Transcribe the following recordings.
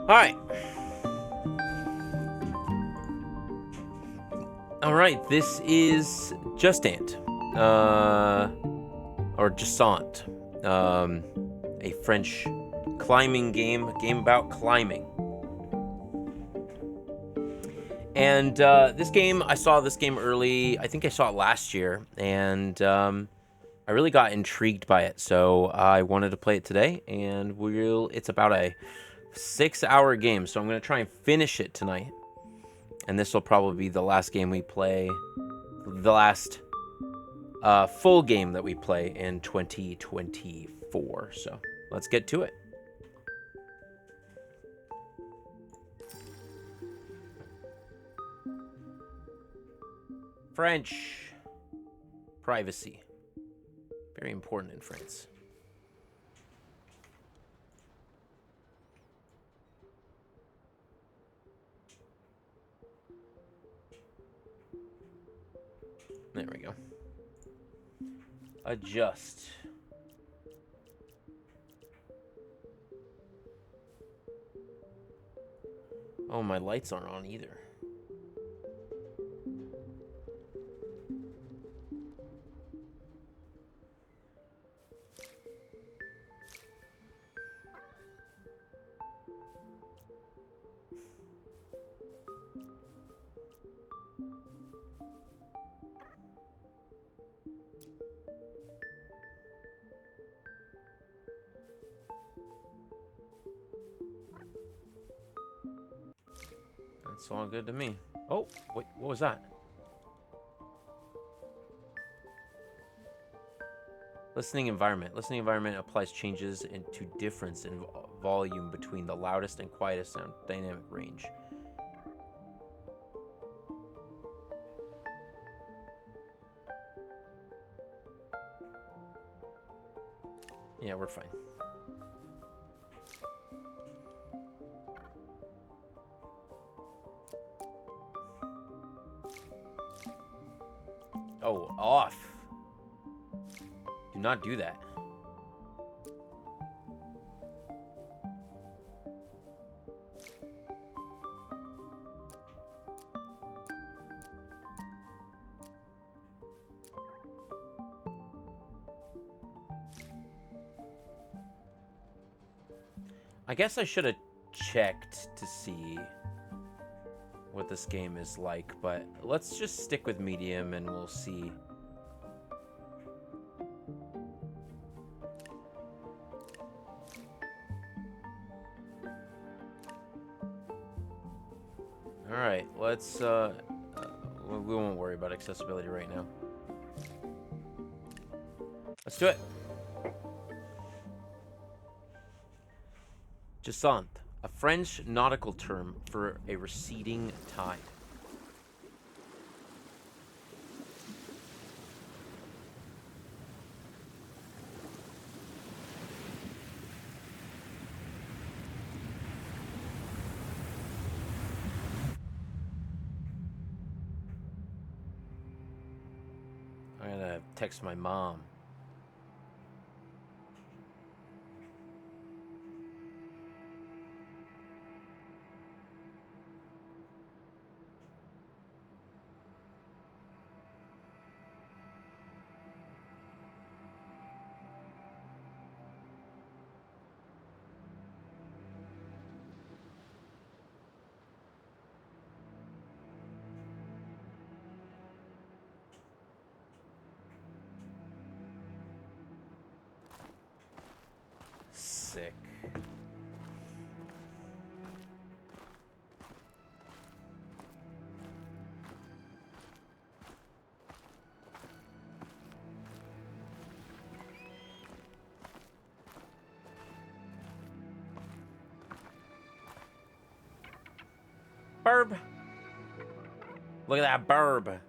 Hi. All right, this is Jusant, or Jusant, a French climbing game, a game about climbing. And this game, I saw this game early. I think I saw it last year, and I really got intrigued by it. So I wanted to play it today, and it's about a 6-hour game, so I'm going to try and finish it tonight. And this will probably be the last game we play, the last full game that we play in 2024. So let's get to it. French. Privacy. Very important in France. There we go. Adjust. Oh, my lights aren't on either. That's all good to me. Oh, wait, what was that? Listening environment. Listening environment applies changes to difference in volume between the loudest and quietest sound. Dynamic range. Yeah, we're fine. Oh, off. Do not do that. I guess I should have checked to see what this game is like, but let's just stick with medium and we'll see. All right, let's we won't worry about accessibility right now. Let's do it. Jusant, a French nautical term for a receding tide. I'm gonna text my mom. Sick. Burb. Look at that burb.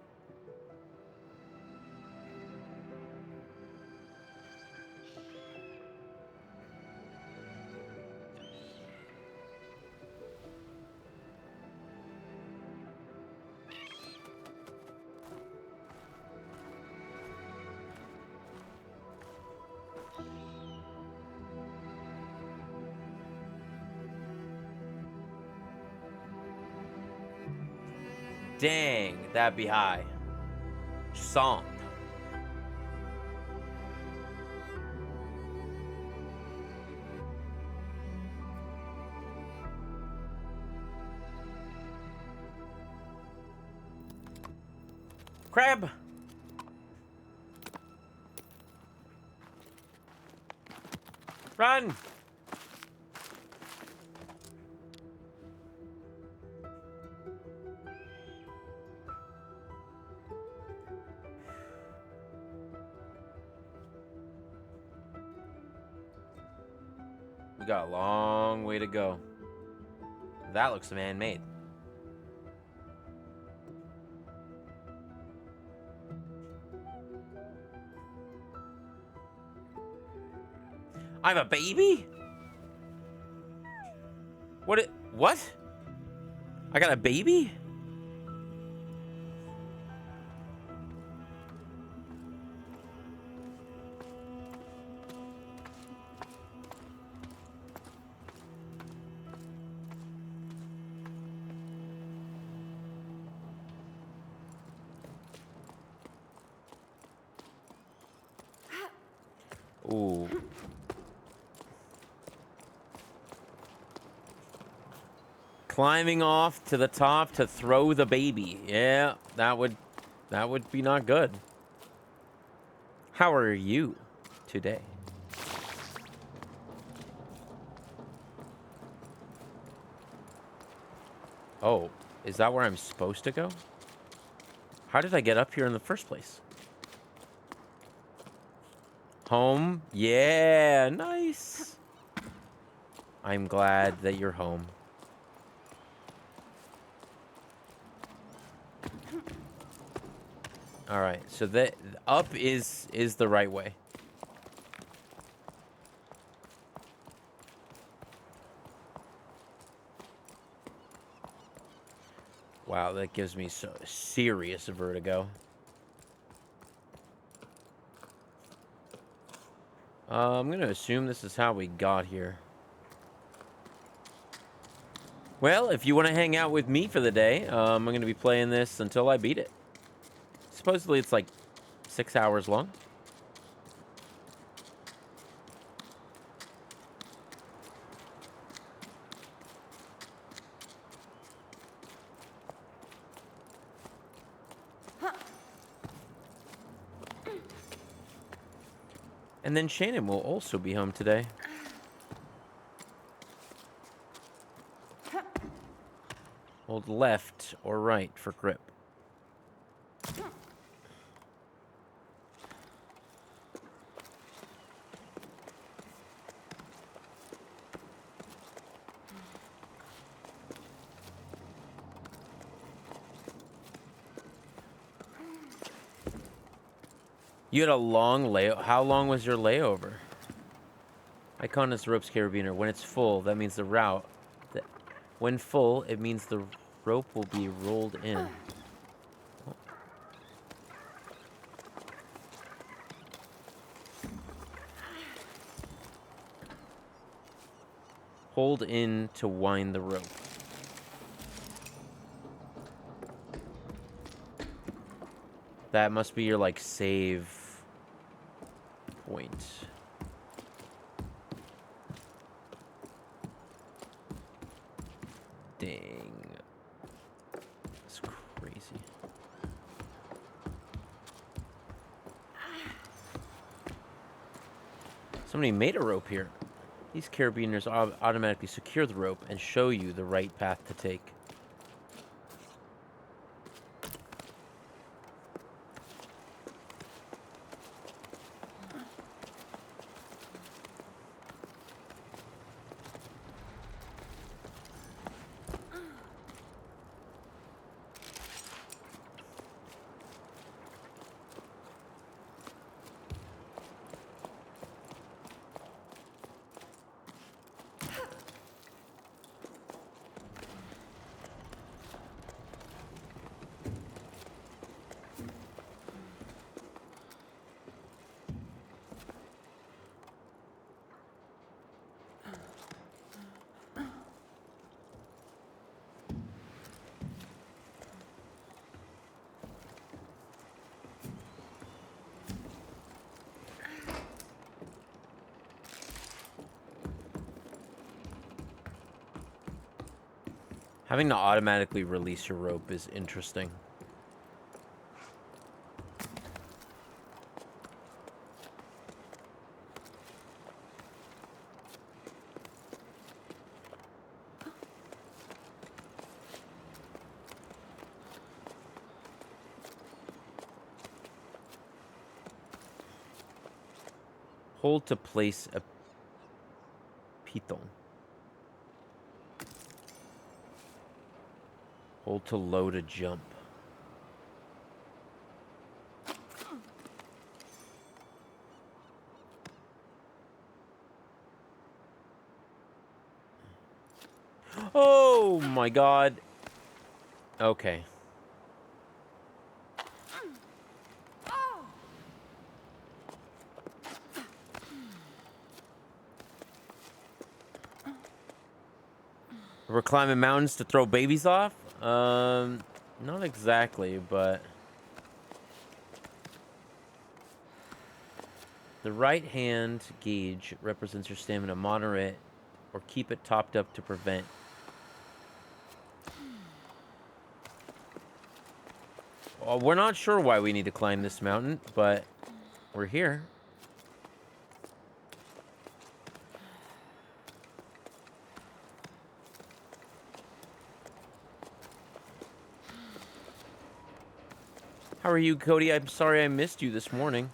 Dang, that'd be high. Jusant. Crab. Run. We got a long way to go. That looks man-made. I'm a baby? What? I got a baby? Ooh. Climbing off to the top to throw the baby. Yeah, that would be not good. How are you today? Oh, is that where I'm supposed to go? How did I get up here in the first place? Home? Yeah, nice. I'm glad that you're home. All right, so that up is the right way. Wow, that gives me so serious vertigo. I'm gonna assume this is how we got here. Well, if you want to hang out with me for the day, I'm gonna be playing this until I beat it. Supposedly it's like 6 hours long. And then Shannon will also be home today. Hold left or right for grip. You had a long layover. How long was your layover? Icon is the rope's carabiner. When it's full, that means the route. When full, it means the rope will be rolled in. Oh. Hold in to wind the rope. That must be your, like, save point. Dang. That's crazy. Somebody made a rope here. These carabiners automatically secure the rope and show you the right path to take. Having to automatically release your rope is interesting. Hold to place a piton. Hold to load a jump. Oh my god. Okay. We're climbing mountains to throw babies off? Not exactly, but... The right hand gauge represents your stamina. Monitor it or keep it topped up to prevent. Well, we're not sure why we need to climb this mountain, but we're here. How are you, Cody? I'm sorry I missed you this morning.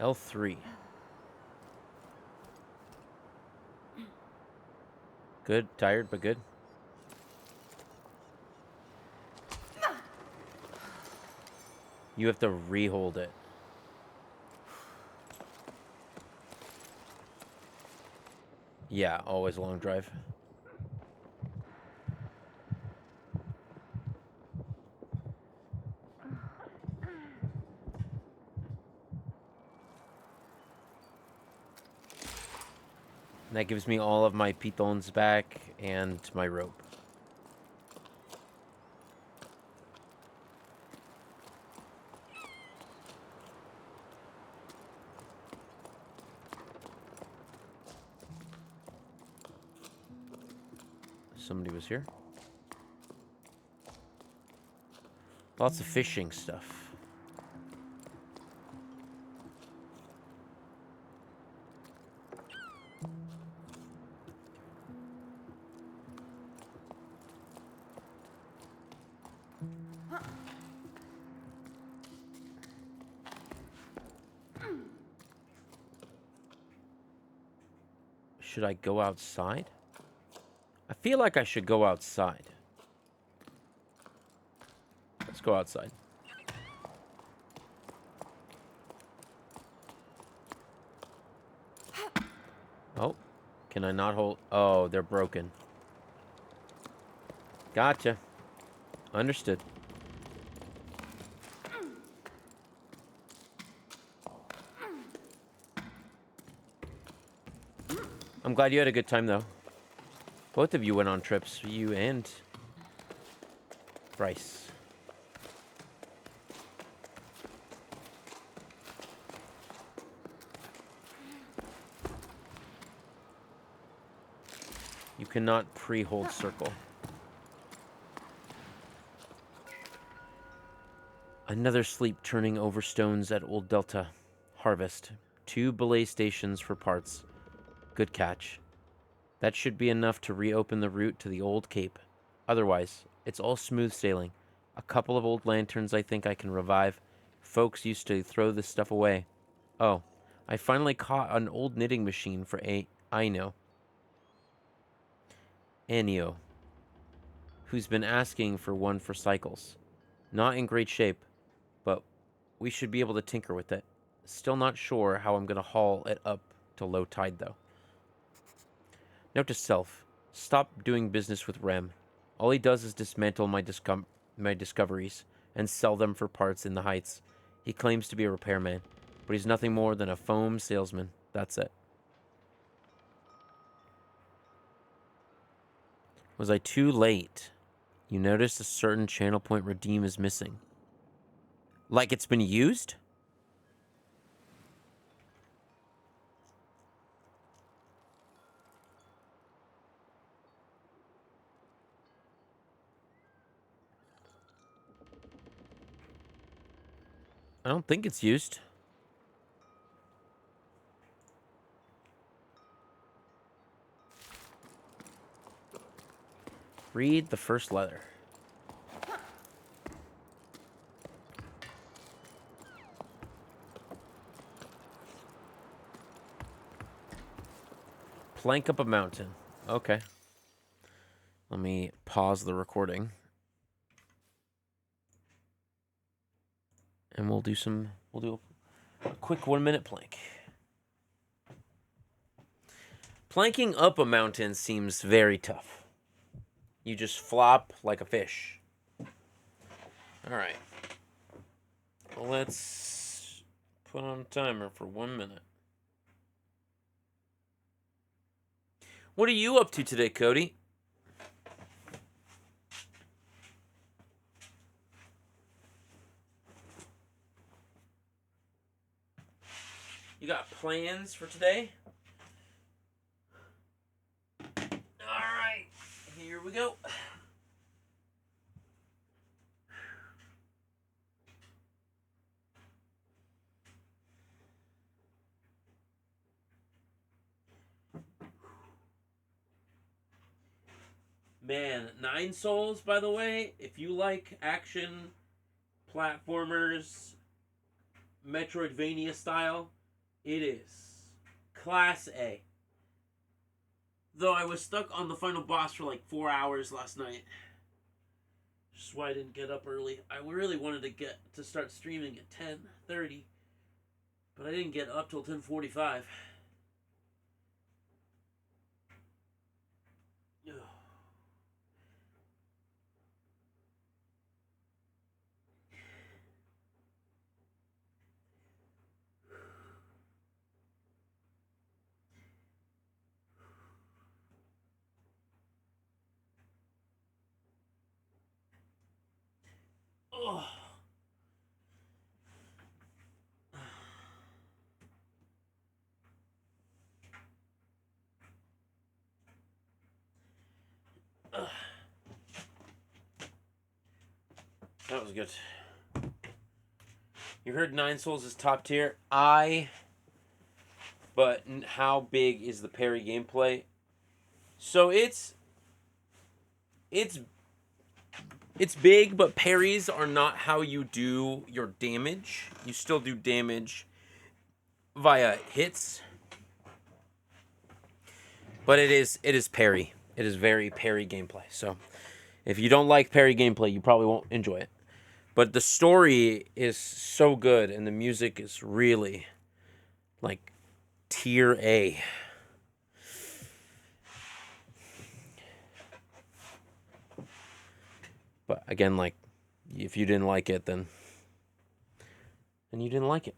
L3. Good. Tired, but good. You have to re-hold it. Yeah, always a long drive. And that gives me all of my pitons back and my rope. Somebody was here. Lots of fishing stuff. Should I go outside? I feel like I should go outside. Let's go outside. Oh, can I not hold? Oh, they're broken. Gotcha. Understood. I'm glad you had a good time, though. Both of you went on trips, you and Bryce. You cannot pre-hold circle. Another sleep turning over stones at Old Delta. Harvest. 2 belay stations for parts. Good catch. That should be enough to reopen the route to the old cape. Otherwise, it's all smooth sailing. A couple of old lanterns I think I can revive. Folks used to throw this stuff away. Oh, I finally caught an old knitting machine for Aino, who's been asking for one for cycles. Not in great shape, but we should be able to tinker with it. Still not sure how I'm going to haul it up to low tide, though. Note to self, stop doing business with Rem. All he does is dismantle my discoveries and sell them for parts in the Heights. He claims to be a repairman, but he's nothing more than a foam salesman. That's it. Was I too late? You noticed a certain channel point redeem is missing. Like it's been used? I don't think it's used. Read the first letter. Plank up a mountain. Okay. Let me pause the recording. And we'll do a quick 1-minute plank. Planking up a mountain seems very tough. You just flop like a fish. All right. Well, let's put on a timer for 1 minute. What are you up to today, Cody? You got plans for today? All right, here we go. Man, Nine Souls, by the way, if you like action, platformers, Metroidvania style, it is Class A. Though I was stuck on the final boss for like 4 hours last night. Just why I didn't get up early. I really wanted to start streaming at 10:30, but I didn't get up till 10:45. Oh. That was good. You heard Nine Souls is top tier. But how big is the parry gameplay? So it's big, but parries are not how you do your damage. You still do damage via hits. But it is parry. It is very parry gameplay. So if you don't like parry gameplay, you probably won't enjoy it. But the story is so good, and the music is really, like, tier A. But again, like, if you didn't like it, then you didn't like it.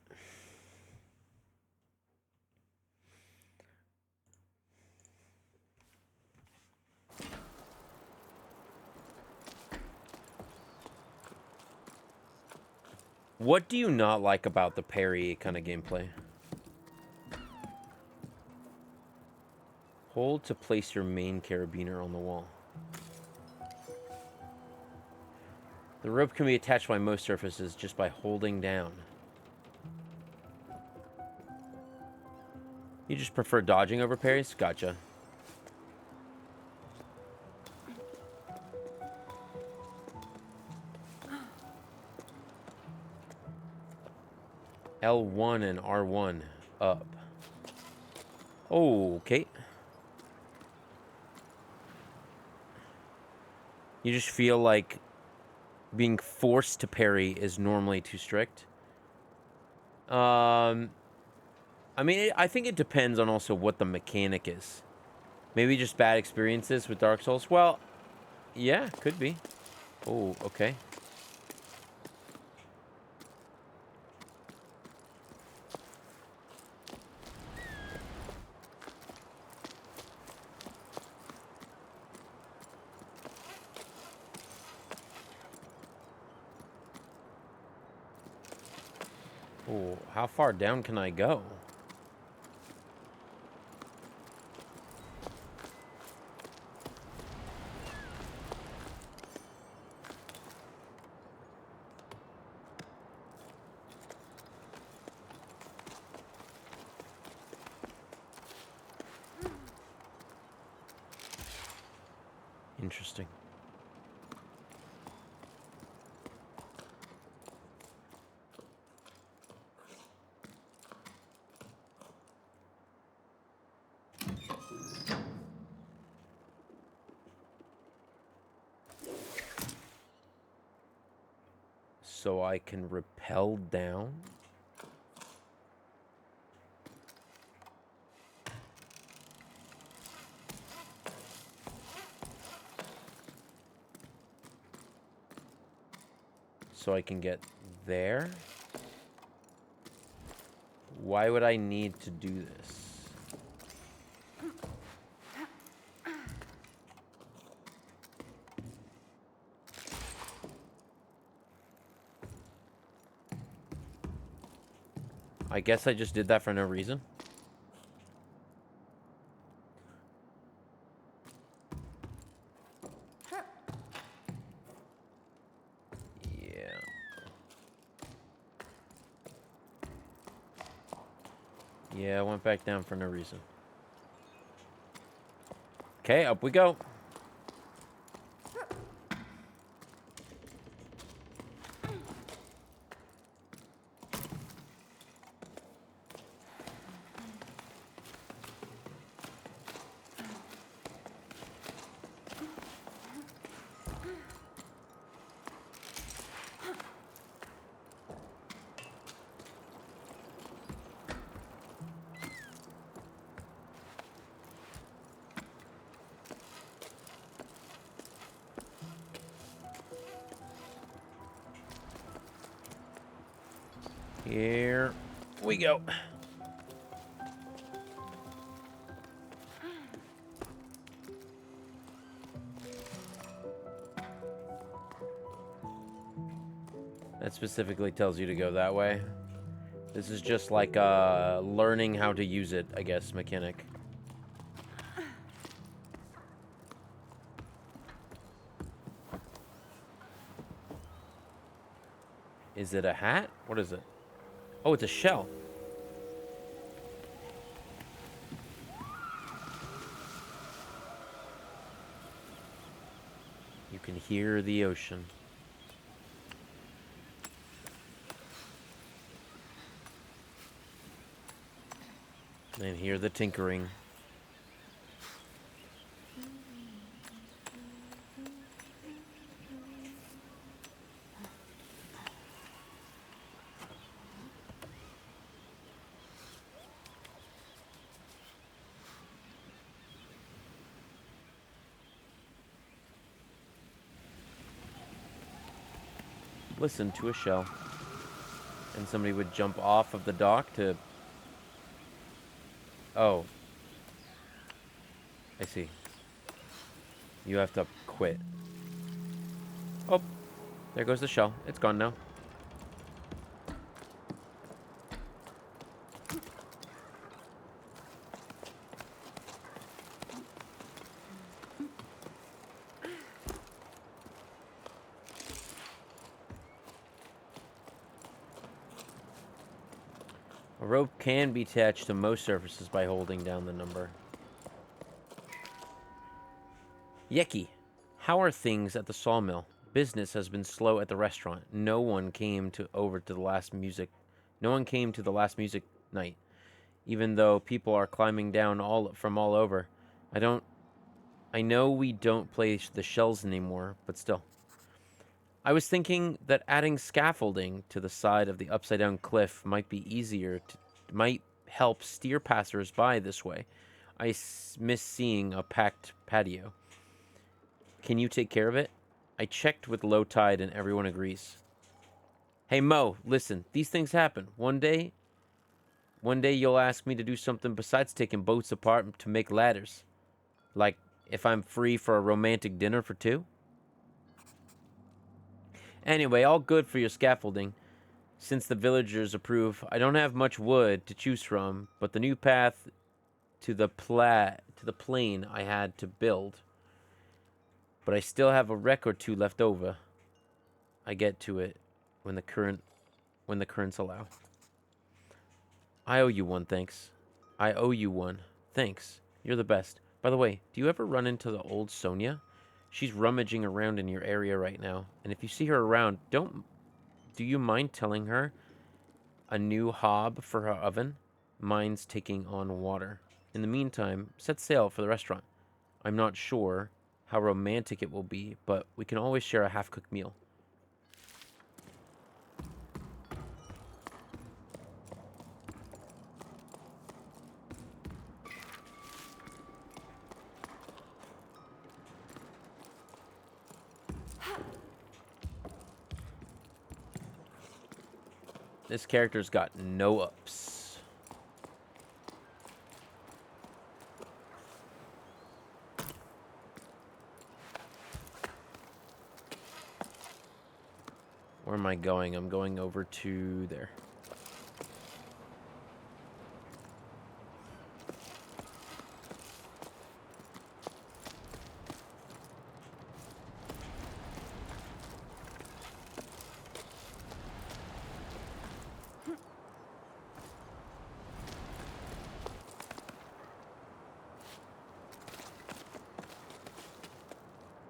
What do you not like about the parry kind of gameplay? Hold to place your main carabiner on the wall. The rope can be attached by most surfaces just by holding down. You just prefer dodging over parries? Gotcha. L1 and R1 up. Oh, okay. You just feel like being forced to parry is normally too strict. I mean, I think it depends on also what the mechanic is. Maybe just bad experiences with Dark Souls. Well, yeah, could be. Oh, okay. Oh, how far down can I go? Interesting. So I can rappel down? So I can get there? Why would I need to do this? I guess I just did that for no reason. Yeah. Yeah, I went back down for no reason. Okay, up we go. Here we go. That specifically tells you to go that way. This is just like learning how to use it, I guess, mechanic. Is it a hat? What is it? Oh, it's a shell. You can hear the ocean. And hear the tinkering. Listen to a shell. And somebody would jump off of the dock to... Oh. I see. You have to quit. Oh. There goes the shell. It's gone now. A rope can be attached to most surfaces by holding down the number. Yeki, how are things at the sawmill? Business has been slow at the restaurant. No one came to the last music night, even though people are climbing down from all over. I know we don't play the shells anymore, but still. I was thinking that adding scaffolding to the side of the upside down cliff might help steer passers-by this way. I miss seeing a packed patio. Can you take care of it? I checked with low tide and everyone agrees. Hey Mo, listen, these things happen. One day you'll ask me to do something besides taking boats apart to make ladders. Like if I'm free for a romantic dinner for two? Anyway, all good for your scaffolding. Since the villagers approve, I don't have much wood to choose from, but the new path to the plain I had to build. But I still have a wreck or two left over. I get to it when the currents allow. I owe you one, thanks. I owe you one. Thanks. You're the best. By the way, do you ever run into the old Sonia? She's rummaging around in your area right now. And if you see her around, do you mind telling her a new hob for her oven? Mine's taking on water. In the meantime, set sail for the restaurant. I'm not sure how romantic it will be, but we can always share a half-cooked meal. This character's got no ups. Where am I going? I'm going over to there.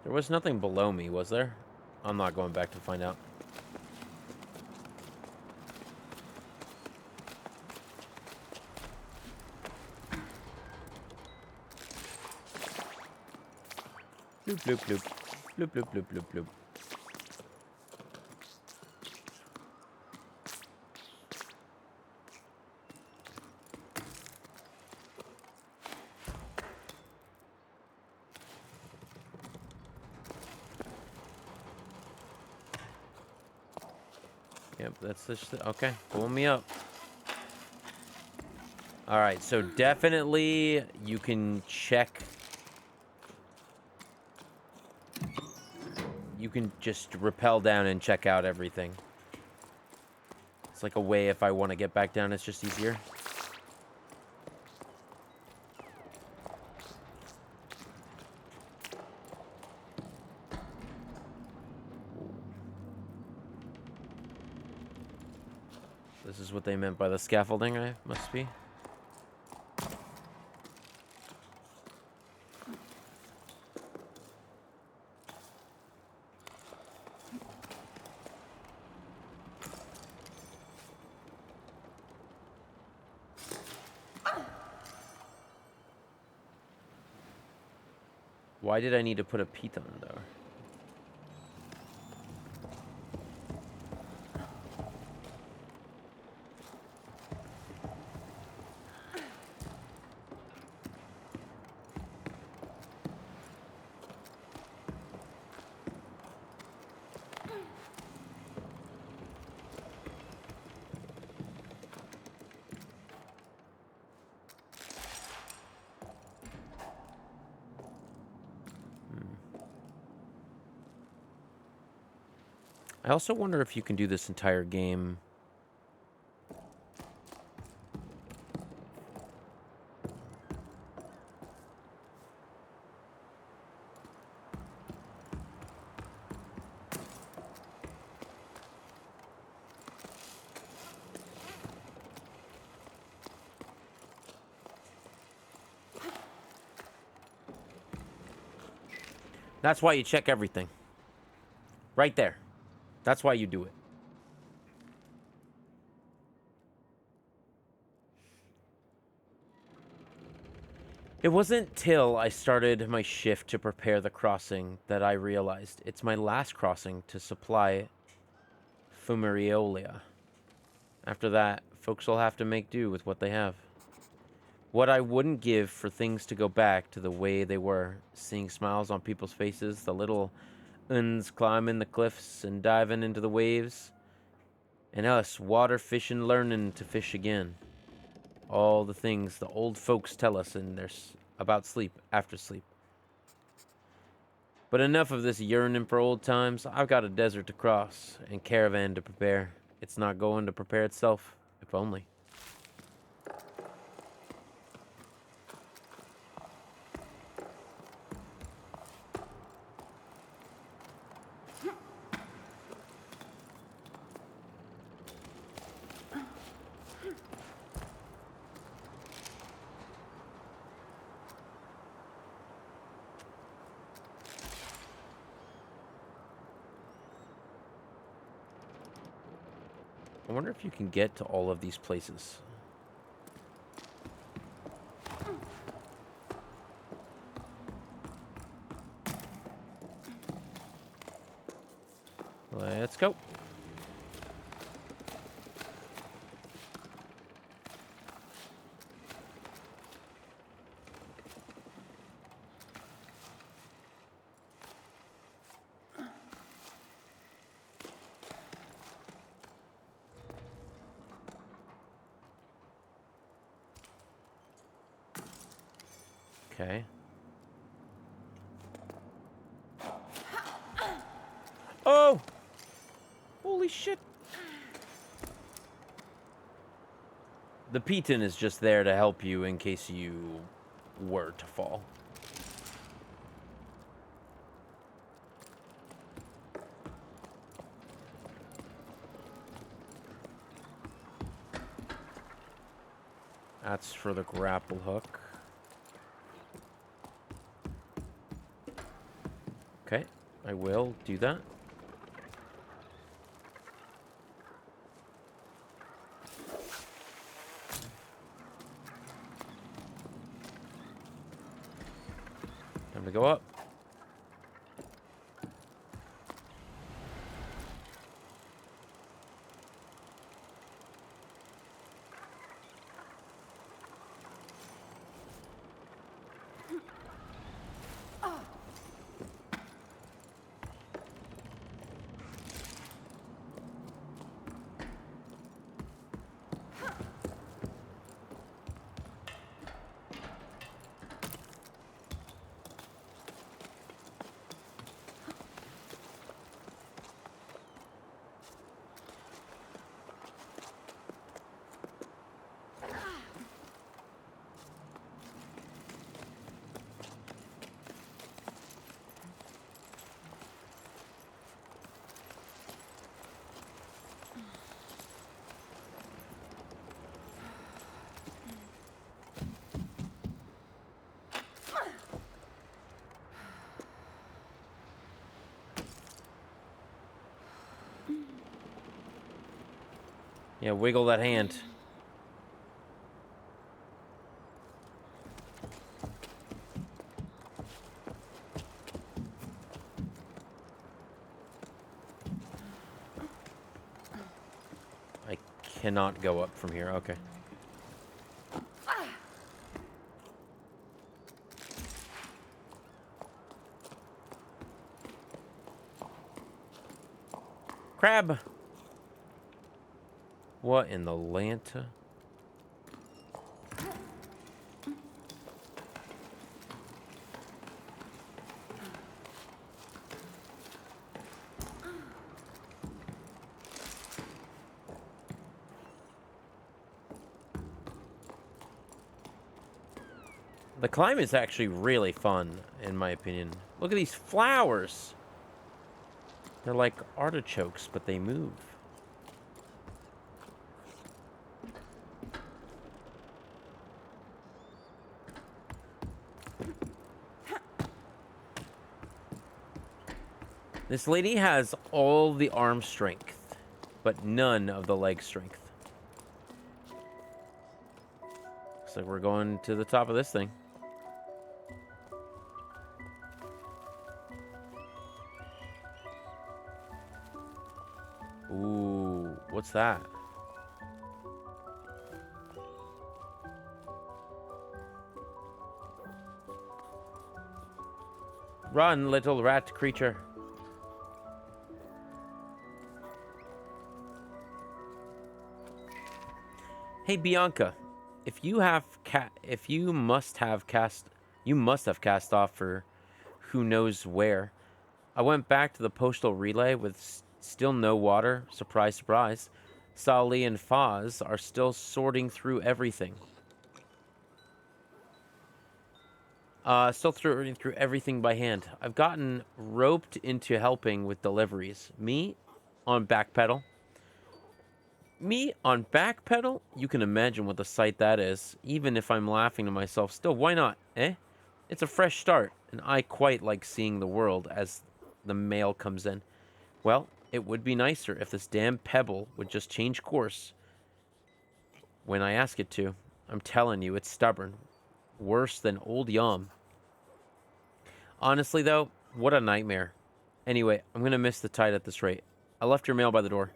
There was nothing below me, was there? I'm not going back to find out. Bloop, bloop, bloop. Bloop, bloop, bloop, bloop, bloop. Yep, that's the okay, pull me up. Alright, so definitely you can check. You can just rappel down and check out everything. It's like a way if I want to get back down, it's just easier. This is what they meant by the scaffolding, I must be. Why did I need to put a python there? I also wonder if you can do this entire game. That's why you check everything. Right there. That's why you do it. It wasn't till I started my shift to prepare the crossing that I realized it's my last crossing to supply Fumariola. After that, folks will have to make do with what they have. What I wouldn't give for things to go back to the way they were, seeing smiles on people's faces, the little uns climbing the cliffs and diving into the waves, and us water fishing learning to fish again. All the things the old folks tell us about sleep after sleep. But enough of this yearning for old times. I've got a desert to cross and caravan to prepare. It's not going to prepare itself. If only. I wonder if you can get to all of these places. Let's go. Okay. Oh! Holy shit! The Piton is just there to help you in case you were to fall. That's for the grapple hook. Okay, I will do that. Time to go up. Yeah, wiggle that hand. I cannot go up from here. Okay. Crab! What in the Lanta? The climb is actually really fun, in my opinion. Look at these flowers! They're like artichokes, but they move. This lady has all the arm strength, but none of the leg strength. Looks like we're going to the top of this thing. Ooh, what's that? Run, little rat creature. Hey Bianca, if you must have cast off for who knows where. I went back to the postal relay with still no water. Surprise, surprise. Sali and Faz are still sorting through everything. Still through everything by hand. I've gotten roped into helping with deliveries. Me on backpedal. You can imagine what the sight that is. Even if I'm laughing to myself, still, why not, eh? It's a fresh start, and I quite like seeing the world as the mail comes in. Well, it would be nicer if this damn pebble would just change course when I ask it to. I'm telling you, it's stubborn. Worse than old Yum. Honestly, though, what a nightmare. Anyway, I'm gonna miss the tide at this rate. I left your mail by the door.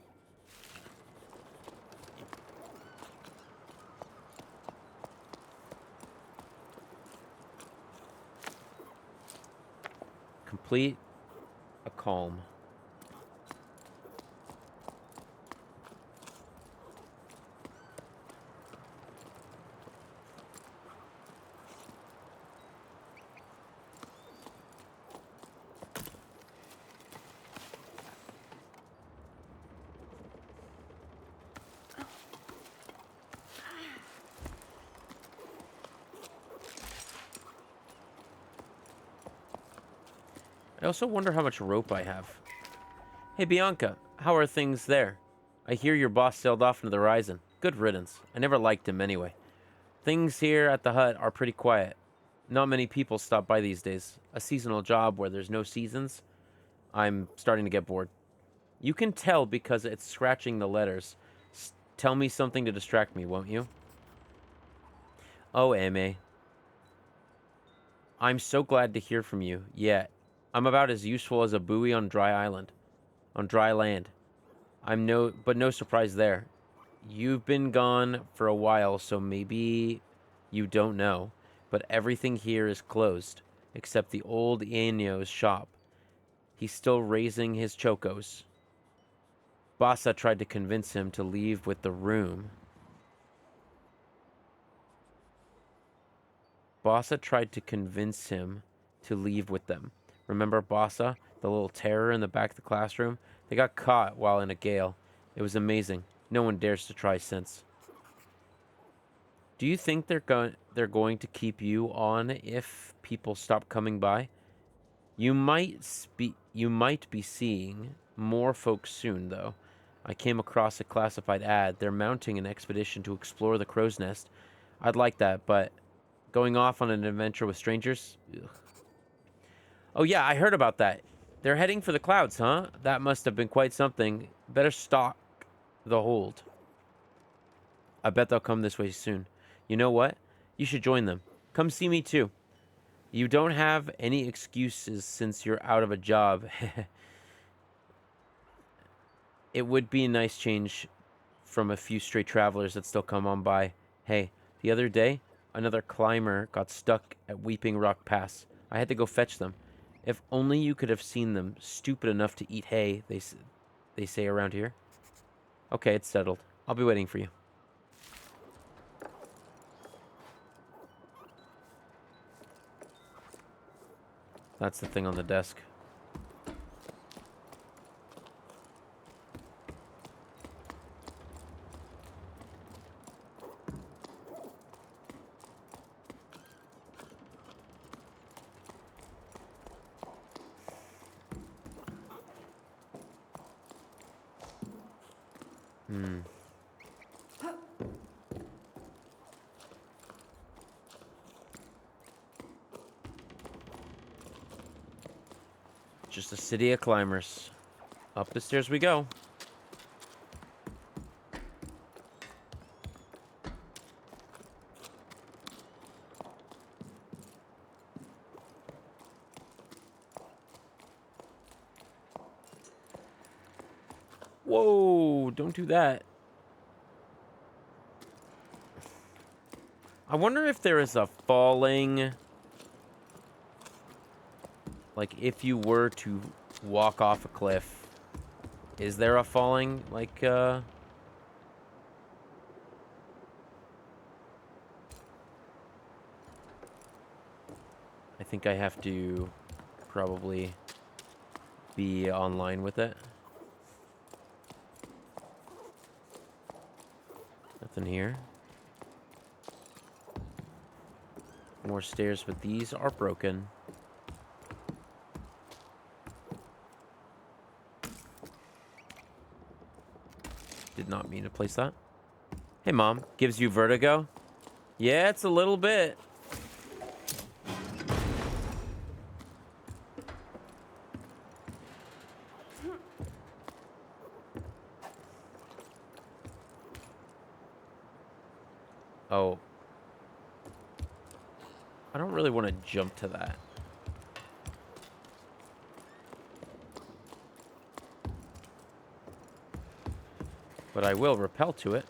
Complete a calm. I also wonder how much rope I have. Hey, Bianca, how are things there? I hear your boss sailed off into the horizon. Good riddance. I never liked him anyway. Things here at the hut are pretty quiet. Not many people stop by these days. A seasonal job where there's no seasons. I'm starting to get bored. You can tell because it's scratching the letters. Tell me something to distract me, won't you? Oh, Ame. I'm so glad to hear from you. Yeah, I'm about as useful as a buoy on dry land. But no surprise there. You've been gone for a while, so maybe you don't know, but everything here is closed, except the old Inyo's shop. He's still raising his chocos. Bassa tried to convince him to leave with the room. Bassa tried to convince him to leave with them. Remember Bassa, the little terror in the back of the classroom? They got caught while in a gale. It was amazing. No one dares to try since. Do you think they're going to keep you on if people stop coming by? You might be seeing more folks soon, though. I came across a classified ad. They're mounting an expedition to explore the crow's nest. I'd like that, but going off on an adventure with strangers? Ugh. Oh yeah, I heard about that. They're heading for the clouds, huh? That must have been quite something. Better stock the hold. I bet they'll come this way soon. You know what? You should join them. Come see me too. You don't have any excuses since you're out of a job. It would be a nice change from a few stray travelers that still come on by. Hey, the other day, another climber got stuck at Weeping Rock Pass. I had to go fetch them. If only you could have seen them, stupid enough to eat hay, they say around here. Okay, it's settled. I'll be waiting for you. That's the thing on the desk. Just a city of climbers. Up the stairs we go. Whoa, don't do that. I wonder if there is a falling... Like, if you were to walk off a cliff, is there a falling, like, I think I have to probably be online with it. Nothing here. More stairs, but these are broken. Did not mean to place that. Hey, Mom. Gives you vertigo? Yeah, it's a little bit. Oh. I don't really want to jump to that. But I will rappel to it.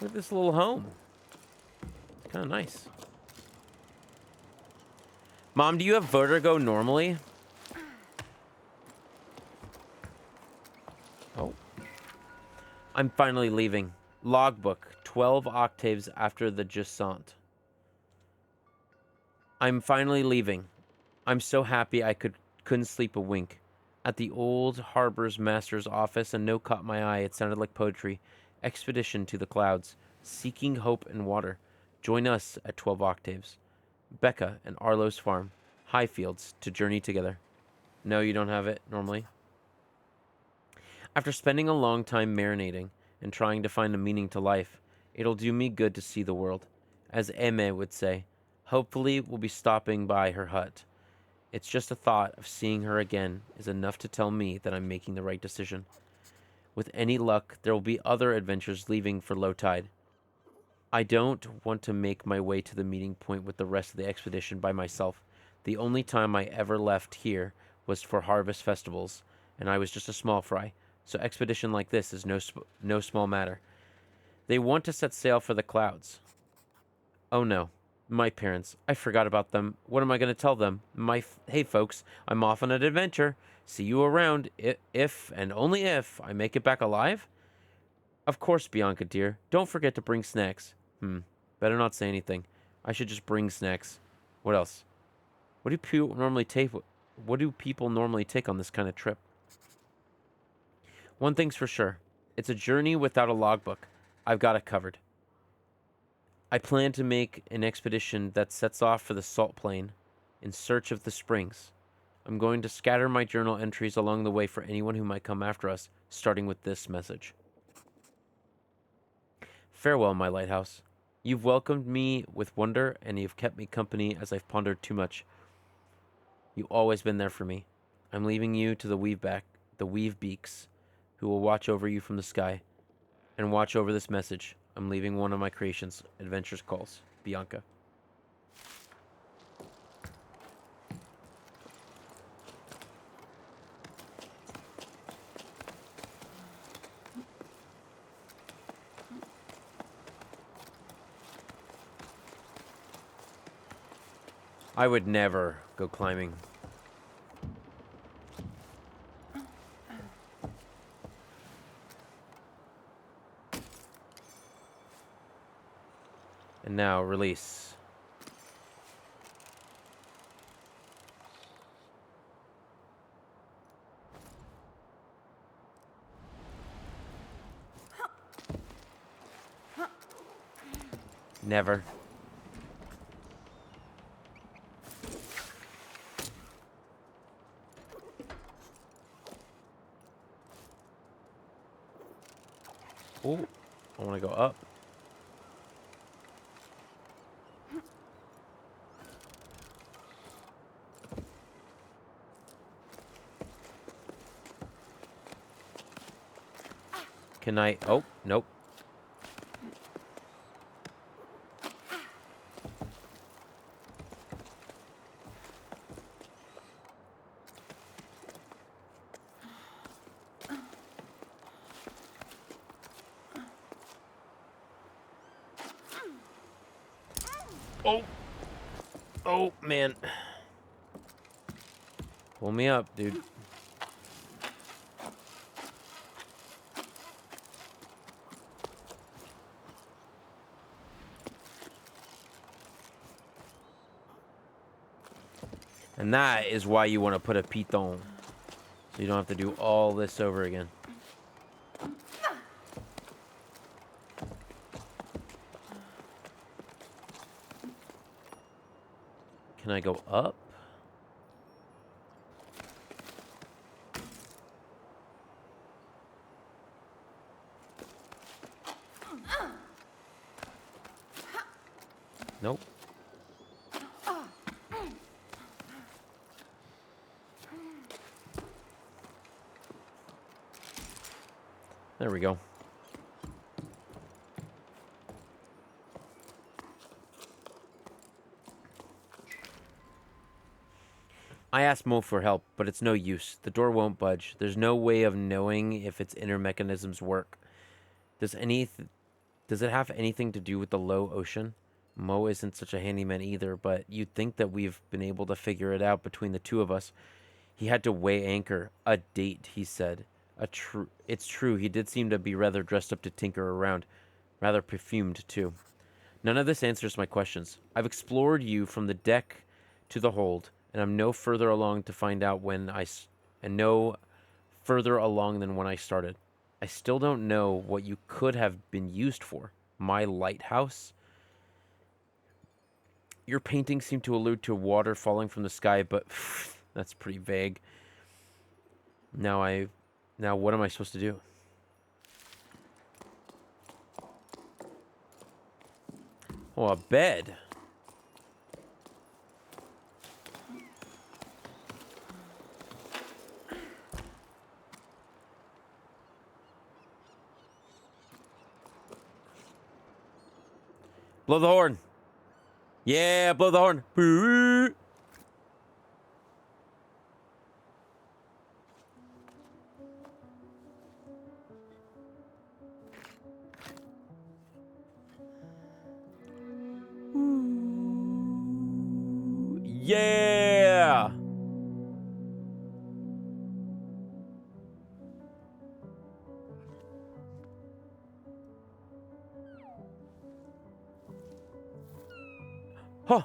Look at this little home. It's kind of nice. Mom, do you have vertigo normally? Oh. I'm finally leaving. Logbook, 12 octaves after the Jusant. I'm finally leaving. I'm so happy I couldn't sleep a wink. At the old harbor's master's office, a note caught my eye. It sounded like poetry. Expedition to the clouds. Seeking hope and water. Join us at 12 octaves. Becca and Arlo's farm. Highfields to journey together. No, you don't have it normally. After spending a long time marinating and trying to find a meaning to life, it'll do me good to see the world. As Eme would say, hopefully we'll be stopping by her hut. It's just a thought of seeing her again is enough to tell me that I'm making the right decision. With any luck, there will be other adventures leaving for low tide. I don't want to make my way to the meeting point with the rest of the expedition by myself. The only time I ever left here was for harvest festivals, and I was just a small fry, so expedition like this is no small matter. They want to set sail for the clouds. Oh no, my parents. I forgot about them. What am I going to tell them? Hey folks, I'm off on an adventure. See you around if and only if I make it back alive? Of course, Bianca dear. Don't forget to bring snacks. Better not say anything. I should just bring snacks. What else? What do people normally take? What do people normally take on this kind of trip? One thing's for sure. It's a journey without a logbook. I've got it covered. I plan to make an expedition that sets off for the salt plain in search of the springs. I'm going to scatter my journal entries along the way for anyone who might come after us, starting with this message. Farewell, my lighthouse. You've welcomed me with wonder, and you've kept me company as I've pondered too much. You've always been there for me. I'm leaving you to the weave beaks, who will watch over you from the sky, and watch over this message. I'm leaving one of my creations. Adventures calls. Bianca. I would never go climbing. And now, release. Never. Oh, I want to go up. Can I? Oh, nope. Oh. Oh, man. Pull me up, dude. And that is why you want to put a piton. So you don't have to do all this over again. Can I go up? Nope. There we go. I asked Mo for help, but it's no use. The door won't budge. There's no way of knowing if its inner mechanisms work. Does it have anything to do with the low ocean? Mo isn't such a handyman either, but you'd think that we've been able to figure it out between the two of us. He had to weigh anchor. A date, he said. It's true, he did seem to be rather dressed up to tinker around. Rather perfumed, too. None of this answers my questions. I've explored you from the deck to the hold, and I'm no further along to find out no further along than when I started. I still don't know what you could have been used for. My lighthouse? Your paintings seem to allude to water falling from the sky, but that's pretty vague. Now what am I supposed to do? Oh, a bed. Blow the horn. Yeah, blow the horn. Boo. Yeah. Huh.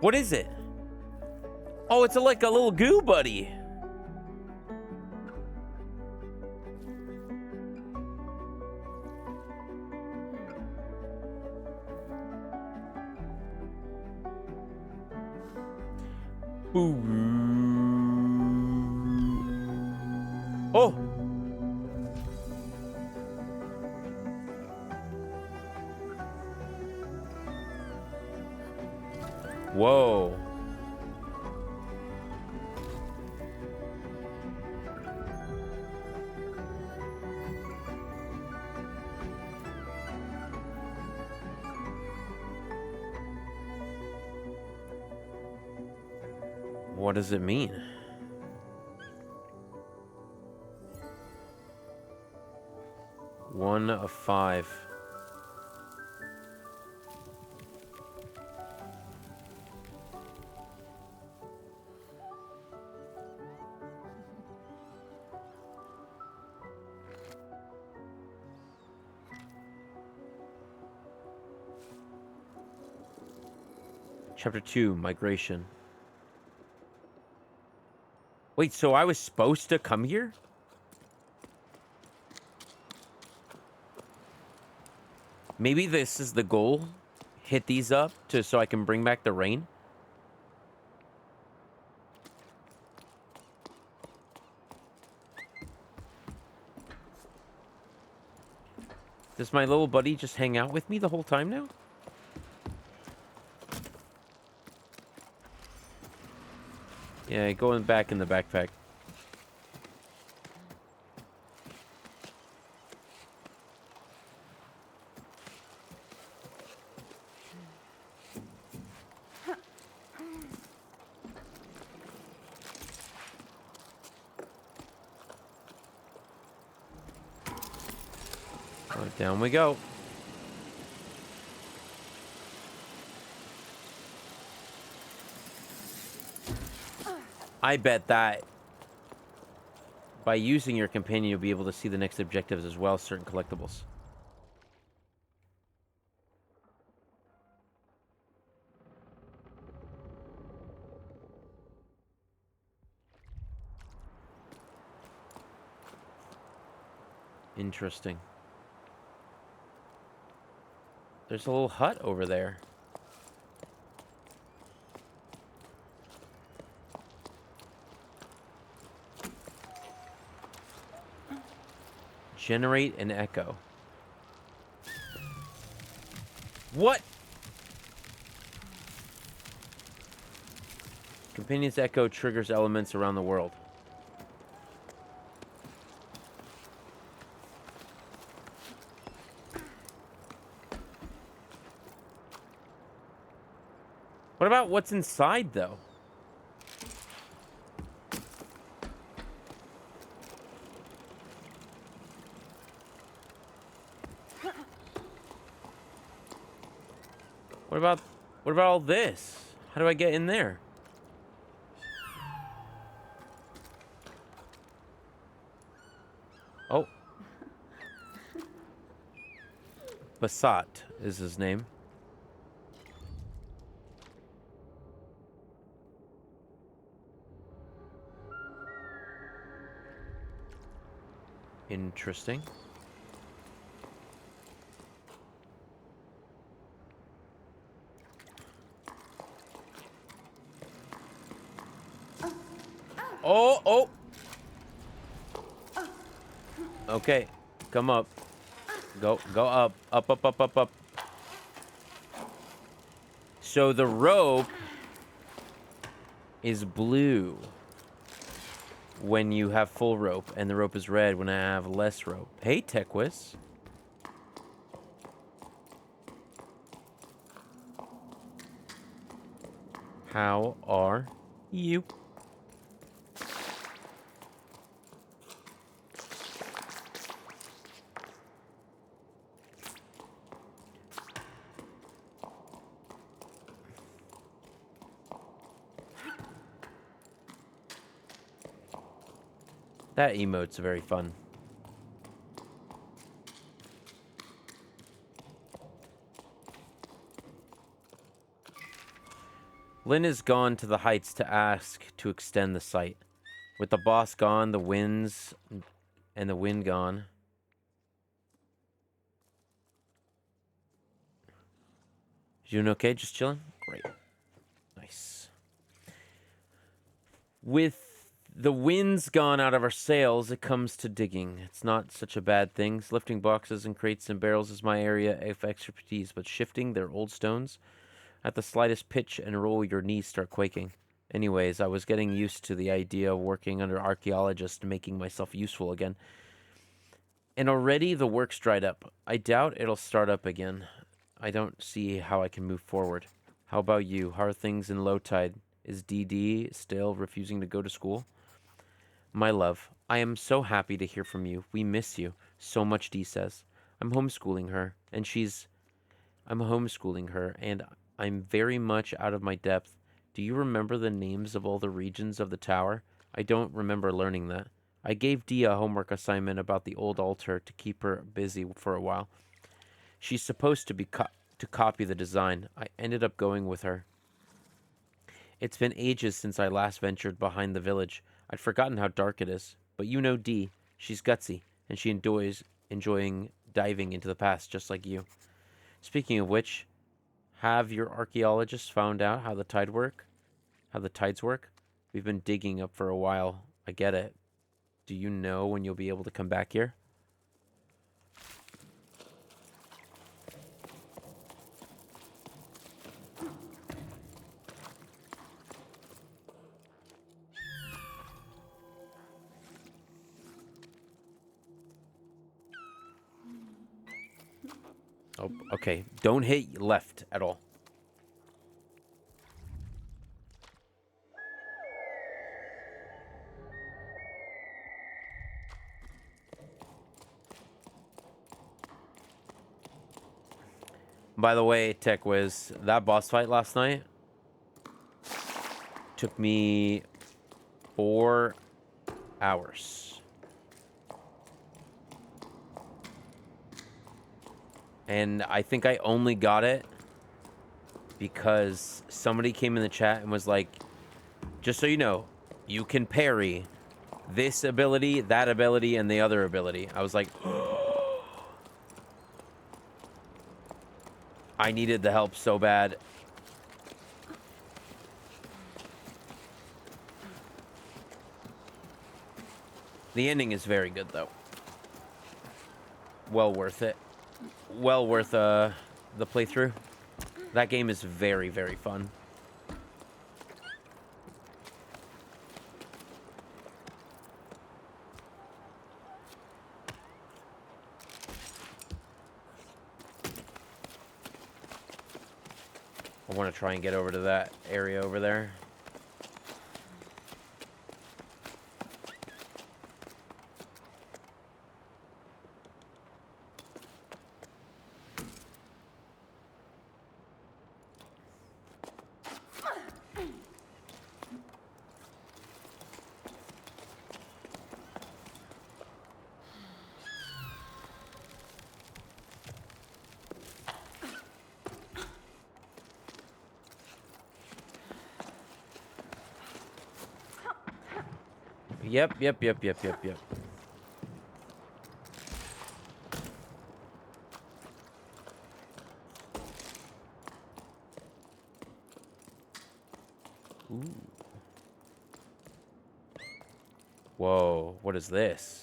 What is it? Oh, it's like a little goo buddy. Ooh. Oh. Whoa. What does it mean? One of 5. Chapter 2, Migration. Wait, so I was supposed to come here? Maybe this is the goal. Hit these up so I can bring back the rain. Does my little buddy just hang out with me the whole time now? Yeah, going back in the backpack. Down we go. I bet that by using your companion, you'll be able to see the next objectives as well as certain collectibles. Interesting. There's a little hut over there. Generate an echo. What? Companion's echo triggers elements around the world. What about what's inside, though? What about all this? How do I get in there? Oh. Basat is his name. Interesting. Oh. Okay, come up. Go up. Up. So the rope is blue when you have full rope, and the rope is red when I have less rope. Hey, Tequis. How are you? That emote's very fun. Lynn has gone to the heights to ask to extend the site. With the boss gone, the wind gone. You doing okay? Just chilling? Great. Nice. With the wind's gone out of our sails, it comes to digging. It's not such a bad thing. Lifting boxes and crates and barrels is my area of expertise, but shifting their old stones, at the slightest pitch and roll, your knees start quaking. Anyways, I was getting used to the idea of working under archaeologists and making myself useful again. And already the work's dried up. I doubt it'll start up again. I don't see how I can move forward. How about you? How are things in low tide? Is DD still refusing to go to school? My love, I am so happy to hear from you. We miss you so much, Dee says. I'm homeschooling her, and I'm very much out of my depth. Do you remember the names of all the regions of the tower? I don't remember learning that. I gave Dee a homework assignment about the old altar to keep her busy for a while. She's supposed to be to copy the design. I ended up going with her. It's been ages since I last ventured behind the village. I'd forgotten how dark it is. But you know Dee. She's gutsy, and she enjoying diving into the past just like you. Speaking of which, have your archaeologists found out how the tides work? We've been digging up for a while. I get it. Do you know when you'll be able to come back here? Oh, okay. Don't hit left at all. By the way, Tech Wiz, that boss fight last night took me 4 hours. And I think I only got it because somebody came in the chat and was like, just so you know, you can parry this ability, that ability, and the other ability. I was like, I needed the help so bad. The ending is very good, though. Well worth it. Well worth the playthrough. That game is very, very fun. I want to try and get over to that area over there. Yep. Ooh. Whoa, what is this?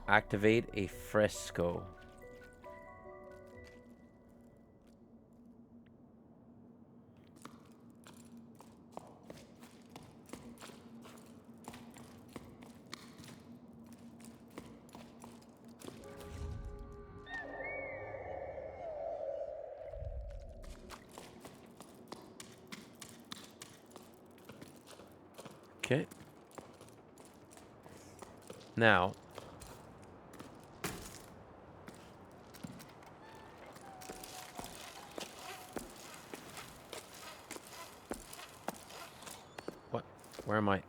Activate a fresco. Okay. Now. What? Where am I?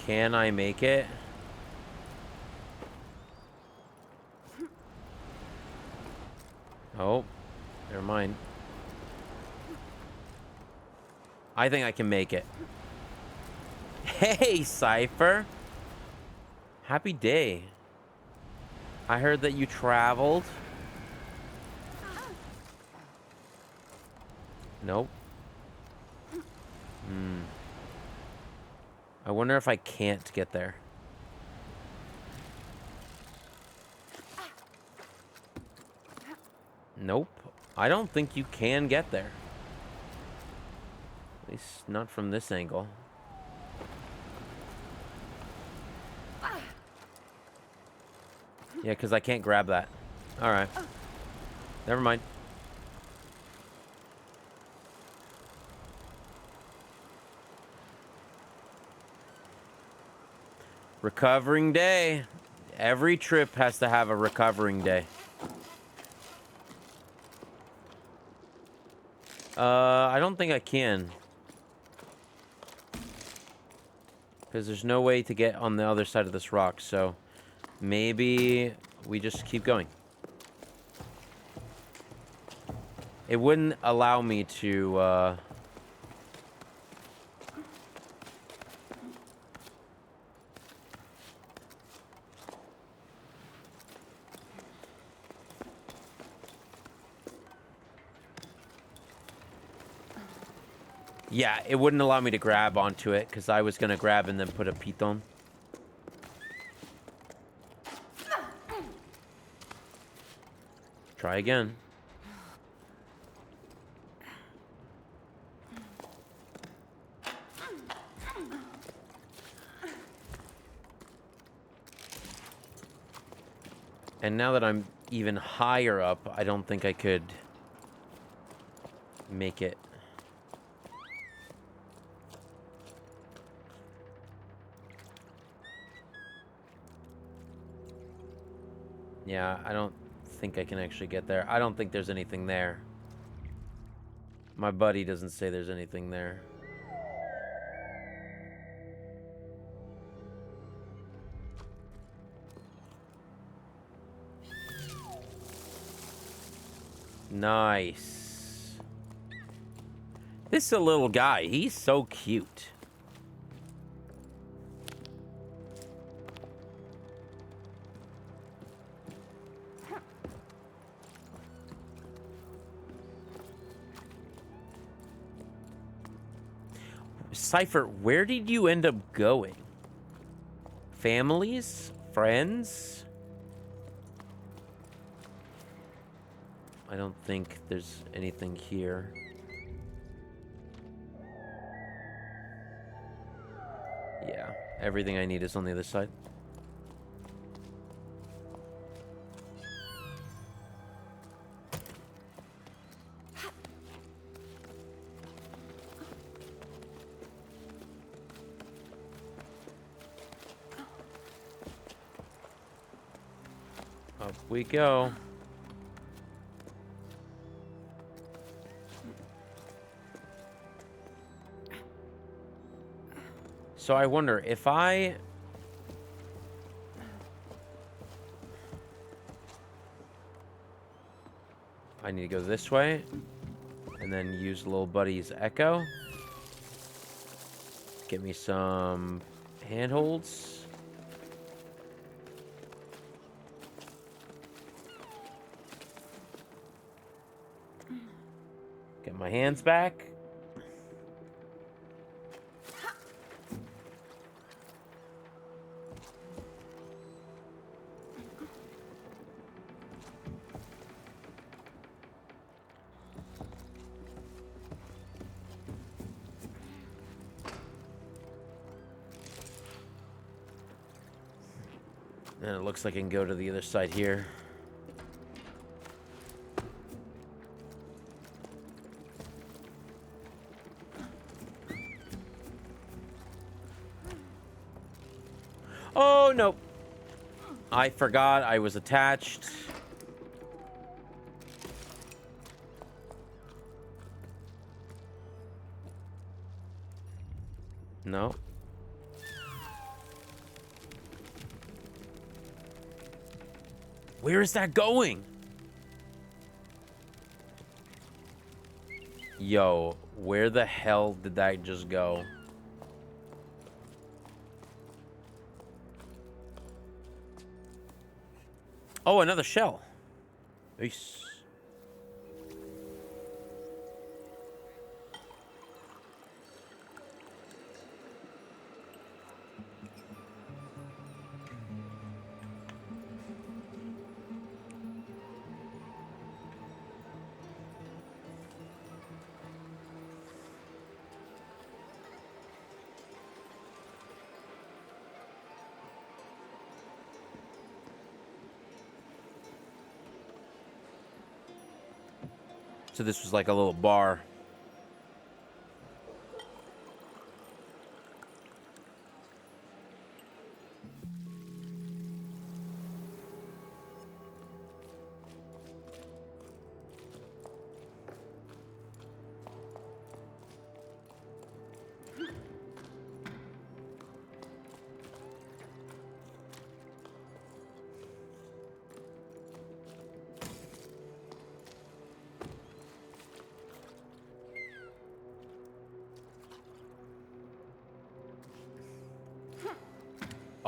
Can I make it? Oh, never mind. I think I can make it. Hey, Cypher. Happy day. I heard that you traveled. Nope. I wonder if I can't get there. Nope. I don't think you can get there. At least not from this angle. Yeah, because I can't grab that. Alright. Never mind. Recovering day. Every trip has to have a recovering day. I don't think I can. Because there's no way to get on the other side of this rock, so maybe we just keep going. It wouldn't allow me to, Yeah, it wouldn't allow me to grab onto it, because I was going to grab and then put a piton. Try again. And now that I'm even higher up, I don't think I could make it. Yeah, I don't think I can actually get there. I don't think there's anything there. My buddy doesn't say there's anything there. Nice. This is a little guy. He's so cute. Cypher, where did you end up going? Families? Friends? I don't think there's anything here. Yeah, everything I need is on the other side. Up we go. So I wonder if I need to go this way and then use little buddy's echo. Get me some handholds. Get my hands back. And it looks like I can go to the other side here. Oh, no. I forgot I was attached. No. Where is that going? Yo, where the hell did that just go? Oh, another shell. Nice. So this was like a little bar.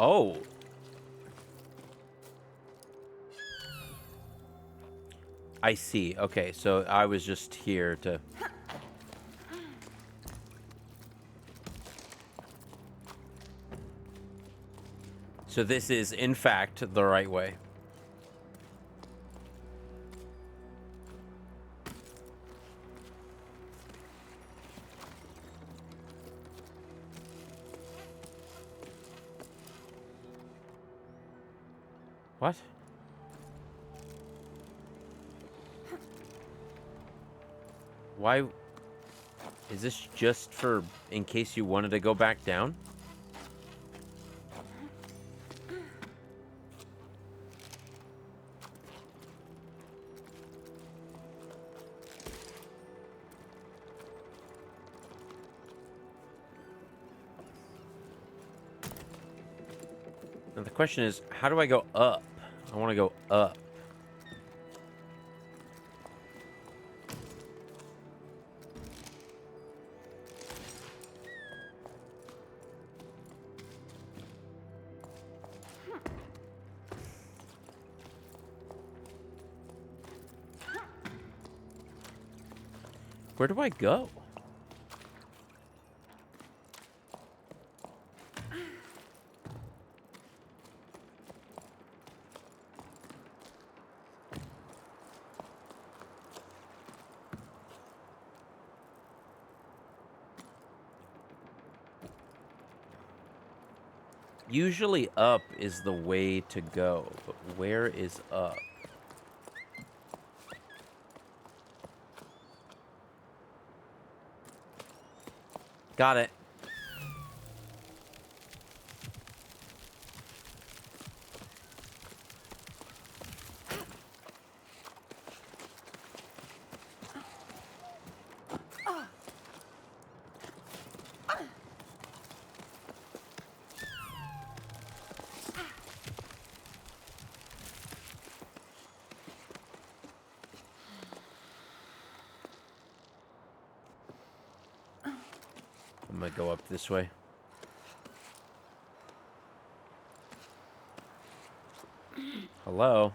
Oh. I see. Okay, so I was just here to... So this is, in fact, the right way. What? Why? Is this just for in case you wanted to go back down? Now the question is, how do I go up? I want to go up. Where do I go? Usually up is the way to go, but where is up? Got it. I'm gonna go up this way. Hello?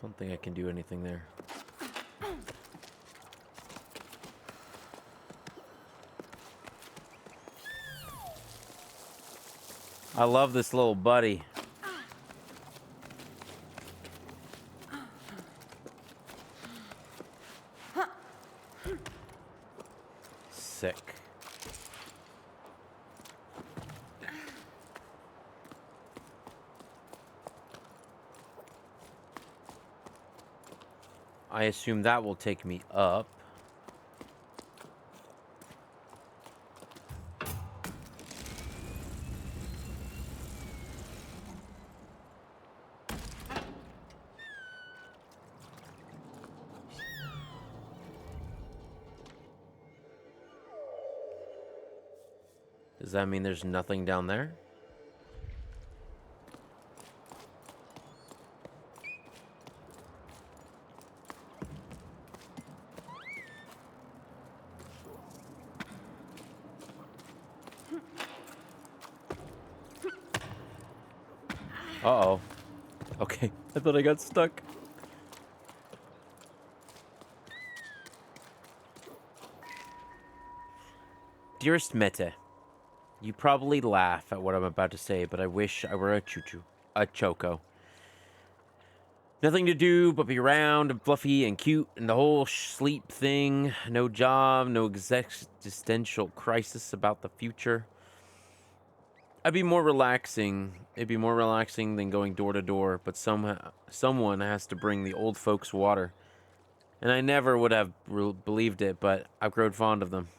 Don't think I can do anything there. I love this little buddy. Sick. I assume that will take me up. Does that mean there's nothing down there? Uh-oh. Okay, I thought I got stuck. Dearest Mete, you probably laugh at what I'm about to say, but I wish I were a Choco. Nothing to do but be round and fluffy and cute and the whole sleep thing. No job, no existential crisis about the future. It'd be more relaxing than going door to door, but someone has to bring the old folks water. And I never would have believed it, but I've grown fond of them.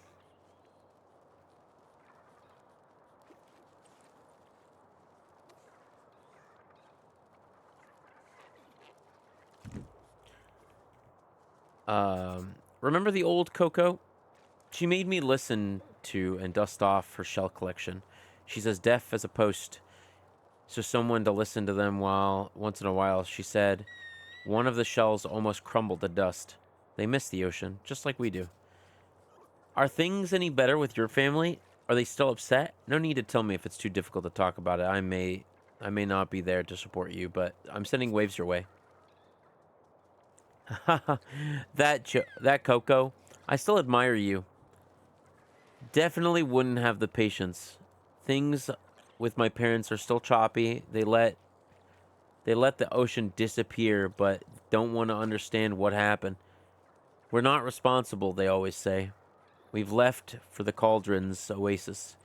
Remember the old Coco? She made me listen to and dust off her shell collection. She's as deaf as a post, so someone to listen to them while once in a while. She said one of the shells almost crumbled to dust. They miss the ocean, just like we do. Are things any better with your family? Are they still upset? No need to tell me if it's too difficult to talk about it. I may not be there to support you, but I'm sending waves your way. That Coco, I still admire you. Definitely wouldn't have the patience. Things with my parents are still choppy. They let the ocean disappear, but don't want to understand what happened. We're not responsible, they always say. We've left for the Cauldron's oasis.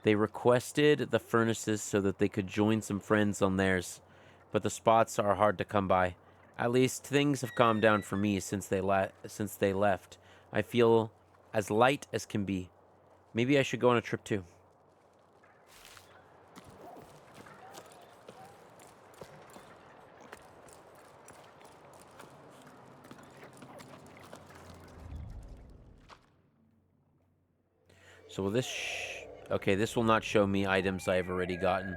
They requested the furnaces so that they could join some friends on theirs, but the spots are hard to come by. At least things have calmed down for me since they left. I feel as light as can be. Maybe I should go on a trip too. So will this... okay, this will not show me items I've already gotten.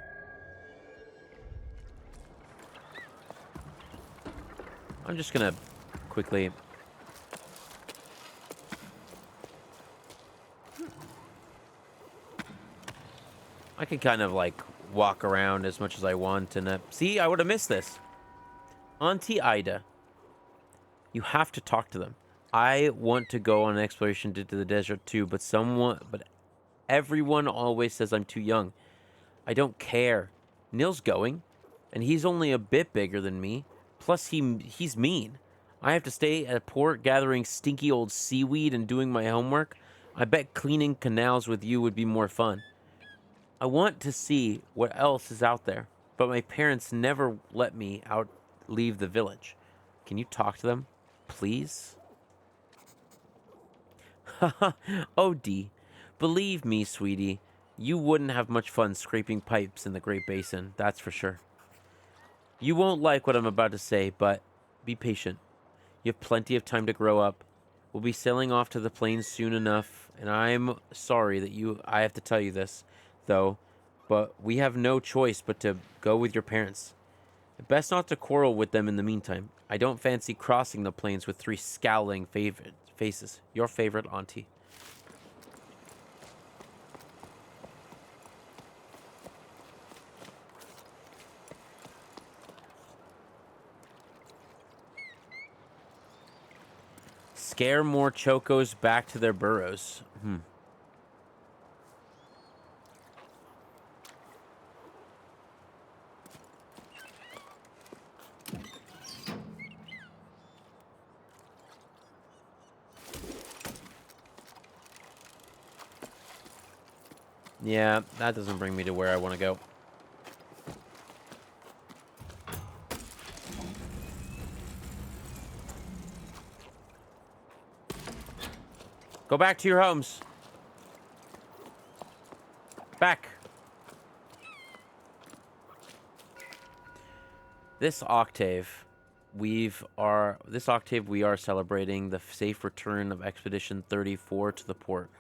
I'm just gonna quickly... I can kind of, like, walk around as much as I want and... see, I would have missed this. Auntie Ida. You have to talk to them. I want to go on an exploration into the desert too, but everyone always says I'm too young. I don't care. Nil's going, and he's only a bit bigger than me. Plus, he's mean. I have to stay at a port gathering stinky old seaweed and doing my homework. I bet cleaning canals with you would be more fun. I want to see what else is out there, but my parents never let me leave the village. Can you talk to them, please? Oh, Dee, believe me, sweetie, you wouldn't have much fun scraping pipes in the Great Basin, that's for sure. You won't like what I'm about to say, but be patient. You have plenty of time to grow up. We'll be sailing off to the plains soon enough, and I'm sorry that I have to tell you this, though, but we have no choice but to go with your parents. Best not to quarrel with them in the meantime. I don't fancy crossing the plains with three scowling faces. Your favorite auntie. Scare more chocos back to their burrows. Yeah, that doesn't bring me to where I want to go. Go back to your homes. Back. This octave, we are celebrating the safe return of Expedition 34 to the port.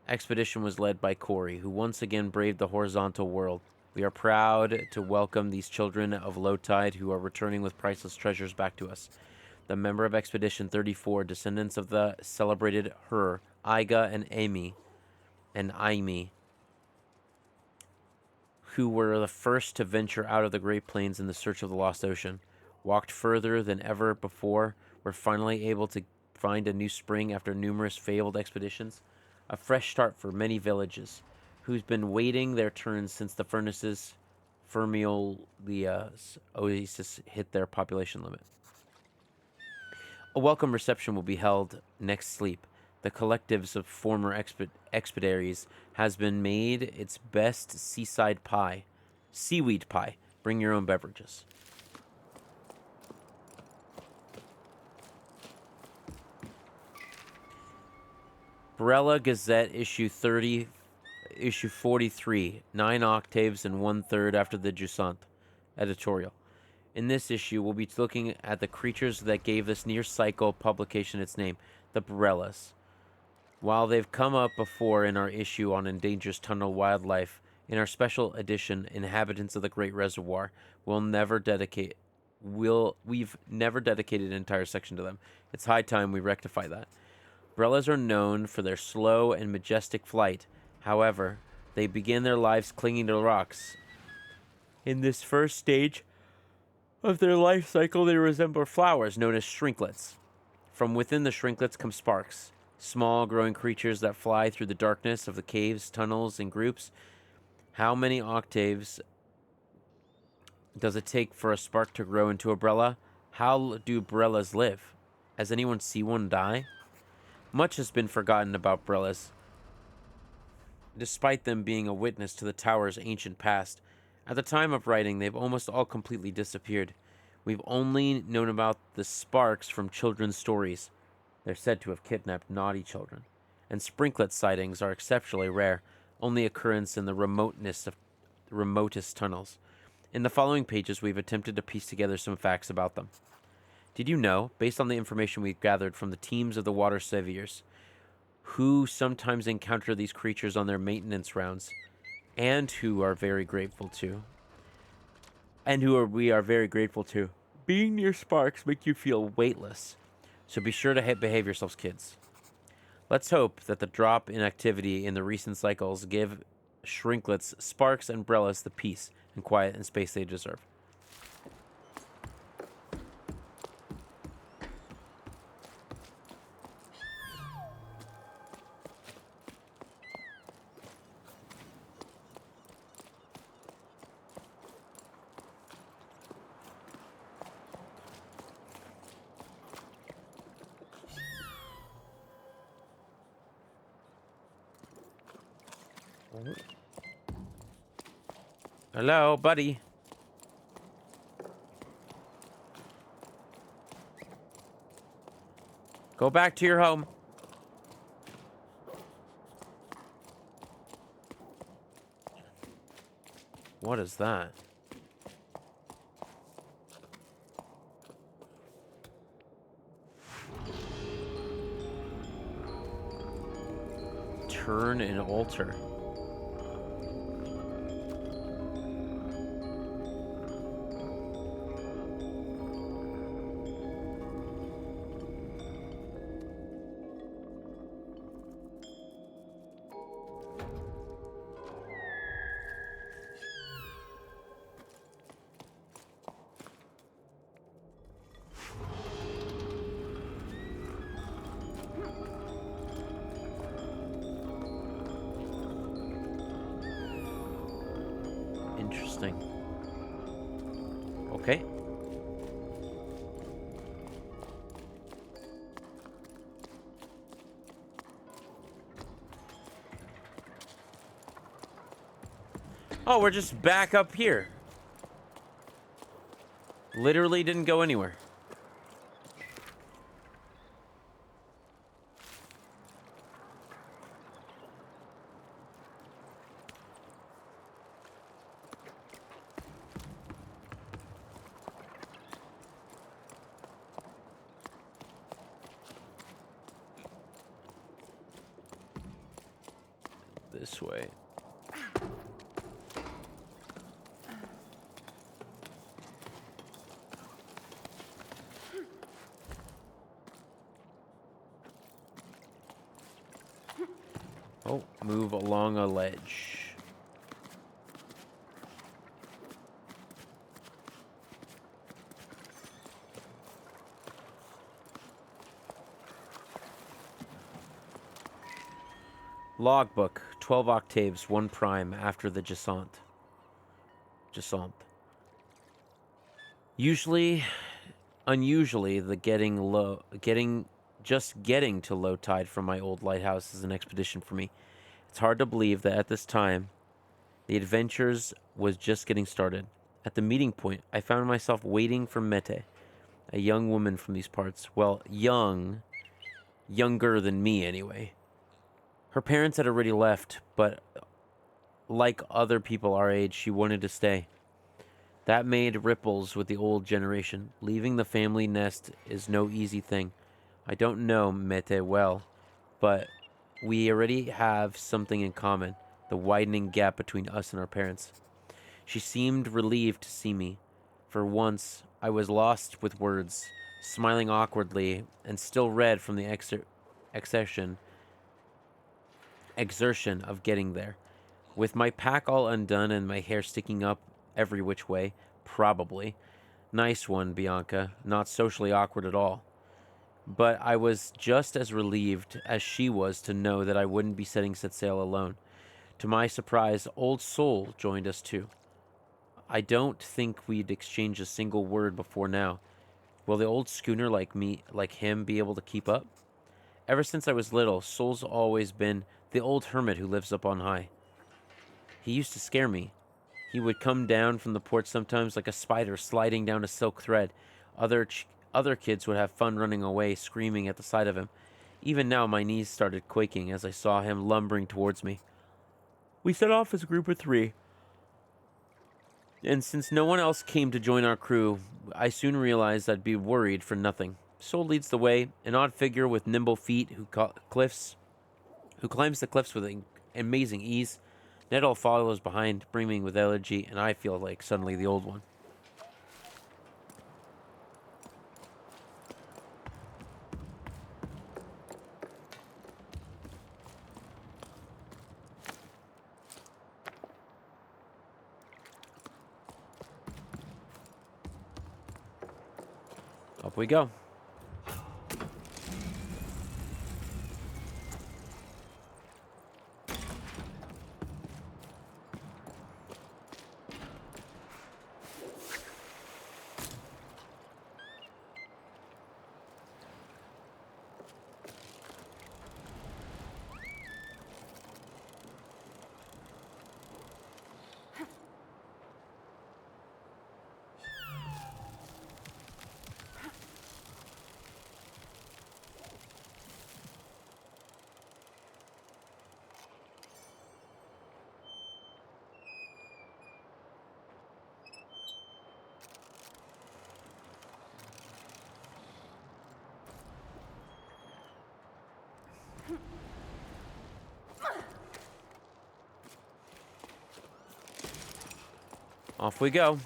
Expedition was led by Corey, who once again braved the horizontal world. We are proud to welcome these children of low tide who are returning with priceless treasures back to us. The member of Expedition 34, descendants of the celebrated Her, Iga and Aimi, who were the first to venture out of the Great Plains in the search of the lost ocean, walked further than ever before, were finally able to find a new spring after numerous failed expeditions, a fresh start for many villages, who's been waiting their turns since the furnaces Fermiolia's oasis hit their population limit. A welcome reception will be held next sleep. The collectives of former expediaries has been made its best seaside pie. Seaweed pie. Bring your own beverages. Barella Gazette issue 43, 9 octaves and 1/3 after the Jusant editorial. In this issue, we'll be looking at the creatures that gave this near-cycle publication its name, the Barellas. While they've come up before in our issue on endangered tunnel wildlife, in our special edition, Inhabitants of the Great Reservoir, we've never dedicated an entire section to them. It's high time we rectify that. Brellas are known for their slow and majestic flight. However, they begin their lives clinging to rocks. In this first stage of their life cycle, they resemble flowers known as shrinklets. From within the shrinklets come sparks, small growing creatures that fly through the darkness of the caves, tunnels, and groups. How many octaves does it take for a spark to grow into a Brella? How do Brellas live? Has anyone seen one die? Much has been forgotten about Brellas, despite them being a witness to the tower's ancient past. At the time of writing, they've almost all completely disappeared. We've only known about the sparks from children's stories. They're said to have kidnapped naughty children. And sprinklet sightings are exceptionally rare, only occurrence in the remotest tunnels. In the following pages, we've attempted to piece together some facts about them. Did you know, based on the information we've gathered from the teams of the water saviors, who sometimes encounter these creatures on their maintenance rounds, and who are very grateful to, we are very grateful to, being near sparks make you feel weightless. So be sure to behave yourselves, kids. Let's hope that the drop in activity in the recent cycles give shrinklets, sparks, and Brellas the peace and quiet and space they deserve. Hello, buddy. Go back to your home. What is that? Turn and alter. Interesting. Okay. Oh, we're just back up here. Literally didn't go anywhere. This way. Oh, move along a ledge. Logbook, 12 octaves, 1 prime after the Jusant. Unusually, just getting to low tide from my old lighthouse is an expedition for me. It's hard to believe that at this time, the adventures was just getting started. At the meeting point, I found myself waiting for Mete, a young woman from these parts. Well, younger than me anyway. Her parents had already left, but like other people our age, she wanted to stay. That made ripples with the old generation. Leaving the family nest is no easy thing. I don't know Mete well, but We already have something in common, the widening gap between us and our parents. She seemed relieved to see me. For once, I was lost with words, smiling awkwardly and still red from the exertion, exertion of getting there. With my pack all undone and my hair sticking up every which way, probably. Nice one, Bianca. Not socially awkward at all. But I was just as relieved as she was to know that I wouldn't be setting set sail alone. To my surprise, Old Soul joined us too. I don't think we'd exchanged a single word before now. Will the old schooner like him, be able to keep up? Ever since I was little, Soul's always been the old hermit who lives up on high. He used to scare me. He would come down from the porch sometimes like a spider sliding down a silk thread. Other kids would have fun running away, screaming at the sight of him. Even now, my knees started quaking as I saw him lumbering towards me. We set off as a group of 3, and since no one else came to join our crew, I soon realized I'd be worried for nothing. Soul leads the way, an odd figure with nimble feet who climbs the cliffs with amazing ease. Nettle follows behind, brimming with energy, and I feel like suddenly the old one. Up we go. Off we go.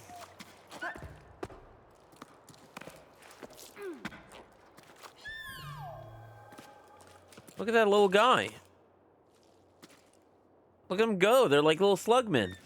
Look at that little guy. Look at them go. They're like little slugmen.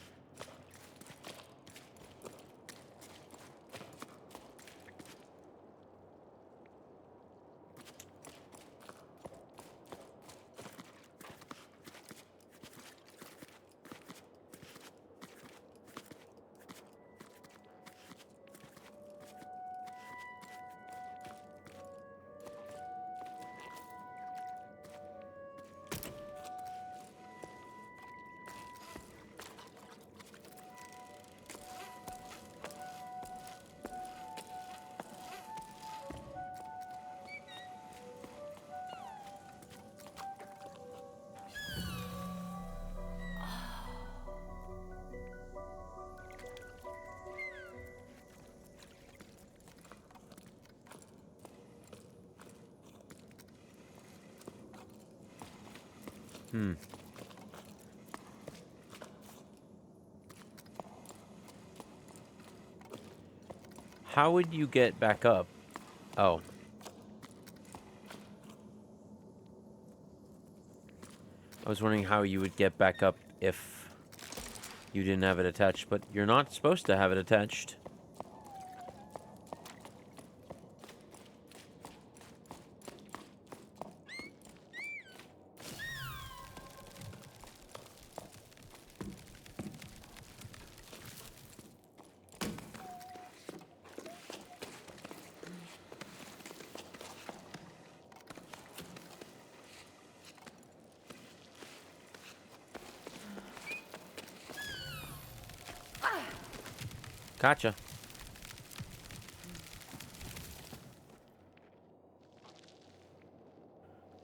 How would you get back up? Oh. I was wondering how you would get back up if you didn't have it attached, but you're not supposed to have it attached. Gotcha.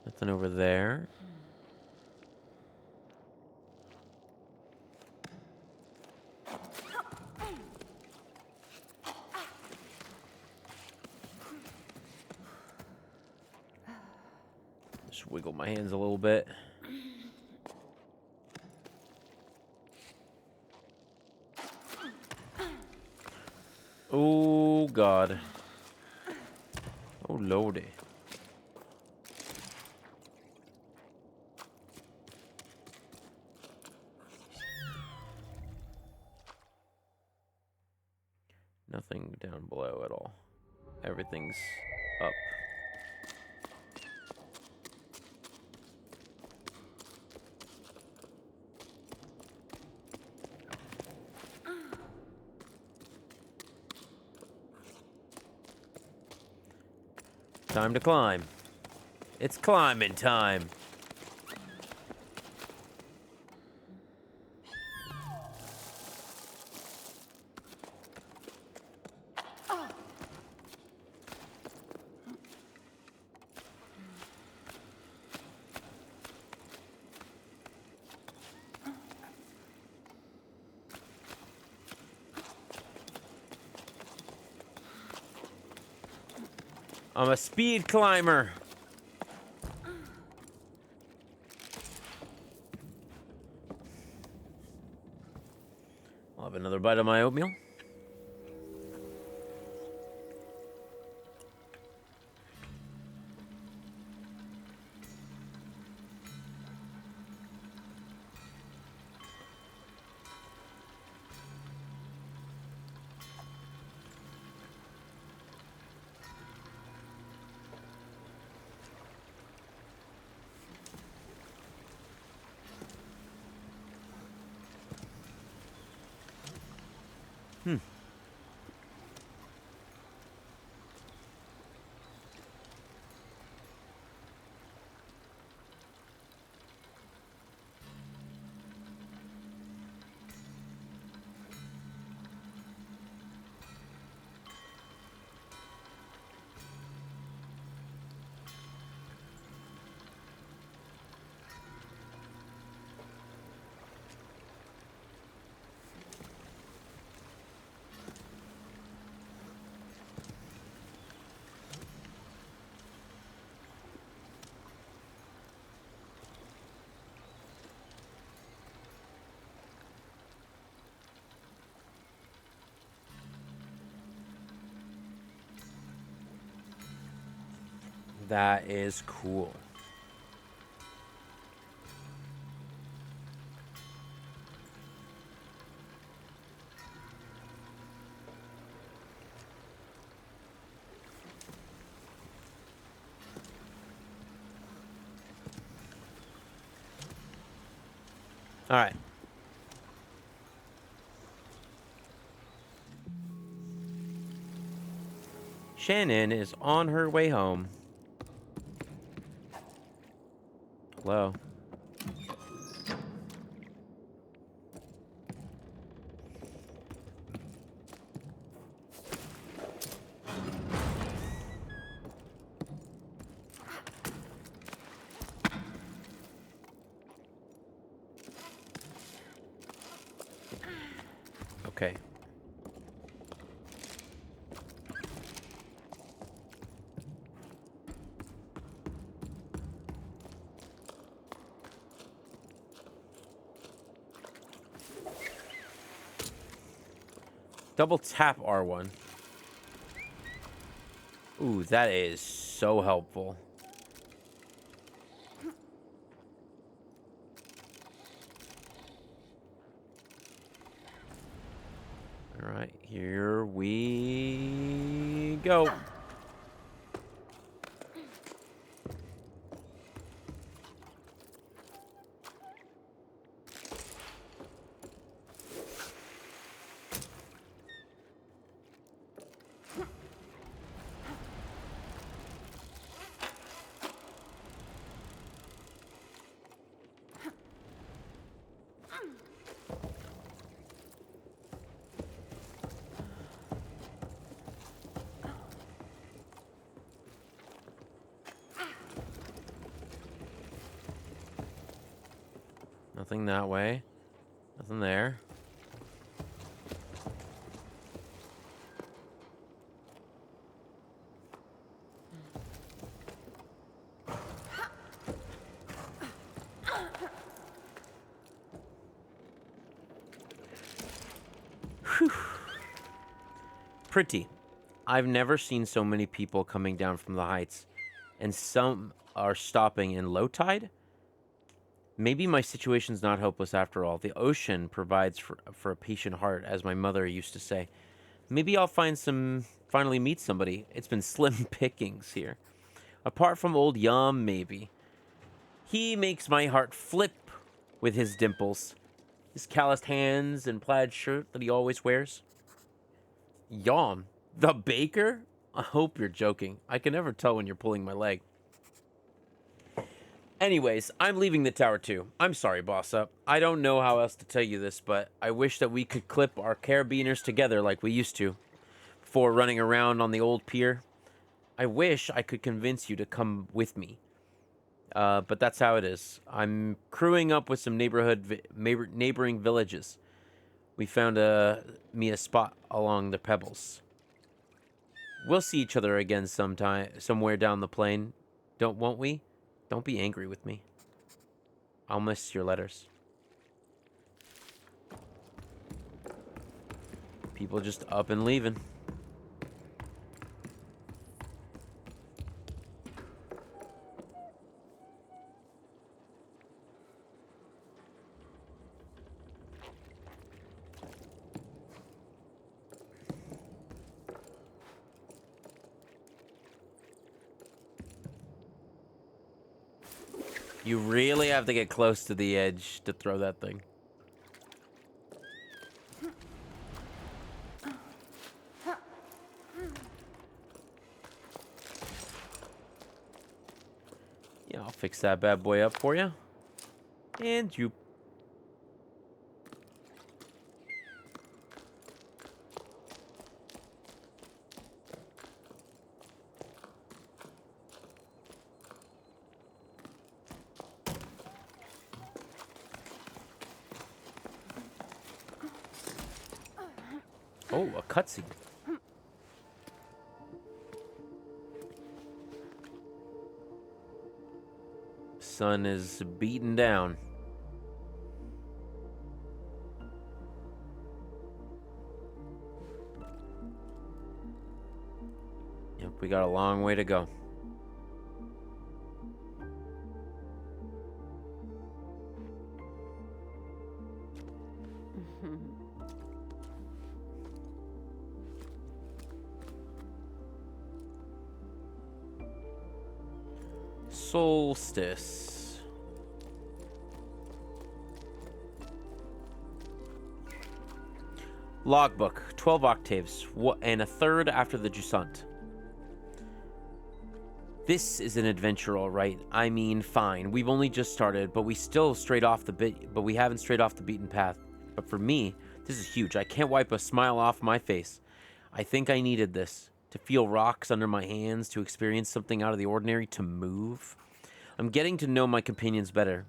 Nothing over there. Just wiggle my hands a little bit. God. Oh, lordy. Nothing down below at all. Everything's up. Time to climb. It's climbing time. I'm a speed climber. I'll have another bite of my oatmeal. That is cool. All right. Shannon is on her way home. Hello. Okay. Double tap R1. Ooh, that is so helpful. All right, here we go. Nothing that way. Nothing there. Whew. Pretty. I've never seen so many people coming down from the heights, and some are stopping in low tide. Maybe my situation's not hopeless after all. The ocean provides for a patient heart, as my mother used to say. Maybe I'll finally meet somebody. It's been slim pickings here. Apart from old Yum, maybe. He makes my heart flip with his dimples, his calloused hands and plaid shirt that he always wears. Yum, the baker? I hope you're joking. I can never tell when you're pulling my leg. Anyways, I'm leaving the tower too. I'm sorry, boss up. I don't know how else to tell you this, but I wish that we could clip our carabiners together like we used to before running around on the old pier. I wish I could convince you to come with me. But that's how it is. I'm crewing up with some neighboring villages. We found me a spot along the pebbles. We'll see each other again somewhere down the plain. Won't we? Don't be angry with me. I'll miss your letters. People just up and leaving. You really have to get close to the edge to throw that thing. Yeah, I'll fix that bad boy up for you. And you. Oh, a cutscene. Sun is beaten down. Yep, we got a long way to go. Solstice. Logbook, 12 octaves, and a third after the Jusant. This is an adventure, all right. I mean, fine. We've only just started, but we haven't strayed off the beaten path. But for me, this is huge. I can't wipe a smile off my face. I think I needed this. To feel rocks under my hands, to experience something out of the ordinary, to move. I'm getting to know my companions better.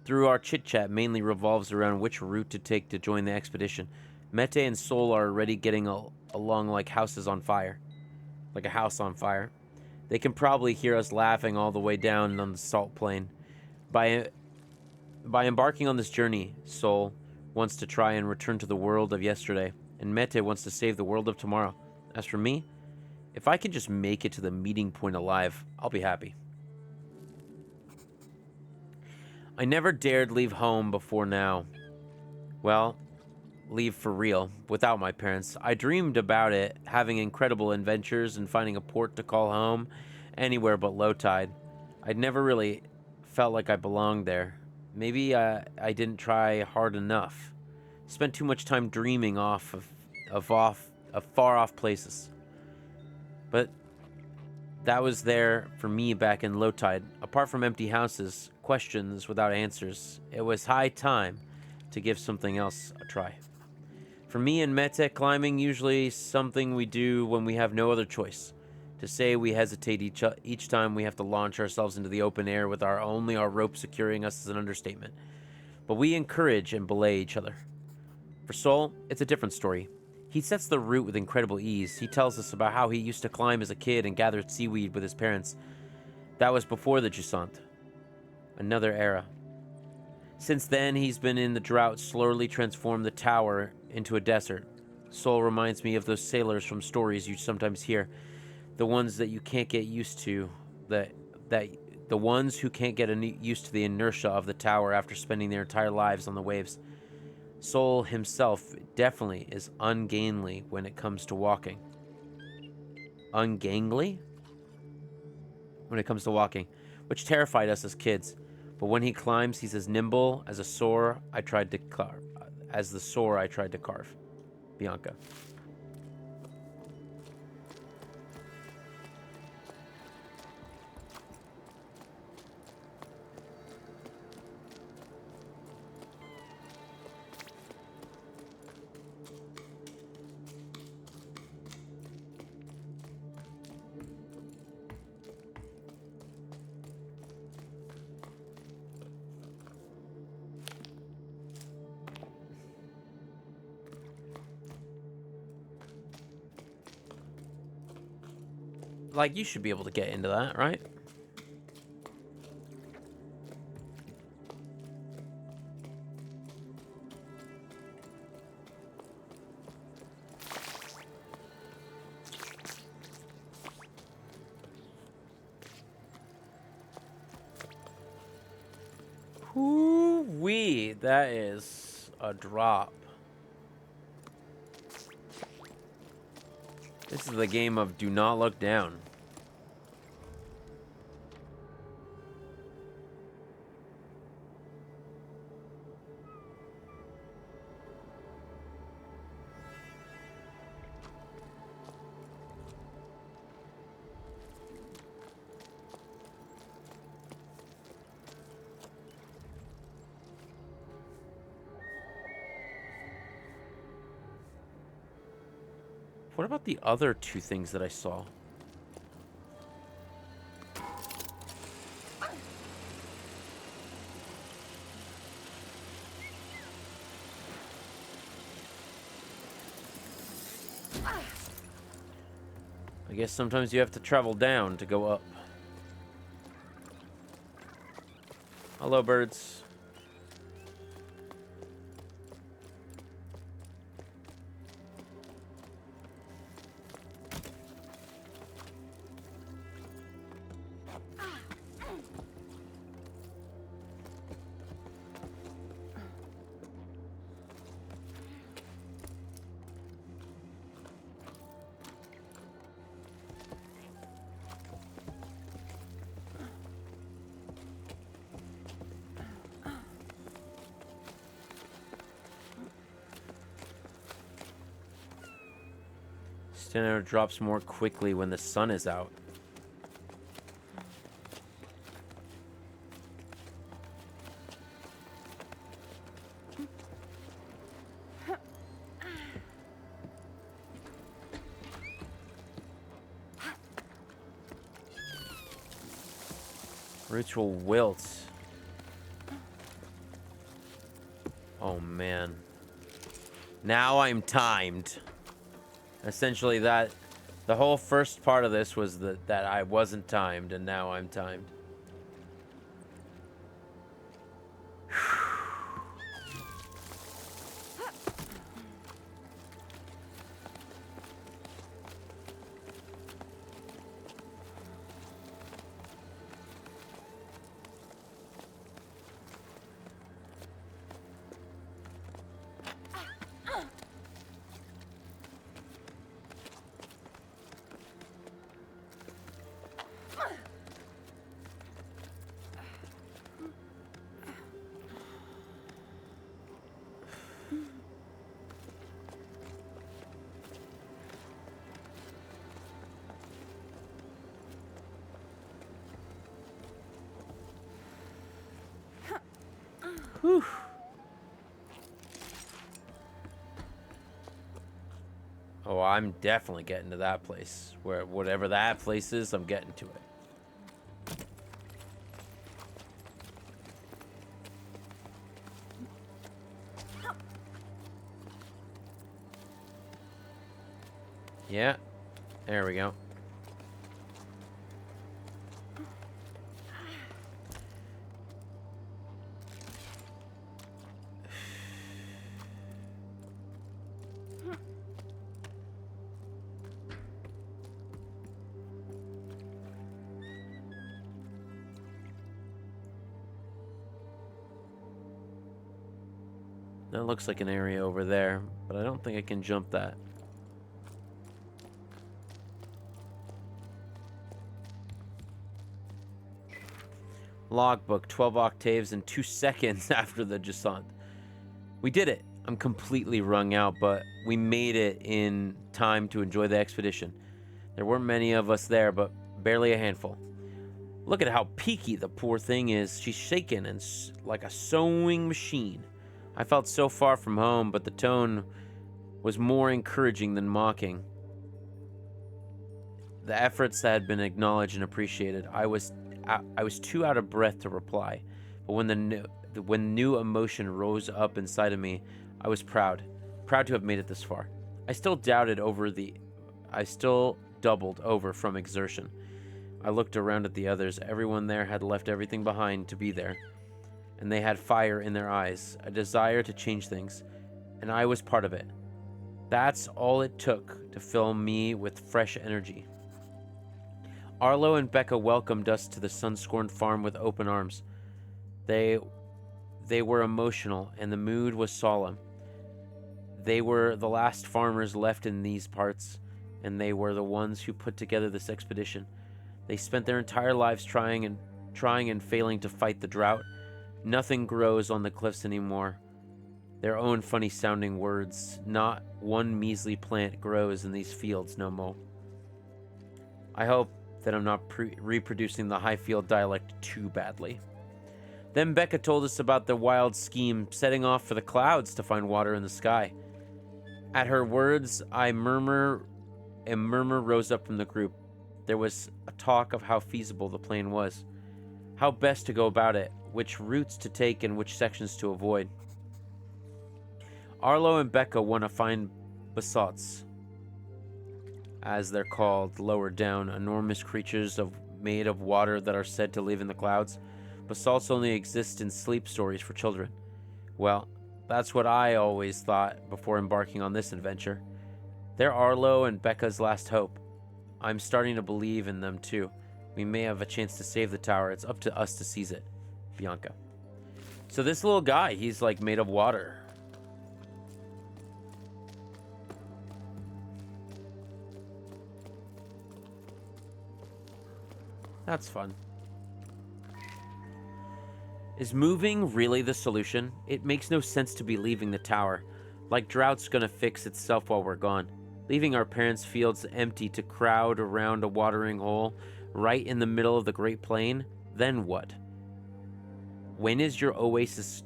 Through our chit-chat mainly revolves around which route to take to join the expedition. Mete and Sol are already getting along like houses on fire. Like a house on fire. They can probably hear us laughing all the way down on the salt plain. By embarking on this journey, Sol wants to try and return to the world of yesterday, and Mete wants to save the world of tomorrow. As for me, if I can just make it to the meeting point alive, I'll be happy. I never dared leave home before now. Well, leave for real, without my parents. I dreamed about it, having incredible adventures and finding a port to call home, anywhere but low tide. I'd never really felt like I belonged there. Maybe I didn't try hard enough. Spent too much time dreaming of far off places. But that was there for me back in low tide. Apart from empty houses, questions without answers, it was high time to give something else a try. For me and Mete, climbing usually something we do when we have no other choice. To say we hesitate each time we have to launch ourselves into the open air with only our rope securing us is an understatement. But we encourage and belay each other. For Sol, it's a different story. He sets the route with incredible ease. He tells us about how he used to climb as a kid and gathered seaweed with his parents. That was before the Jusant. Another era. Since then, he's been in the drought, slowly transformed the tower into a desert. Soul reminds me of those sailors from stories you sometimes hear. The ones that you can't get used to. That the ones who can't get used to the inertia of the tower after spending their entire lives on the waves. Soul himself definitely is ungainly when it comes to walking. Ungainly? When it comes to walking, which terrified us as kids. But when he climbs, he's as nimble as a soar I tried to carve. As the soar I tried to carve. Bianca. Like, you should be able to get into that, right? Whoo-wee, that is a drop. This is the game of do not look down. What about the other two things that I saw? I guess sometimes you have to travel down to go up. Hello, birds. Stamina drops more quickly when the sun is out. Roots will wilt. Oh man. Now I'm timed. Essentially that the whole first part of this was that I wasn't timed and now I'm timed. Whew. Oh, I'm definitely getting to that place. Where whatever that place is, I'm getting to it. Yeah. There we go. That looks like an area over there, but I don't think I can jump that. Logbook, 12 octaves and 2 seconds after the Jusant. We did it. I'm completely wrung out, but we made it in time to enjoy the expedition. There weren't many of us there, but barely a handful. Look at how peaky the poor thing is. She's shaking and like a sewing machine. I felt so far from home, but the tone was more encouraging than mocking. The efforts that had been acknowledged and appreciated. I was too out of breath to reply, but when new emotion rose up inside of me, I was proud to have made it this far. I still doubled over from exertion. I looked around at the others. Everyone there had left everything behind to be there, and they had fire in their eyes, a desire to change things, and I was part of it. That's all it took to fill me with fresh energy. Arlo and Becca welcomed us to the sun-scorned farm with open arms. They were emotional, and the mood was solemn. They were the last farmers left in these parts, and they were the ones who put together this expedition. They spent their entire lives trying and failing to fight the drought. Nothing grows on the cliffs anymore. Their own funny-sounding words. Not one measly plant grows in these fields no more. I hope that I'm not reproducing the Highfield dialect too badly. Then Becca told us about the wild scheme, setting off for the clouds to find water in the sky. At her words, a murmur rose up from the group. There was a talk of how feasible the plan was, how best to go about it, which routes to take and which sections to avoid. Arlo and Becca want to find basalts, as they're called lower down, enormous creatures made of water that are said to live in the clouds. Basalts only exist in sleep stories for children. Well, that's what I always thought before embarking on this adventure. They're Arlo and Becca's last hope. I'm starting to believe in them too. We may have a chance to save the tower. It's up to us to seize it. Bianca. So this little guy, he's like made of water. That's fun. Is moving really the solution? It makes no sense to be leaving the tower. Like drought's gonna fix itself while we're gone. Leaving our parents' fields empty to crowd around a watering hole right in the middle of the Great Plain? Then what? When your oasis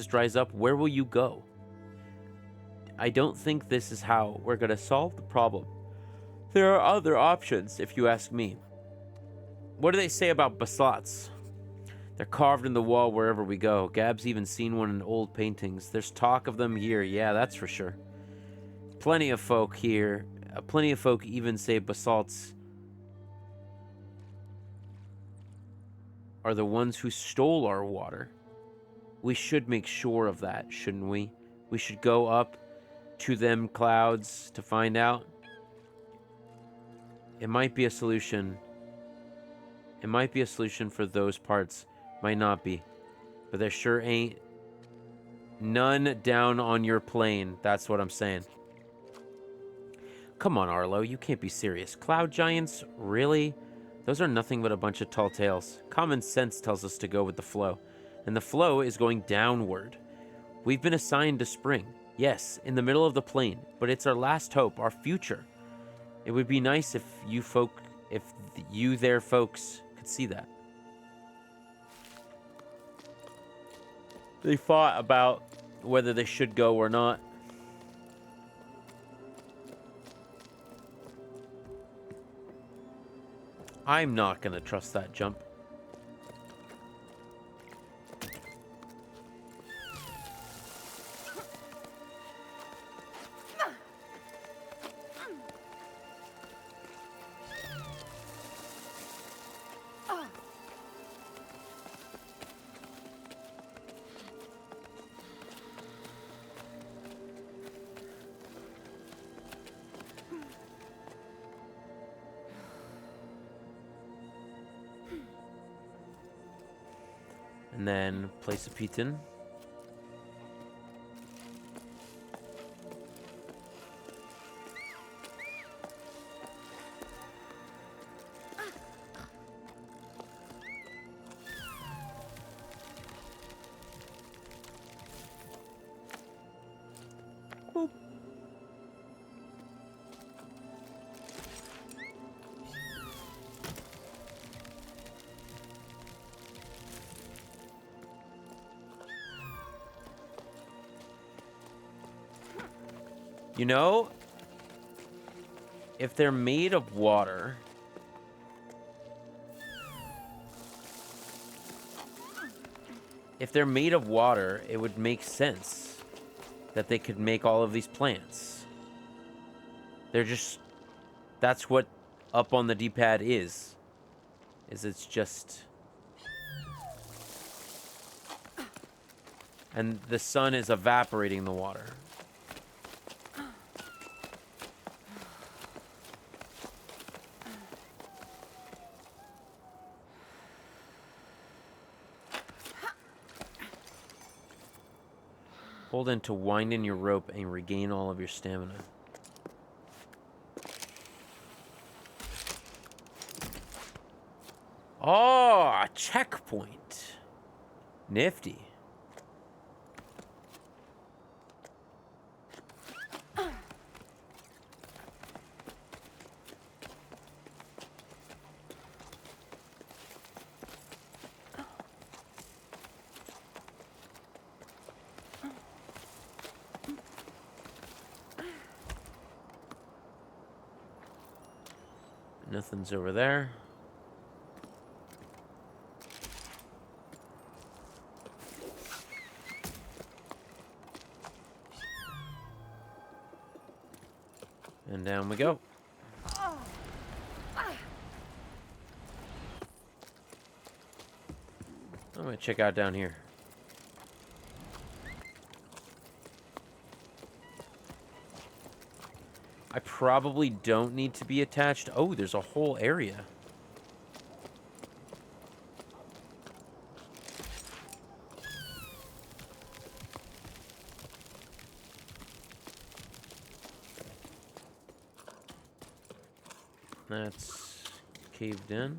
dries up, where will you go? I don't think this is how we're gonna solve the problem. There are other options, if you ask me. What do they say about basalts? They're carved in the wall wherever we go. Gab's even seen one in old paintings. There's talk of them here, yeah, that's for sure. Plenty of folk even say basalts are the ones who stole our water. We should make sure of that, shouldn't we? We should go up to them clouds to find out. It might be a solution. It might be a solution for those parts. Might not be. But there sure ain't none down on your plane. That's what I'm saying. Come on, Arlo. You can't be serious. Cloud giants? Really? Those are nothing but a bunch of tall tales. Common sense tells us to go with the flow. And the flow is going downward. We've been assigned to spring. Yes, in the middle of the plain. But it's our last hope, our future. It would be nice if you folks could see that. They fought about whether they should go or not. I'm not gonna trust that jump. And then place a Piton. You know, if they're made of water... If they're made of water, it would make sense that they could make all of these plants. They're just... That's what up on the D-pad is. It's just... And the sun is evaporating the water. Hold in to wind in your rope and regain all of your stamina. Oh, a checkpoint. Nifty. Nothing's over there. And down we go. I'm gonna check out down here. I probably don't need to be attached. Oh, there's a whole area. That's caved in.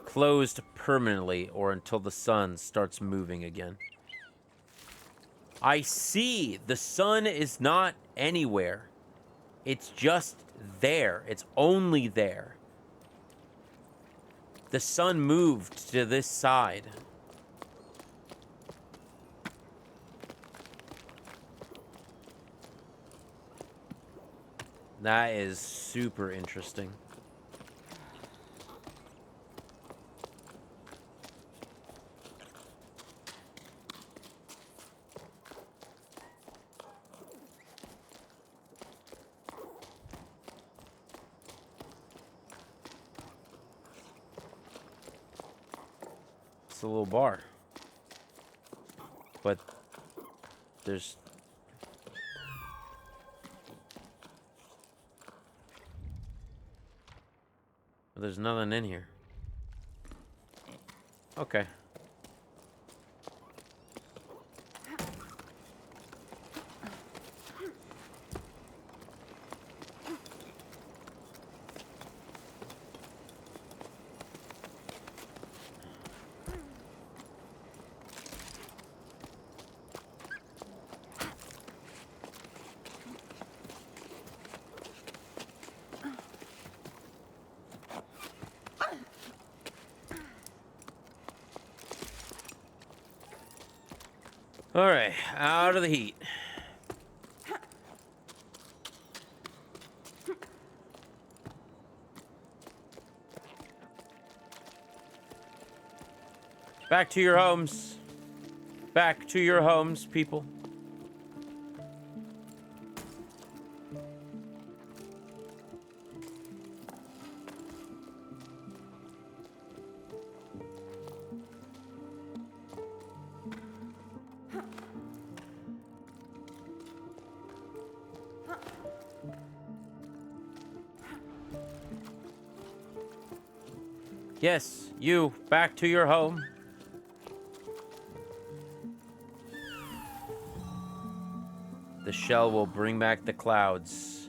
Closed permanently or until the sun starts moving again. I see. The sun is not anywhere. It's just there. It's only there. The sun moved to this side. That is super interesting. It's a little bar. But there's... There's nothing in here. Okay. All right, out of the heat. Back to your homes. Back to your homes, people. Yes, you, back to your home. The shell will bring back the clouds.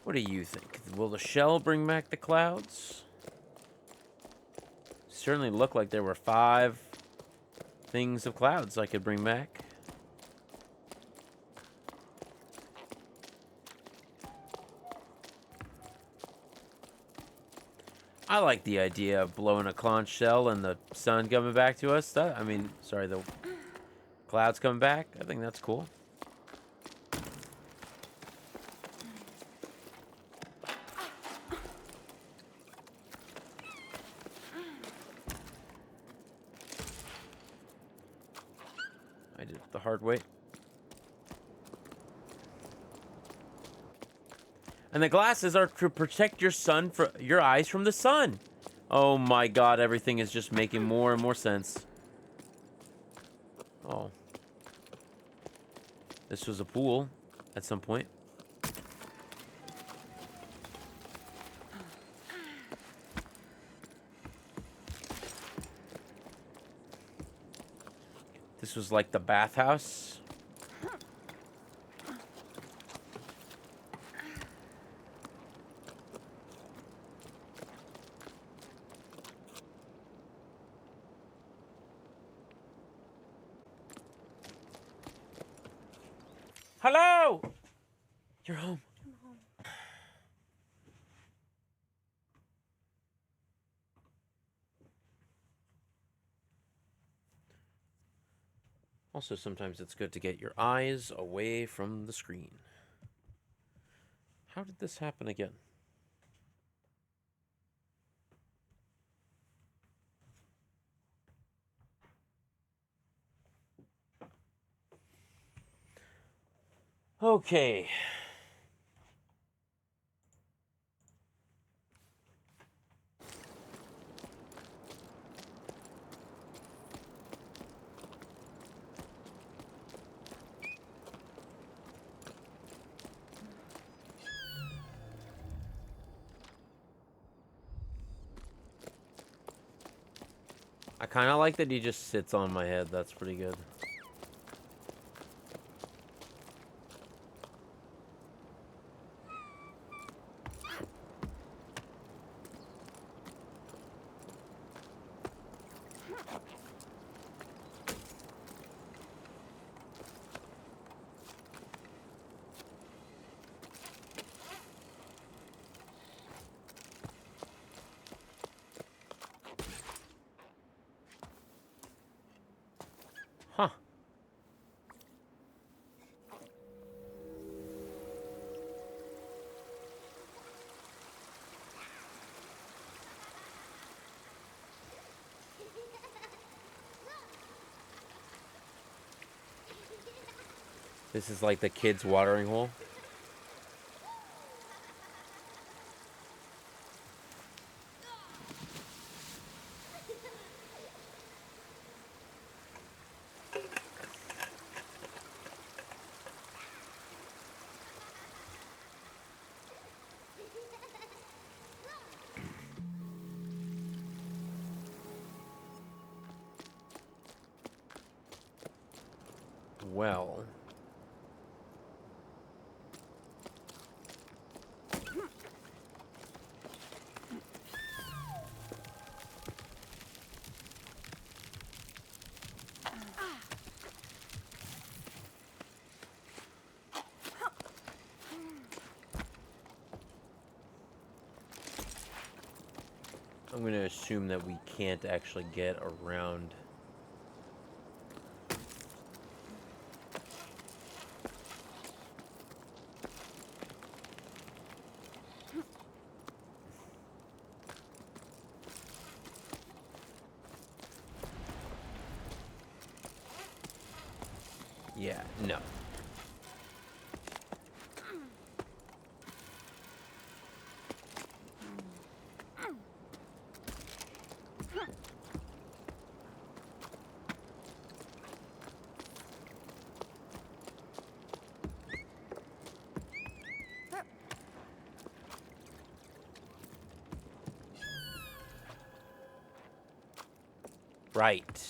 What do you think? Will the shell bring back the clouds? Certainly looked like there were 5 things of clouds I could bring back. I like the idea of blowing a conch shell and the sun coming back to us. The clouds coming back. I think that's cool. I did it the hard way. And the glasses are to protect your eyes from the sun. Oh my god, everything is just making more and more sense. Oh. This was a pool at some point. This was like the bathhouse. Hello! You're home. I'm home. Also, sometimes it's good to get your eyes away from the screen. How did this happen again? Okay. I kind of like that he just sits on my head. That's pretty good. Huh. This is like the kids' watering hole. Well. I'm going to assume that we can't actually get around. Yeah, no. Right.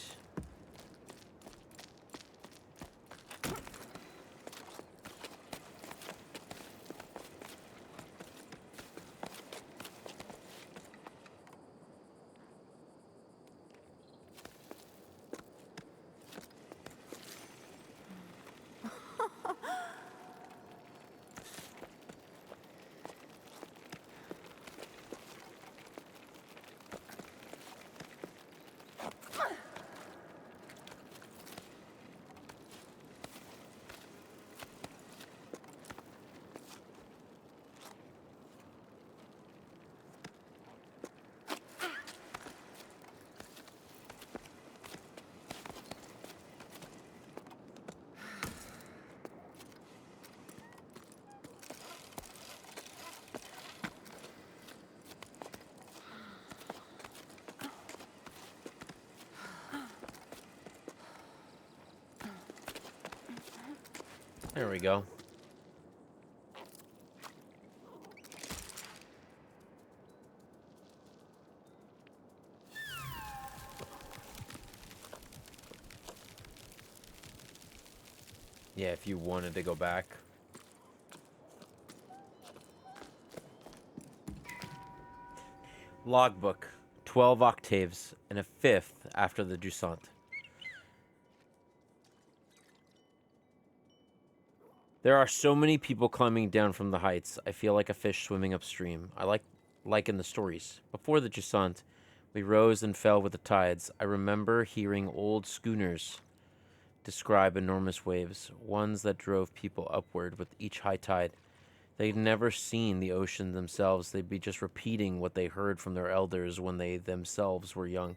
There we go. Yeah, if you wanted to go back. Logbook. 12 octaves and a fifth after the Jusant. There are so many people climbing down from the heights. I feel like a fish swimming upstream. I like in the stories. Before the Jusant, we rose and fell with the tides. I remember hearing old schooners describe enormous waves, ones that drove people upward with each high tide. They'd never seen the ocean themselves. They'd be just repeating what they heard from their elders when they themselves were young.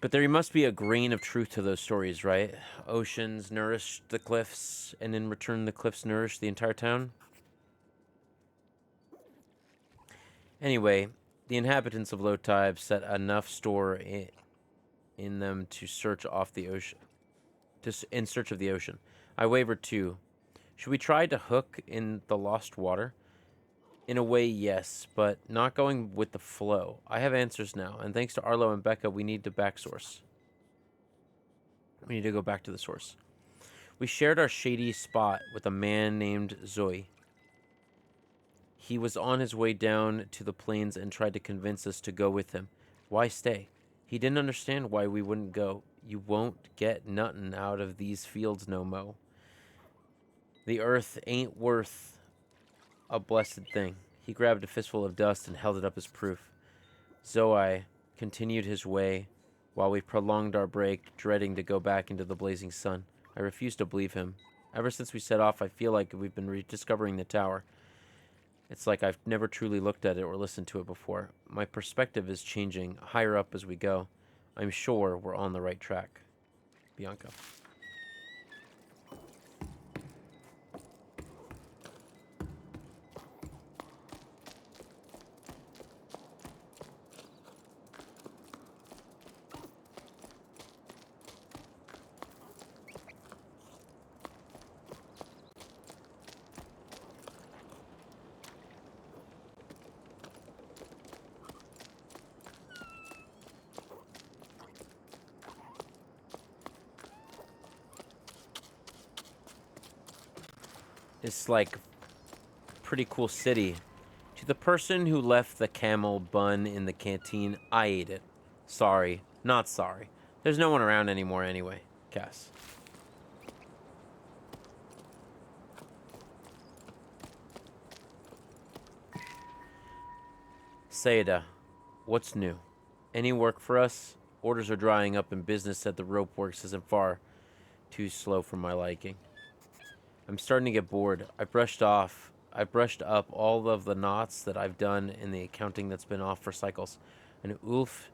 But there must be a grain of truth to those stories, right? Oceans nourished the cliffs, and in return the cliffs nourished the entire town? Anyway, the inhabitants of Low Tide set enough store in them to search off the ocean, in search of the ocean. I wavered too. Should we try to hook in the lost water? In a way, yes, but not going with the flow. I have answers now, and thanks to Arlo and Becca, we need to back source. We need to go back to the source. We shared our shady spot with a man named Zoe. He was on his way down to the plains and tried to convince us to go with him. Why stay? He didn't understand why we wouldn't go. You won't get nothin' out of these fields no mo. The earth ain't worth a blessed thing. He grabbed a fistful of dust and held it up as proof. Zoe continued his way while we prolonged our break, dreading to go back into the blazing sun. I refused to believe him. Ever since we set off, I feel like we've been rediscovering the tower. It's like I've never truly looked at it or listened to it before. My perspective is changing higher up as we go. I'm sure we're on the right track. Bianca. It's like pretty cool city. To the person who left the camel bun in the canteen, I ate it. Sorry. Not sorry. There's no one around anymore anyway. Cass. Sayeda, what's new? Any work for us? Orders are drying up and business at the rope works isn't far too slow for my liking. I'm starting to get bored. I brushed up all of the knots that I've done in the accounting that's been off for cycles. And Ulf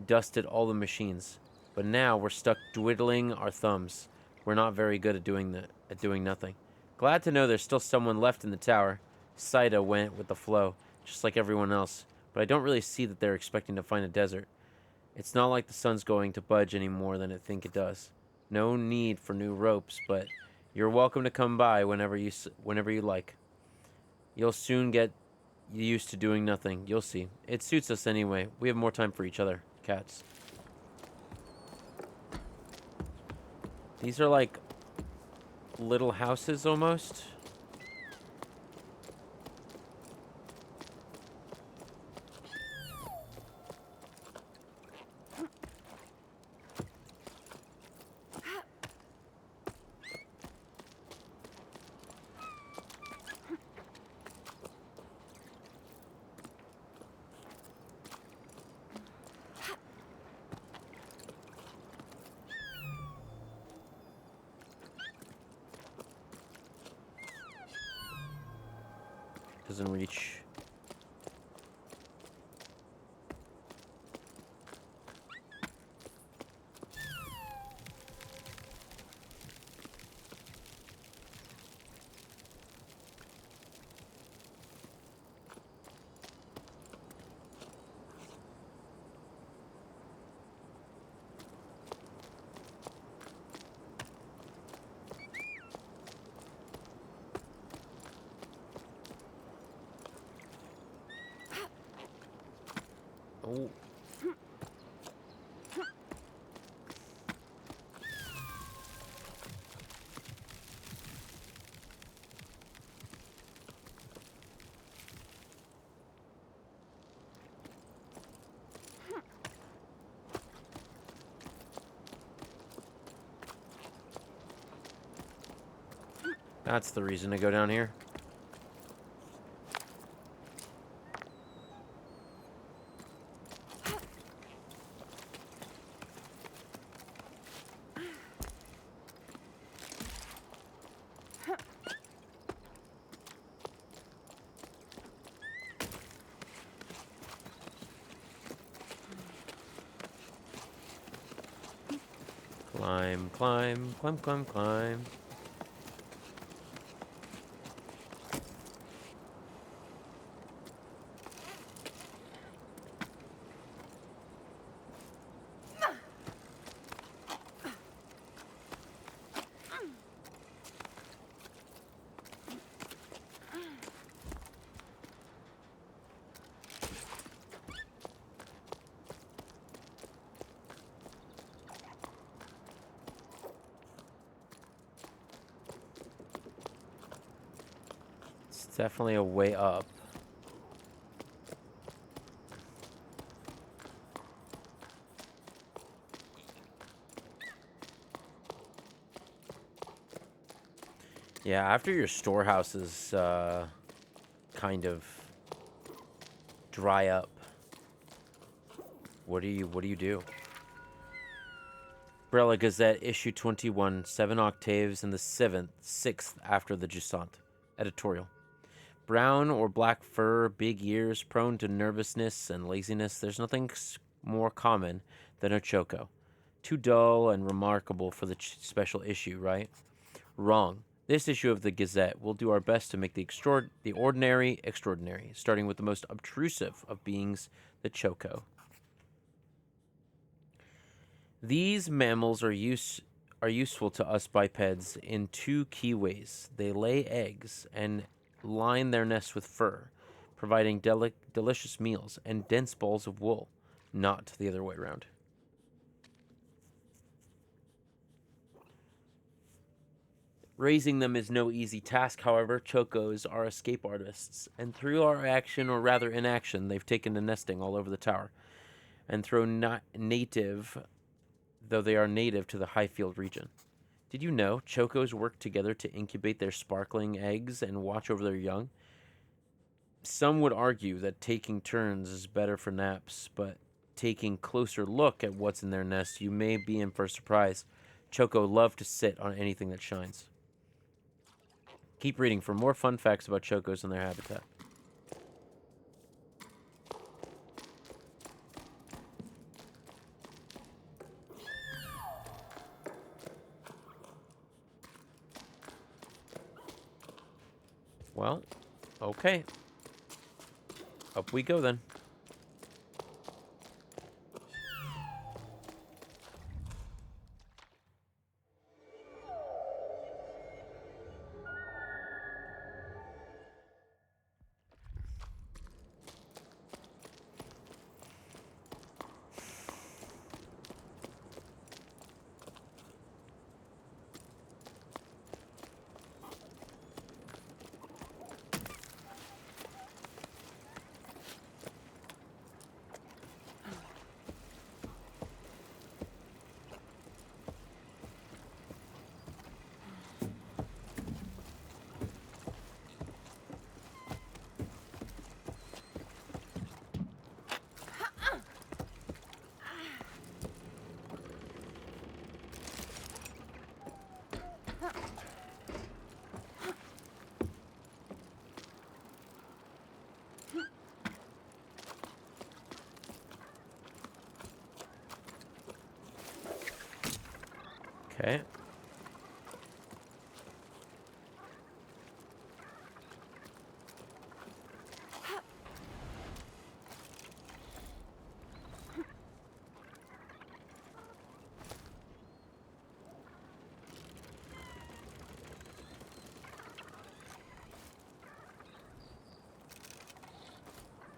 dusted all the machines. But now we're stuck twiddling our thumbs. We're not very good at doing nothing. Glad to know there's still someone left in the tower. Saida went with the flow, just like everyone else. But I don't really see that they're expecting to find a desert. It's not like the sun's going to budge any more than I think it does. No need for new ropes, but you're welcome to come by whenever you like. You'll soon get used to doing nothing. You'll see. It suits us anyway. We have more time for each other. Cats. These are like little houses almost. Doesn't reach. Oh. That's the reason to go down here. Climb, climb, climb, climb, climb. It's definitely a way up. Yeah, after your storehouses kind of dry up, what do you do? Umbrella Gazette, issue 21, 7 octaves and the 6th after the Jusant. Editorial. Brown or black fur, big ears, prone to nervousness and laziness. There's nothing more common than a choco. Too dull and remarkable for the special issue, right? Wrong. This issue of the Gazette will do our best to make the ordinary extraordinary, starting with the most obtrusive of beings, the choco. These mammals are useful to us bipeds in two key ways. They lay eggs and line their nests with fur, providing delicious meals and dense balls of wool, not the other way around. Raising them is no easy task, however. Chocos are escape artists, and through our action, or rather inaction, they've taken to nesting all over the tower. And though they are native to the Highfield region. Did you know chocos work together to incubate their sparkling eggs and watch over their young? Some would argue that taking turns is better for naps, but taking closer look at what's in their nest, you may be in for a surprise. Choco love to sit on anything that shines. Keep reading for more fun facts about chocos and their habitat. Well, okay. Up we go then. Okay.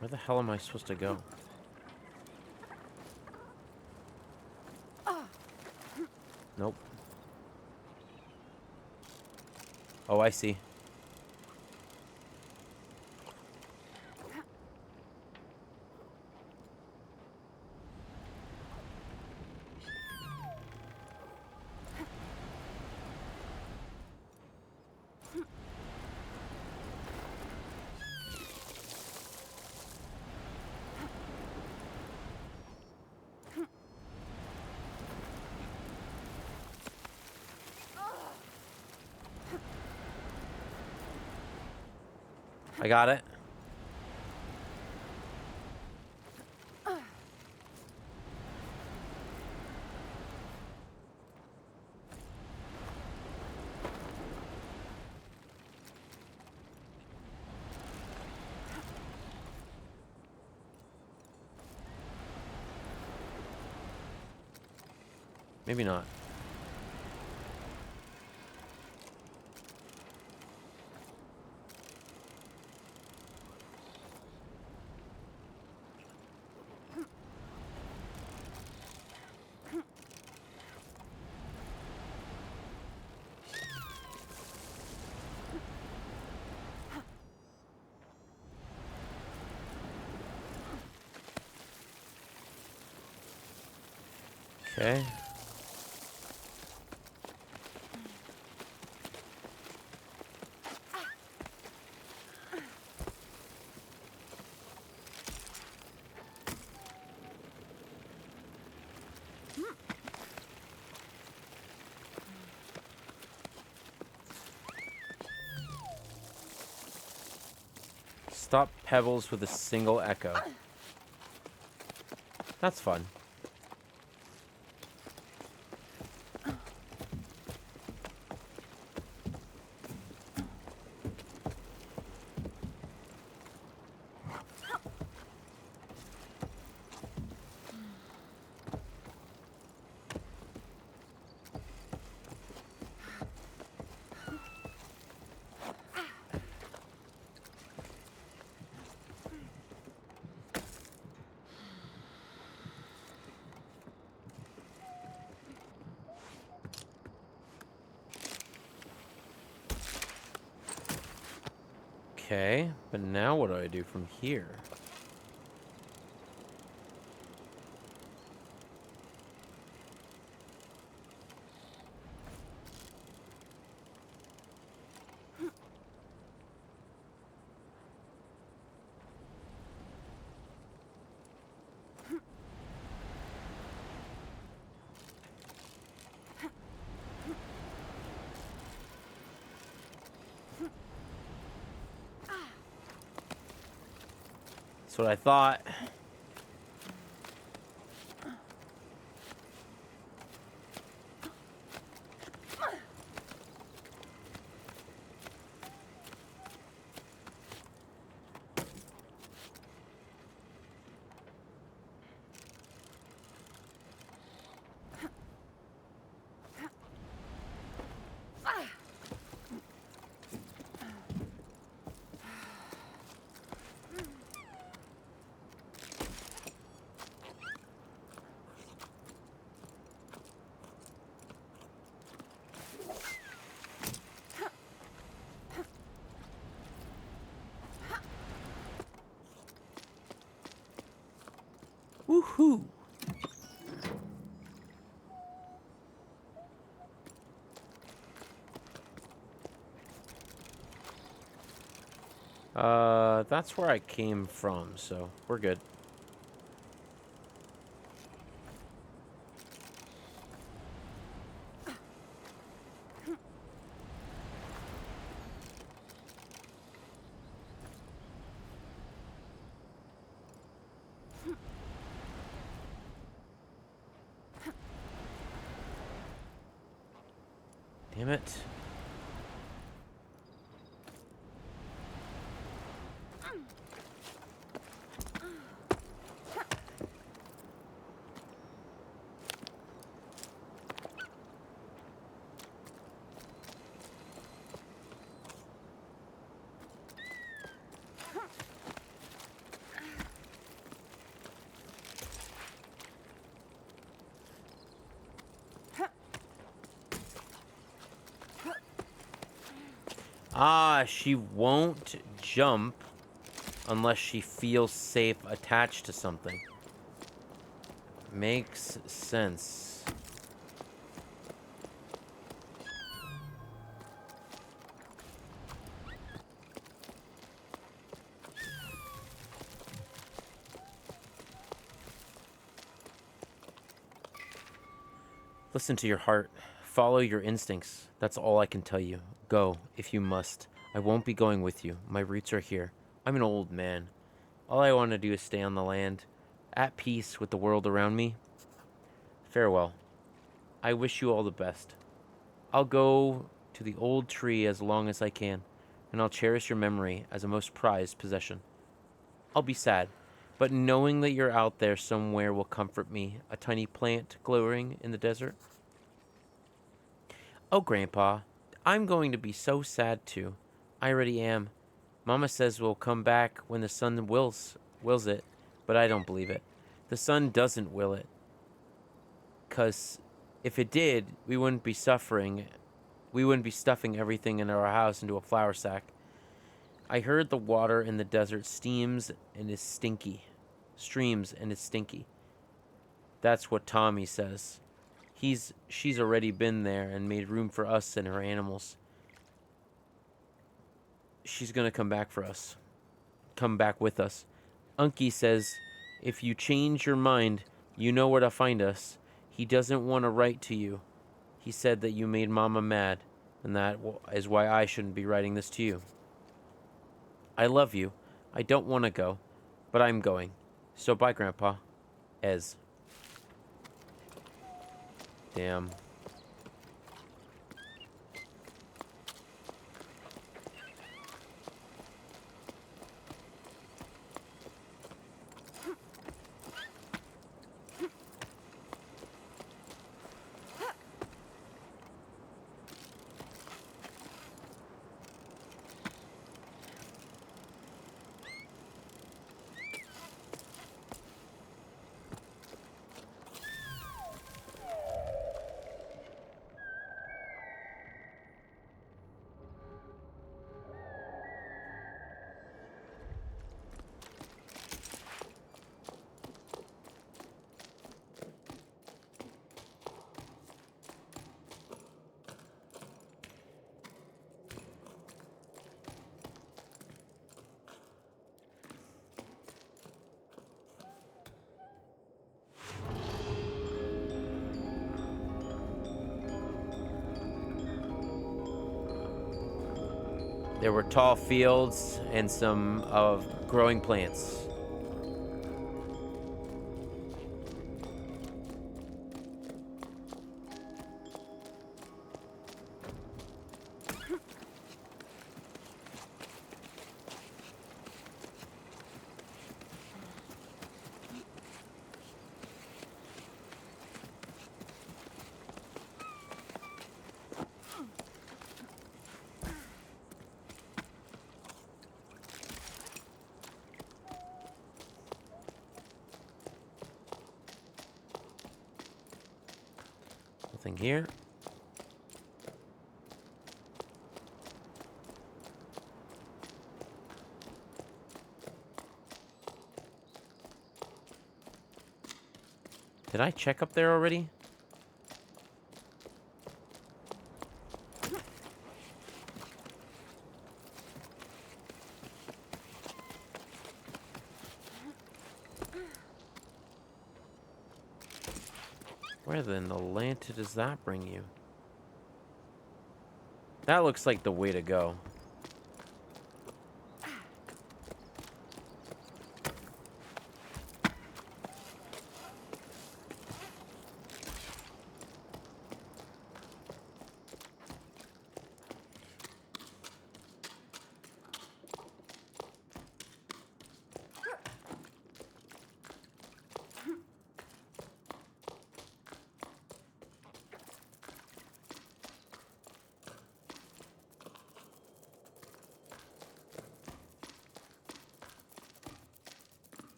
Where the hell am I supposed to go? Nope. Oh, I see. I got it. Maybe not. Okay. Stop pebbles with a single echo. That's fun. Okay, but now what do I do from here? That's what I thought. Woohoo! That's where I came from, so we're good. Damn it. Ah, she won't jump unless she feels safe attached to something. Makes sense. Listen to your heart. Follow your instincts. That's all I can tell you. Go, if you must. I won't be going with you. My roots are here. I'm an old man. All I want to do is stay on the land, at peace with the world around me. Farewell. I wish you all the best. I'll go to the old tree as long as I can, and I'll cherish your memory as a most prized possession. I'll be sad, but knowing that you're out there somewhere will comfort me, a tiny plant glowing in the desert. Oh, Grandpa, I'm going to be so sad too. I already am. Mama says we'll come back when the sun wills it, but I don't believe it. The sun doesn't will it, 'cause if it did, we wouldn't be suffering. We wouldn't be stuffing everything in our house into a flour sack. I heard the water in the desert steams and is stinky. Streams and is stinky. That's what Tommy says. She's already been there and made room for us and her animals. She's gonna come back for us. Come back with us. Unky says, if you change your mind, you know where to find us. He doesn't want to write to you. He said that you made Mama mad, and that is why I shouldn't be writing this to you. I love you. I don't want to go, but I'm going. So bye, Grandpa. Ez. Damn. There were tall fields and some of growing plants. Nothing here. Did I check up there already? Where in the lantern does that bring you? That looks like the way to go.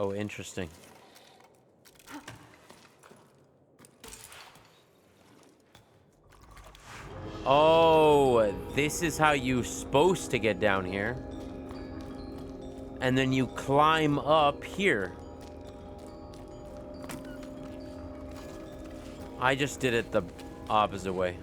Oh, interesting. Oh, this is how you're supposed to get down here. And then you climb up here. I just did it the opposite way.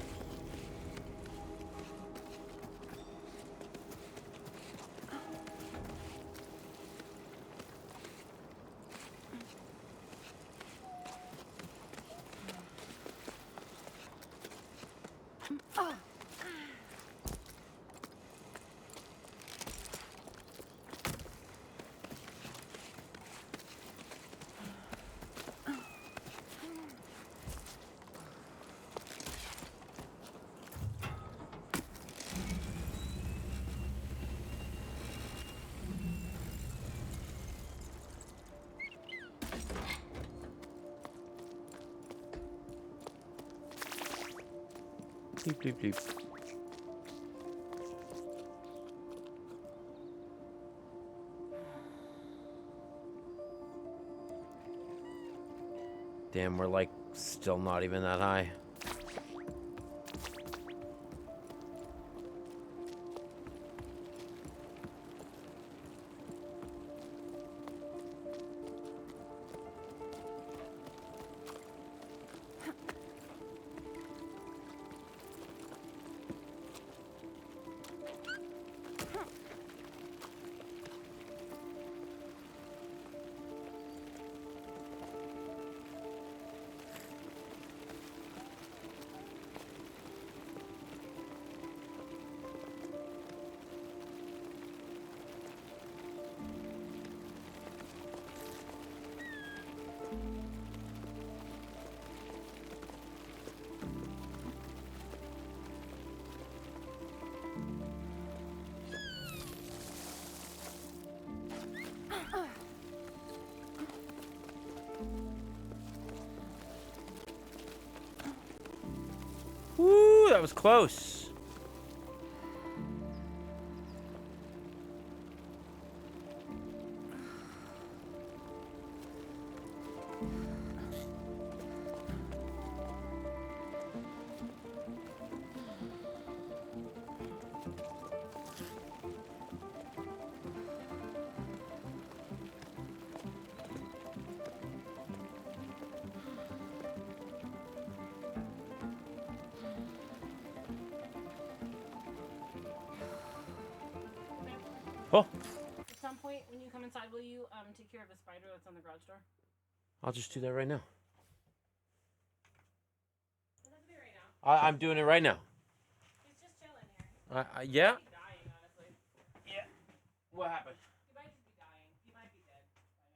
Bleep, bleep, bleep. Damn, we're like still not even that high. Woo, that was close. Oh, At some point, when you come inside, will you take care of the spider that's on the garage door? I'll just do that right now. Doesn't have to be right now. I'm doing it right now. He's just chilling here. Yeah. He's dying, honestly. Yeah. What happened? He might just be dying. He might be dead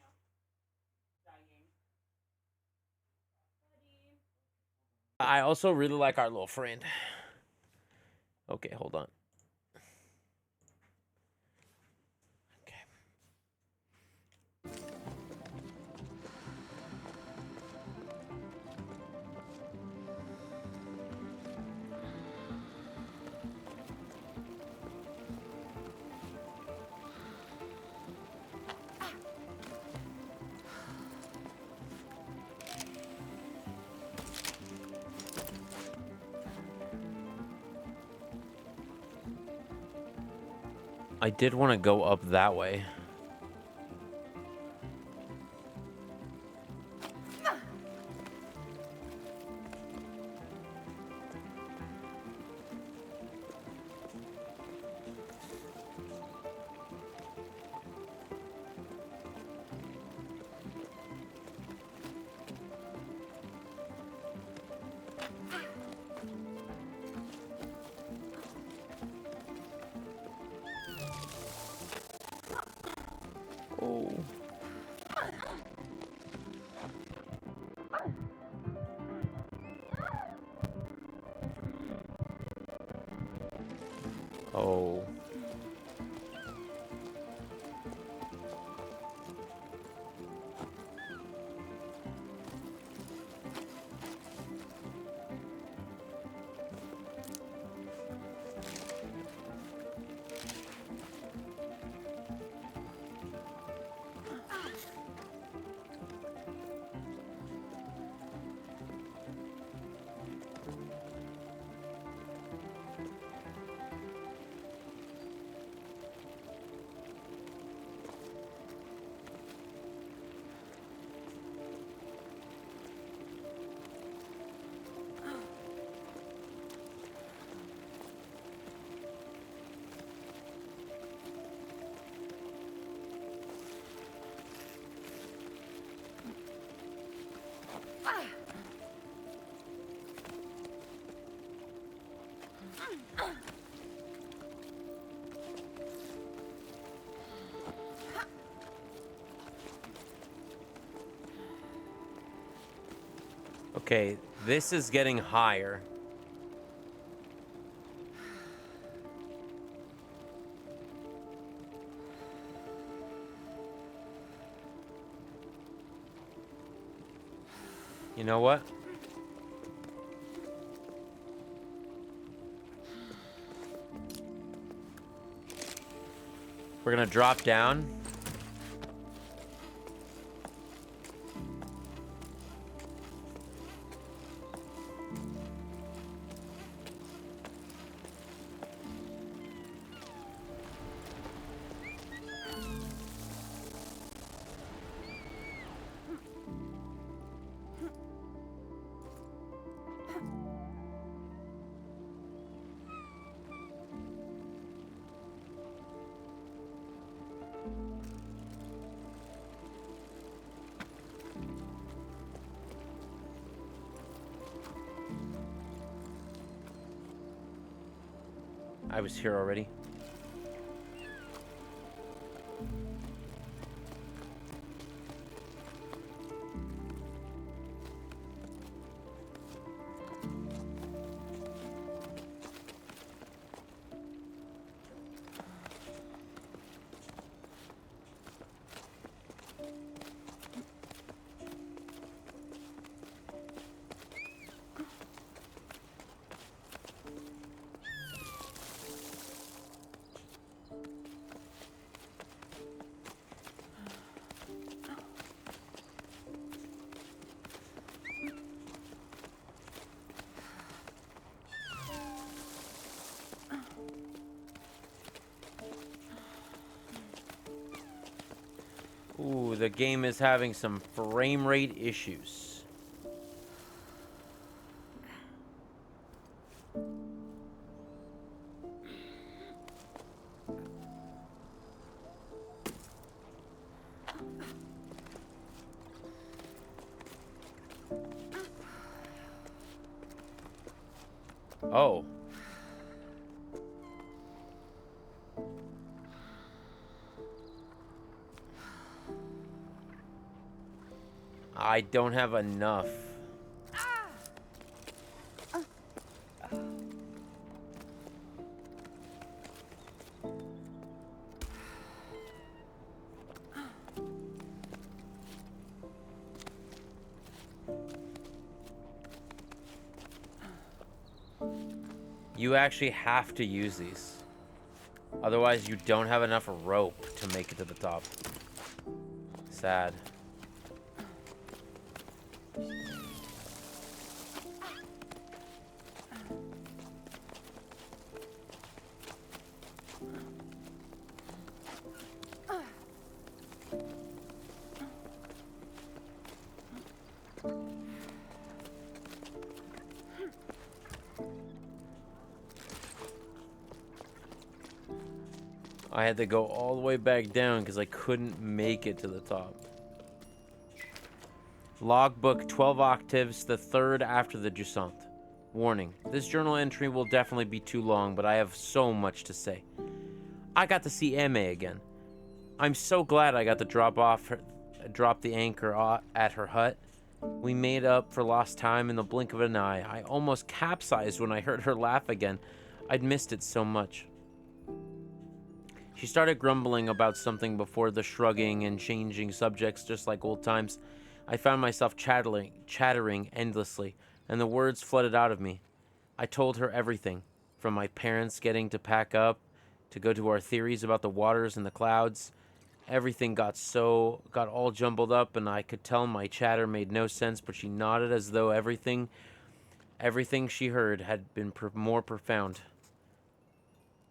by now. Dying. Buddy. I also really like our little friend. Okay, hold on. Okay. I did want to go up that way. Oh. Oh. Okay, this is getting higher. You know what? We're gonna drop down. I was here already. Ooh, the game is having some frame rate issues. Oh. I don't have enough. You actually have to use these. Otherwise, you don't have enough rope to make it to the top. Sad. I had to go all the way back down because I couldn't make it to the top. Logbook 12 octaves, the third after the Jusant. Warning, this journal entry will definitely be too long, but I have so much to say. I got to see Emma again. I'm so glad I got to drop the anchor at her hut. We made up for lost time in the blink of an eye. I almost capsized when I heard her laugh again. I'd missed it so much. She started grumbling about something before the shrugging and changing subjects just like old times. I found myself chattering endlessly, and the words flooded out of me. I told her everything, from my parents getting to pack up, to go to our theories about the waters and the clouds. Everything got all jumbled up, and I could tell my chatter made no sense, but she nodded as though everything she heard had been more profound.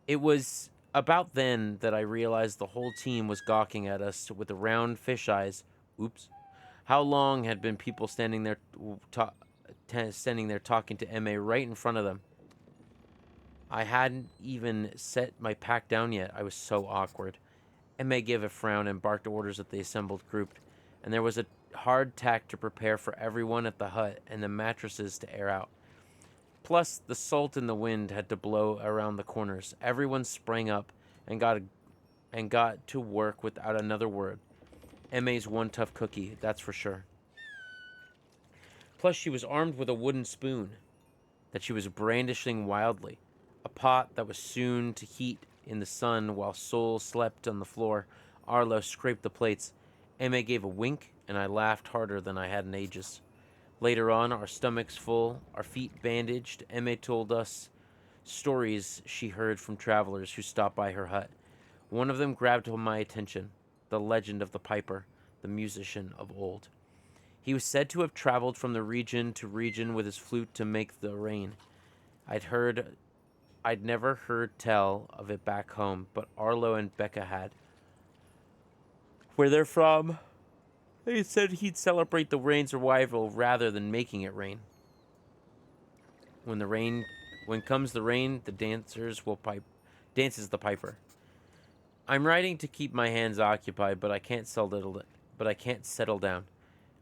It was about then that I realized the whole team was gawking at us with the round fish eyes. Oops. How long had been people standing there talking to M.A. right in front of them? I hadn't even set my pack down yet. I was so awkward. M.A. gave a frown and barked orders at the assembled group, and there was a hard tack to prepare for everyone at the hut and the mattresses to air out. Plus, the salt in the wind had to blow around the corners. Everyone sprang up and got to work without another word. M.A.'s one tough cookie, that's for sure. Plus, she was armed with a wooden spoon that she was brandishing wildly, a pot that was soon to heat in the sun while Sol slept on the floor. Arlo scraped the plates. M.A. gave a wink, and I laughed harder than I had in ages. Later on, our stomachs full, our feet bandaged, M.A. told us stories she heard from travelers who stopped by her hut. One of them grabbed my attention, the legend of the piper, the musician of old. He was said to have traveled from the region to region with his flute to make the rain. I'd never heard tell of it back home, but Arlo and Becca had. Where they're from, they said he'd celebrate the rain's arrival rather than making it rain. When comes the rain, the dances the piper. I'm writing to keep my hands occupied, but I can't settle down,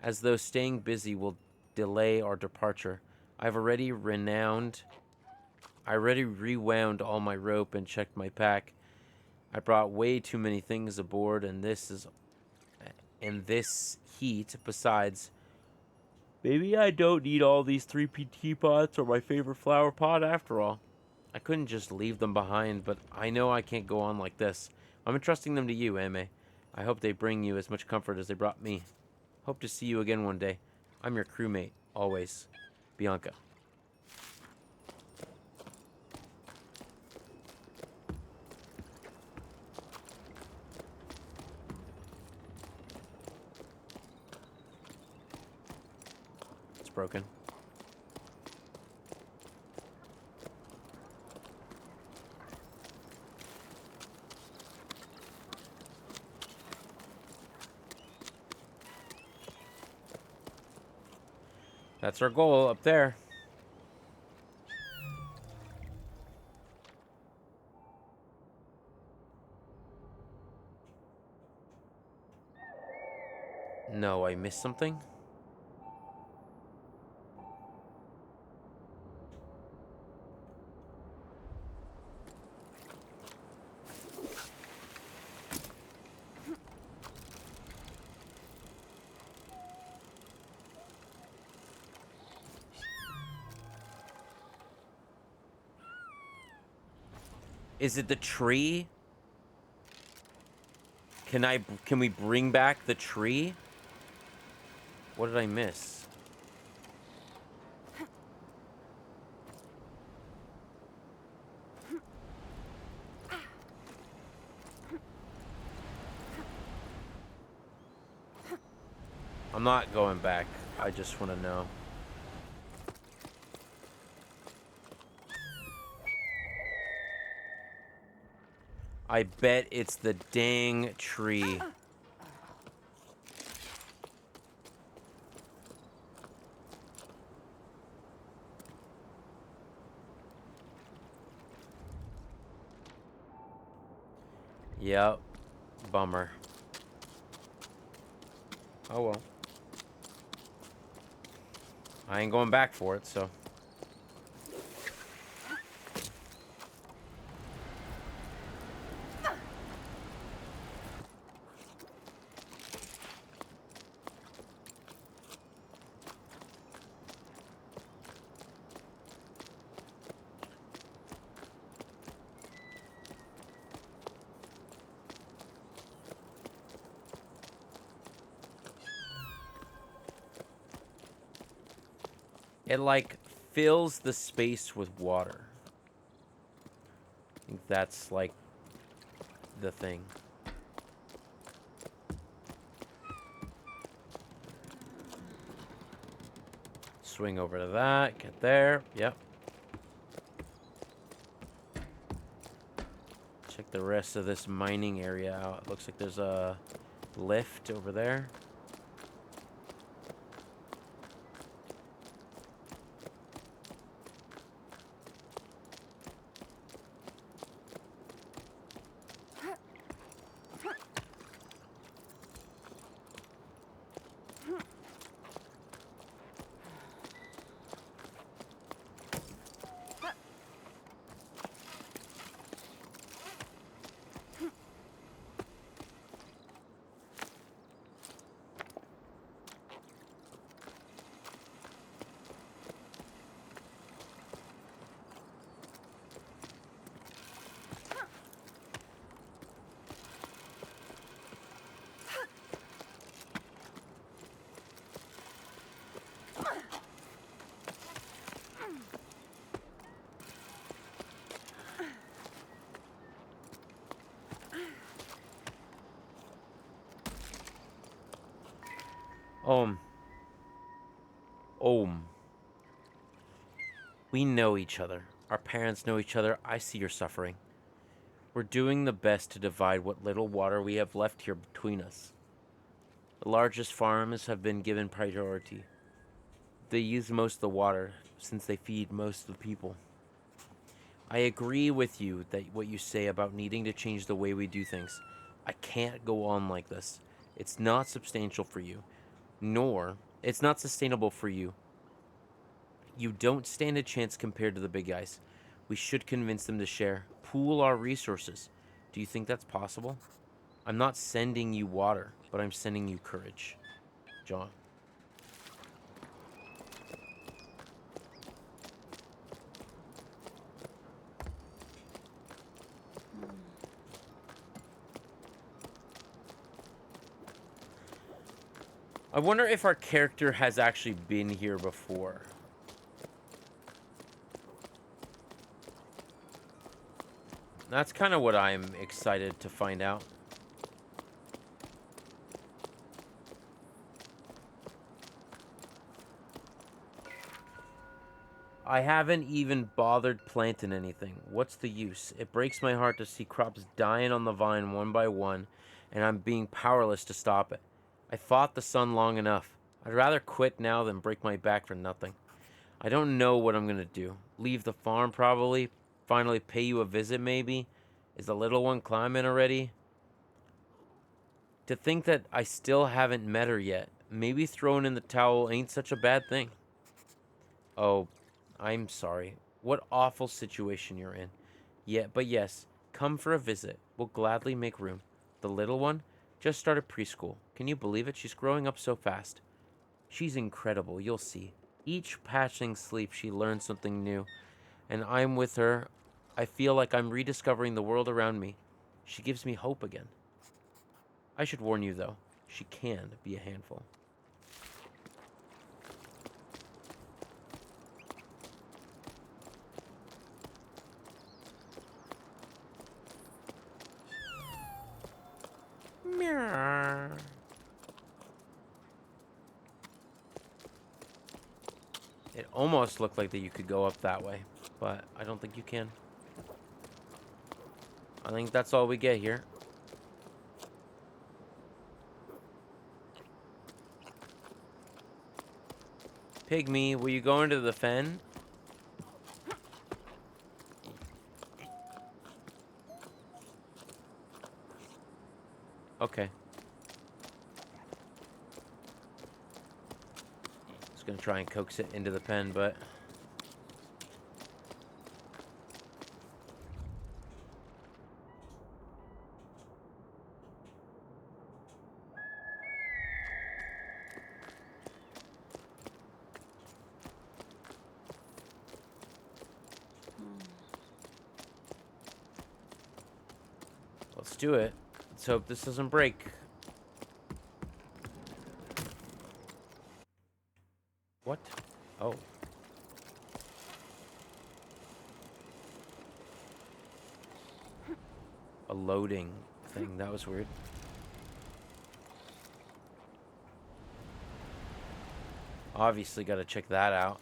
as though staying busy will delay our departure. I already rewound all my rope and checked my pack. I brought way too many things aboard, and this heat. Besides, maybe I don't need all these 3P teapots or my favorite flower pot after all. I couldn't just leave them behind, but I know I can't go on like this. I'm entrusting them to you, M.A. I hope they bring you as much comfort as they brought me. Hope to see you again one day. I'm your crewmate, always. Bianca. It's broken. That's our goal up there. No, I missed something? Is it the tree? Can we bring back the tree? What did I miss? I'm not going back. I just want to know. I bet it's the dang tree. Yep. Bummer. Oh well. I ain't going back for it, so. It, like, fills the space with water. I think that's, like, the thing. Swing over to that. Get there. Yep. Check the rest of this mining area out. It looks like there's a lift over there. Om. Om. We know each other. Our parents know each other. I see your suffering. We're doing the best to divide what little water we have left here between us. The largest farms have been given priority. They use most of the water since they feed most of the people. I agree with you that what you say about needing to change the way we do things. I can't go on like this. It's not substantial for you, nor it's not sustainable for you. You don't stand a chance compared to the big guys. We should convince them to share, pool our resources. Do you think that's possible? I'm not sending you water, but I'm sending you courage. John. I wonder if our character has actually been here before. That's kind of what I'm excited to find out. I haven't even bothered planting anything. What's the use? It breaks my heart to see crops dying on the vine one by one, and I'm being powerless to stop it. I fought the sun long enough. I'd rather quit now than break my back for nothing. I don't know what I'm gonna do. Leave the farm probably. Finally pay you a visit maybe. Is the little one climbing already? To think that I still haven't met her yet. Maybe throwing in the towel ain't such a bad thing. Oh, I'm sorry. What awful situation you're in. Yeah, but yes, come for a visit. We'll gladly make room. The little one just started preschool. Can you believe it? She's growing up so fast. She's incredible, you'll see. Each passing sleep, she learns something new. And I'm with her. I feel like I'm rediscovering the world around me. She gives me hope again. I should warn you, though. She can be a handful. Meow. It almost looked like that you could go up that way, but I don't think you can. I think that's all we get here. Pygmy, will you go into the fen? Okay. Just gonna try and coax it into the pen, but... let's do it. Let's hope this doesn't break. What? Oh. A loading thing. That was weird. Obviously gotta check that out.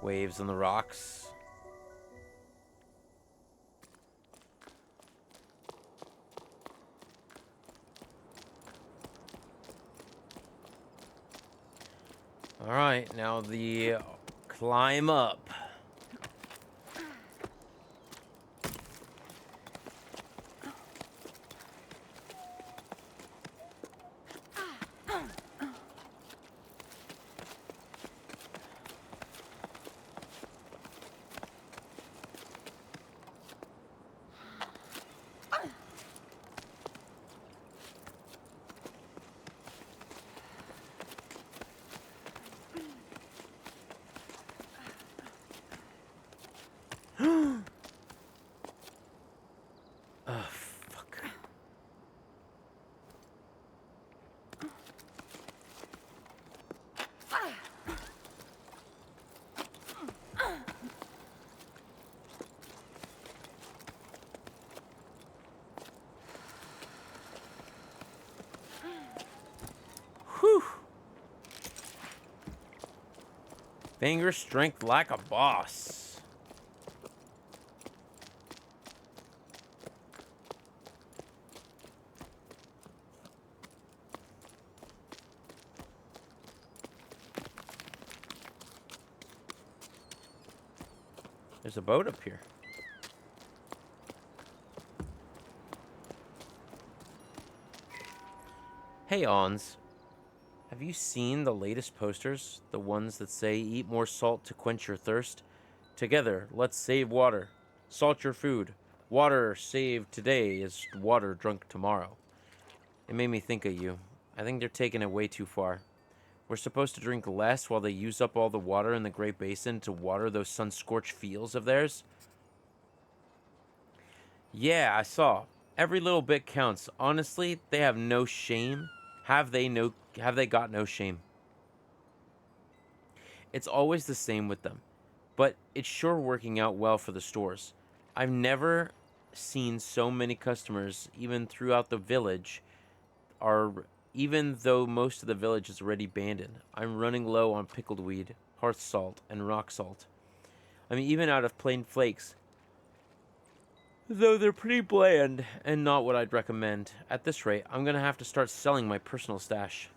Waves on the rocks. Alright, now the climb up. Finger strength like a boss. There's a boat up here. Hey, Ons. Have you seen the latest posters? The ones that say, eat more salt to quench your thirst? Together, let's save water. Salt your food. Water saved today is water drunk tomorrow. It made me think of you. I think they're taking it way too far. We're supposed to drink less while they use up all the water in the Great Basin to water those sun-scorched fields of theirs? Yeah, I saw. Every little bit counts. Honestly, they have no shame. Have they got no shame? It's always the same with them. But it's sure working out well for the stores. I've never seen so many customers even throughout the village are even though most of the village is already abandoned. I'm running low on pickled weed, hearth salt, and rock salt. I'm even out of plain flakes. Though they're pretty bland and not what I'd recommend. At this rate, I'm gonna have to start selling my personal stash.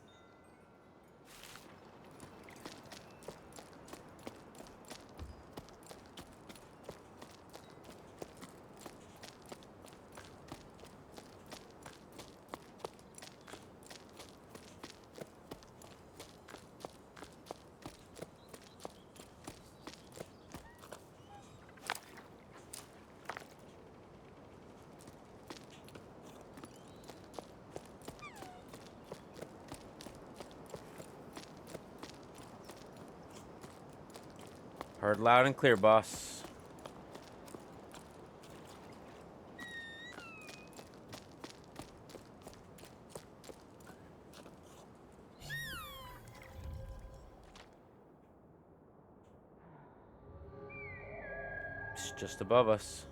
Heard loud and clear, boss. It's just above us.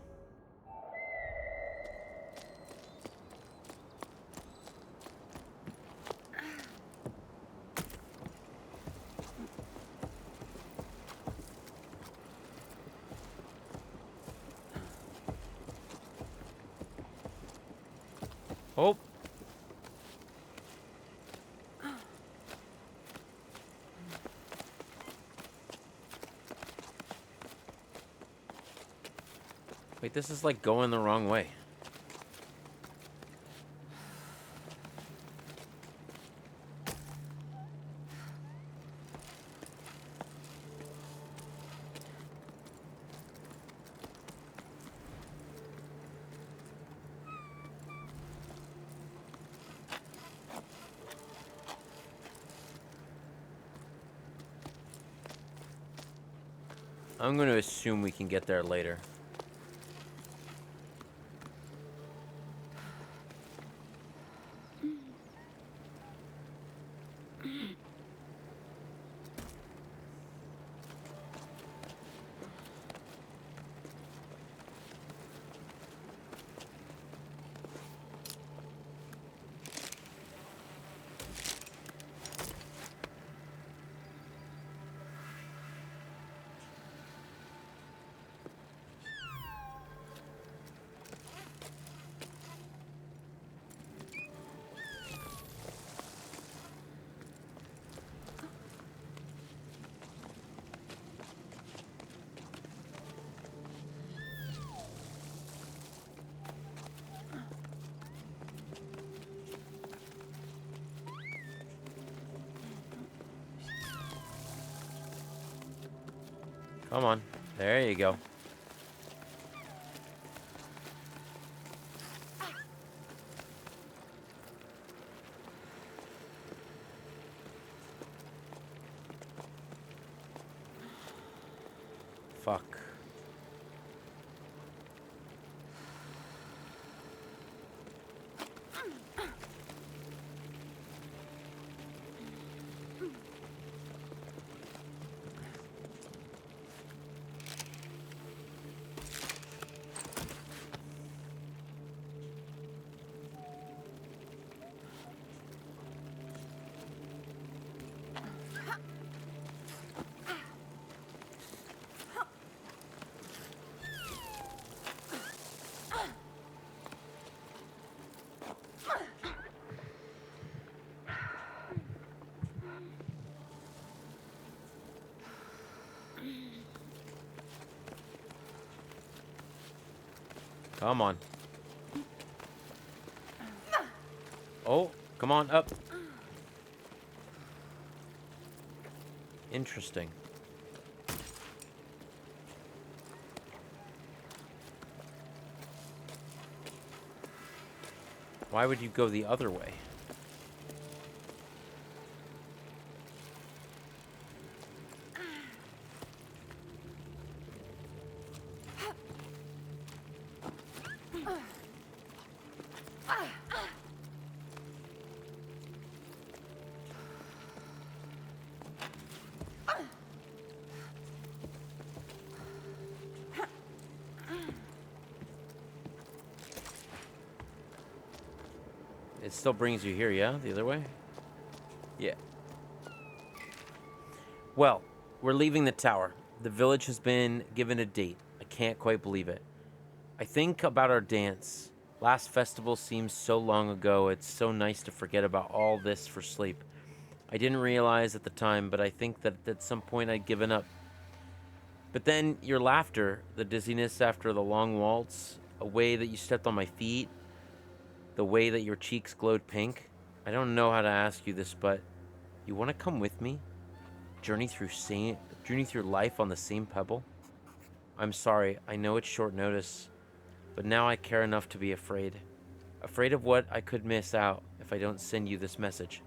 Oh. Wait, this is like going the wrong way. I'm going to assume we can get there later. Come on. There you go. Fuck. Come on. Oh, come on, up. Interesting. Why would you go the other way? It still brings you here, yeah? The other way? Yeah. Well, we're leaving the tower. The village has been given a date. I can't quite believe it. I think about our dance. Last festival seems so long ago. It's so nice to forget about all this for sleep. I didn't realize at the time, but I think that at some point I'd given up. But then your laughter, the dizziness after the long waltz, a way that you stepped on my feet, the way that your cheeks glowed pink. I don't know how to ask you this, but you want to come with me? Journey through life on the same pebble? I'm sorry, I know it's short notice, but now I care enough to be afraid. Afraid of what I could miss out if I don't send you this message.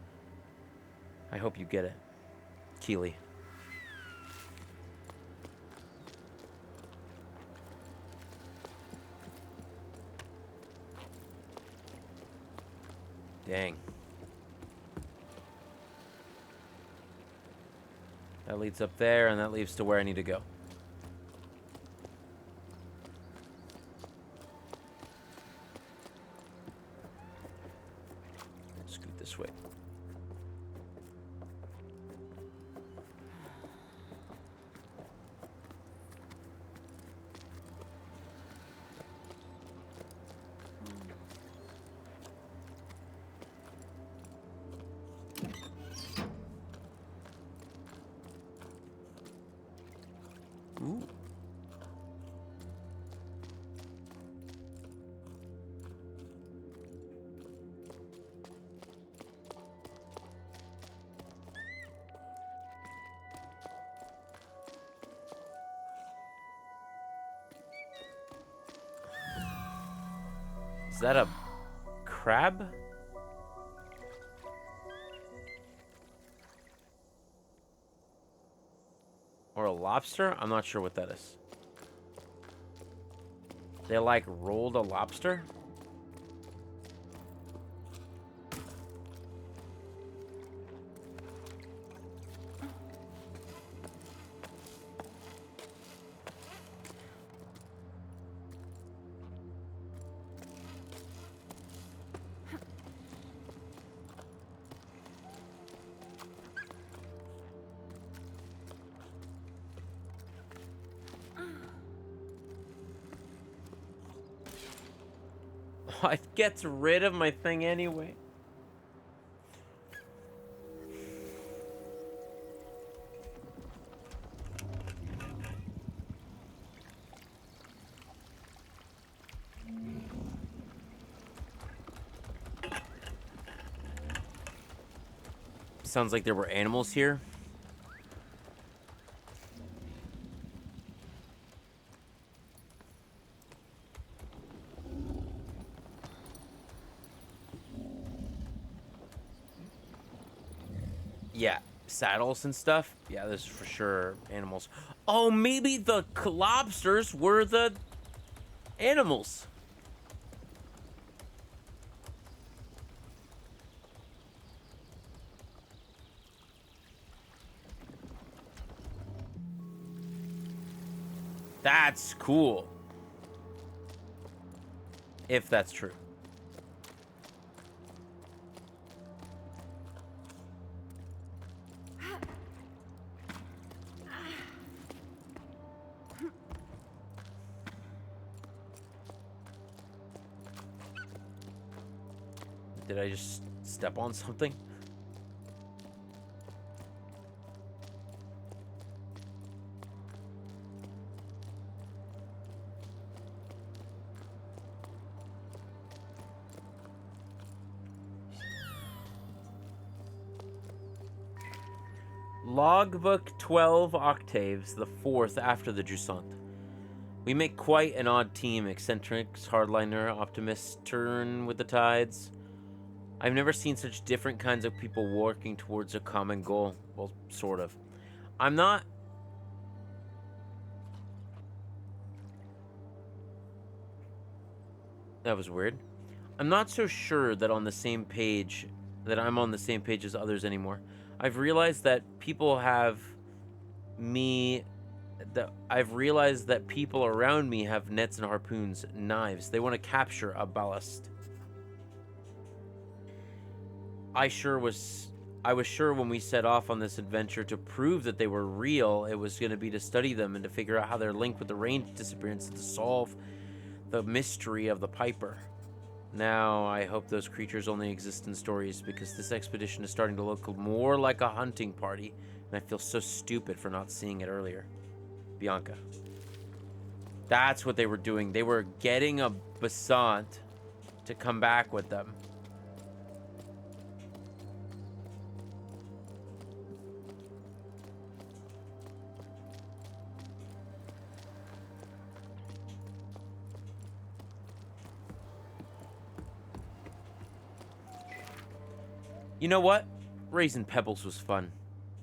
I hope you get it. Keely. Dang. That leads up there, and that leads to where I need to go. Scoot this way. Ooh. Is that a crab? Or a lobster? I'm not sure what that is. They like rolled a lobster? It gets rid of my thing anyway. Sounds like there were animals here. Yeah, saddles and stuff. Yeah, this is for sure animals. Oh, maybe the lobsters were the animals. That's cool. If that's true. Did I just step on something? Logbook 12 octaves, the fourth after the Jusant. We make quite an odd team. Eccentrics, hardliner, optimists turn with the tides. I've never seen such different kinds of people working towards a common goal. Well, sort of. I'm not... That was weird. I'm not so sure that I'm on the same page as others anymore. I've realized that people around me have nets and harpoons, knives. They want to capture a ballast. I was sure when we set off on this adventure to prove that they were real, it was going to be to study them and to figure out how they're linked with the range disappearance and to solve the mystery of the Piper. Now, I hope those creatures only exist in stories, because this expedition is starting to look more like a hunting party, and I feel so stupid for not seeing it earlier. Bianca. That's what they were doing. They were getting a Jusant to come back with them. You know what? Raising pebbles was fun.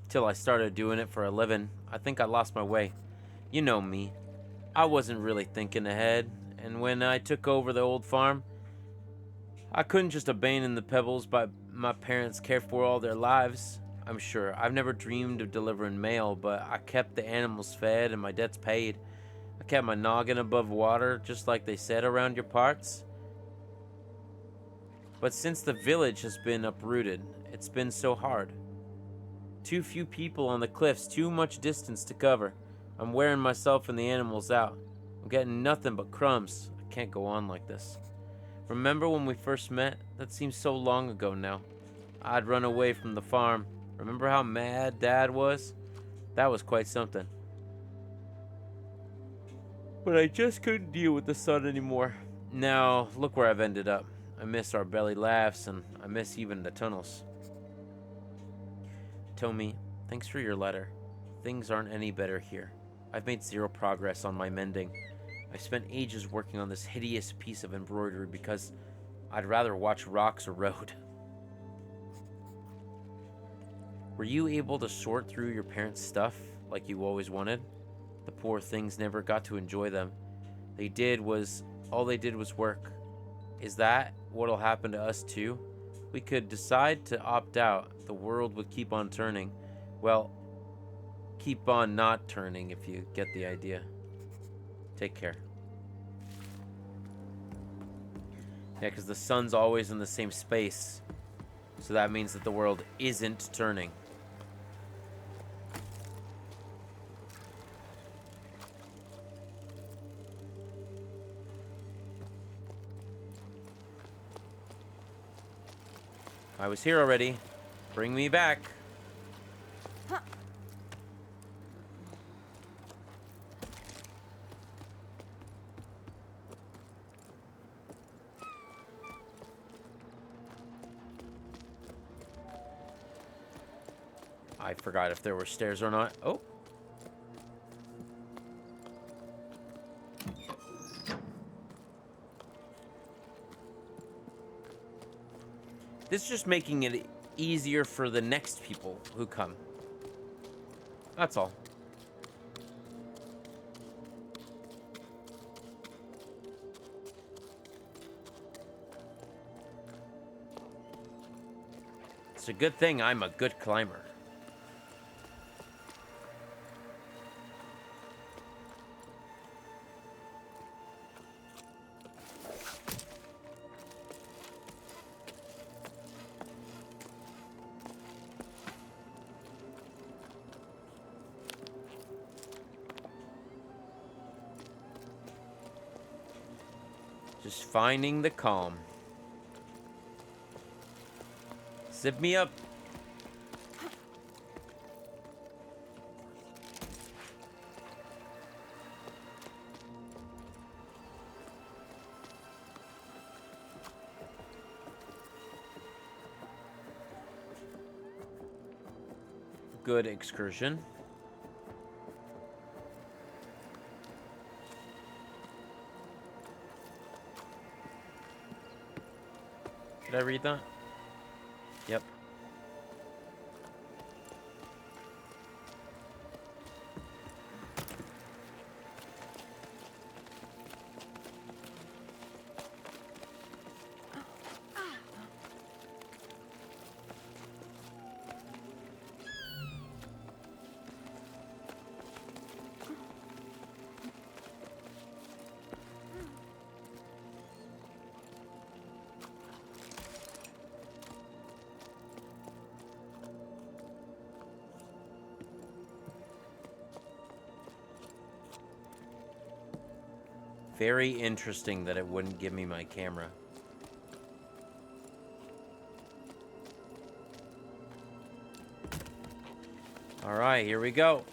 Till I started doing it for a living. I think I lost my way. You know me. I wasn't really thinking ahead, and when I took over the old farm, I couldn't just abandon the pebbles my parents cared for all their lives. I'm sure. I've never dreamed of delivering mail, but I kept the animals fed and my debts paid. I kept my noggin above water, just like they said around your parts. But since the village has been uprooted, it's been so hard. Too few people on the cliffs, too much distance to cover. I'm wearing myself and the animals out. I'm getting nothing but crumbs. I can't go on like this. Remember when we first met? That seems so long ago now. I'd run away from the farm. Remember how mad Dad was? That was quite something. But I just couldn't deal with the sun anymore. Now, look where I've ended up. I miss our belly laughs, and I miss even the tunnels. Tommy, thanks for your letter. Things aren't any better here. I've made zero progress on my mending. I've spent ages working on this hideous piece of embroidery because I'd rather watch rocks erode. Were you able to sort through your parents' stuff like you always wanted? The poor things never got to enjoy them. All they did was work. Is that what'll happen to us too? We could decide to opt out. The world would keep on turning. Well, keep on not turning, if you get the idea. Take care. Yeah, because the sun's always in the same space. So that means that the world isn't turning. I was here already. Bring me back. I forgot if there were stairs or not. Oh. This is just making it easier for the next people who come. That's all. It's a good thing I'm a good climber. Just finding the calm. Zip me up. good excursion. Did I read that? Yep. Very interesting that it wouldn't give me my camera. All right, here we go.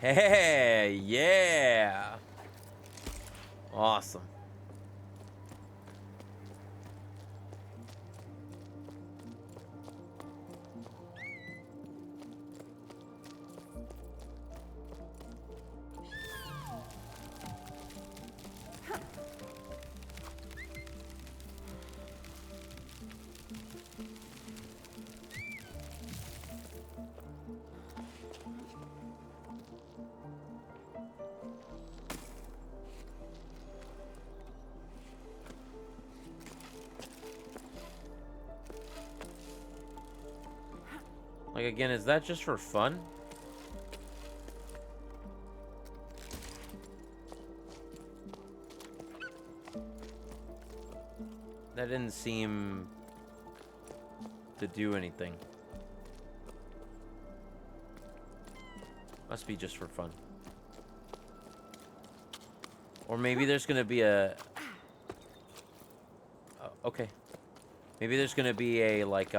Hey, yeah. Awesome. Like, again, is that just for fun? That didn't seem to do anything. Must be just for fun. Or maybe there's gonna be a... okay. Maybe there's gonna be a, like,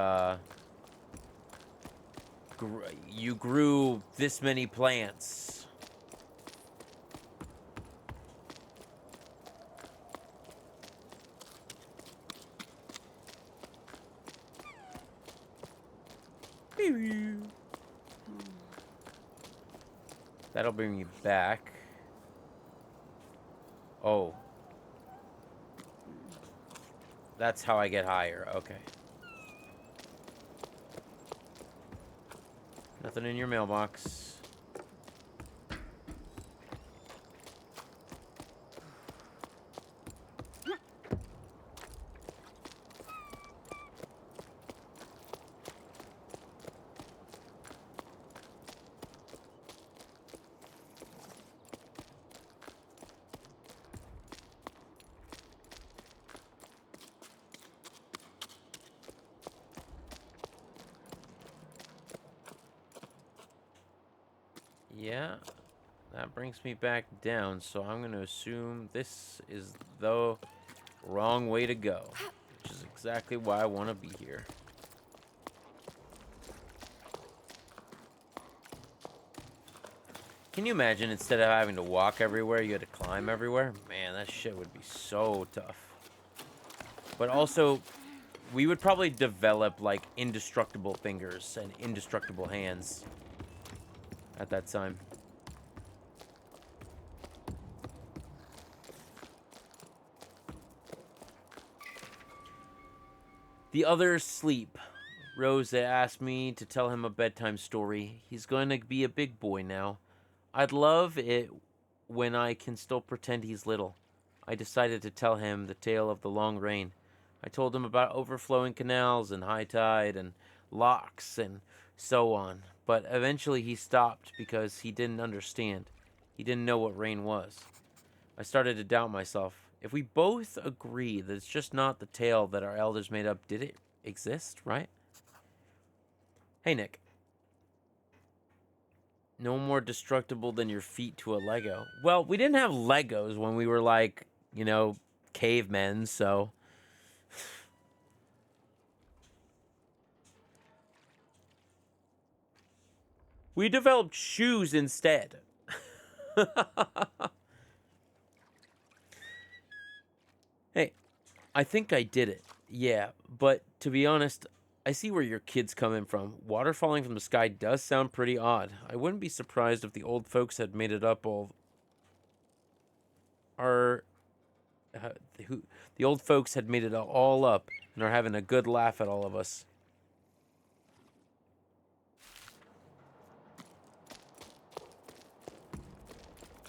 you grew this many plants. That'll bring me back. Oh. That's how I get higher. Okay. Nothing in your mailbox. Yeah, that brings me back down, so I'm going to assume this is the wrong way to go, which is exactly why I want to be here. Can you imagine instead of having to walk everywhere, you had to climb everywhere? Man, that shit would be so tough. But also, we would probably develop, like, indestructible fingers and indestructible hands at that time. The others sleep. Rosa asked me to tell him a bedtime story. He's going to be a big boy now. I'd love it when I can still pretend he's little. I decided to tell him the tale of the long rain. I told him about overflowing canals and high tide and locks and so on. But eventually he stopped because he didn't understand. He didn't know what rain was. I started to doubt myself. If we both agree that it's just not the tail that our elders made up, did it exist, right? Hey, Nick. No more destructible than your feet to a Lego. Well, we didn't have Legos when we were like, you know, cavemen, so... We developed shoes instead. Hey, I think I did it. Yeah, but to be honest, I see where your kid's coming from. Water falling from the sky does sound pretty odd. I wouldn't be surprised if the old folks had made it up all... Are... who, the old folks had made it all up and are having a good laugh at all of us.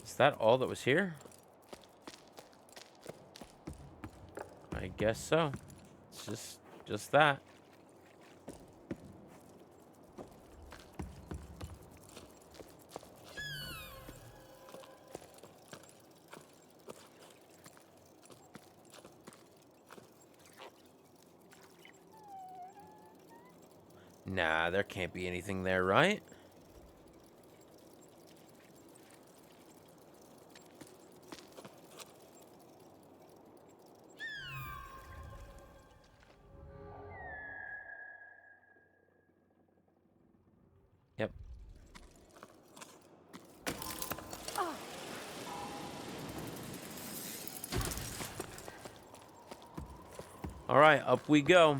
Is that all that was here? I guess so. It's just that. Nah, there can't be anything there, right? Yep. All right, up we go.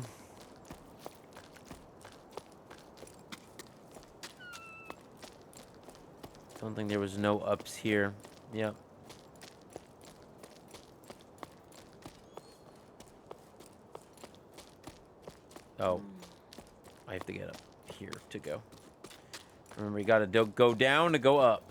Don't think there was no ups here. Yep. Oh. I have to get up here to go. Remember, you gotta go down to go up.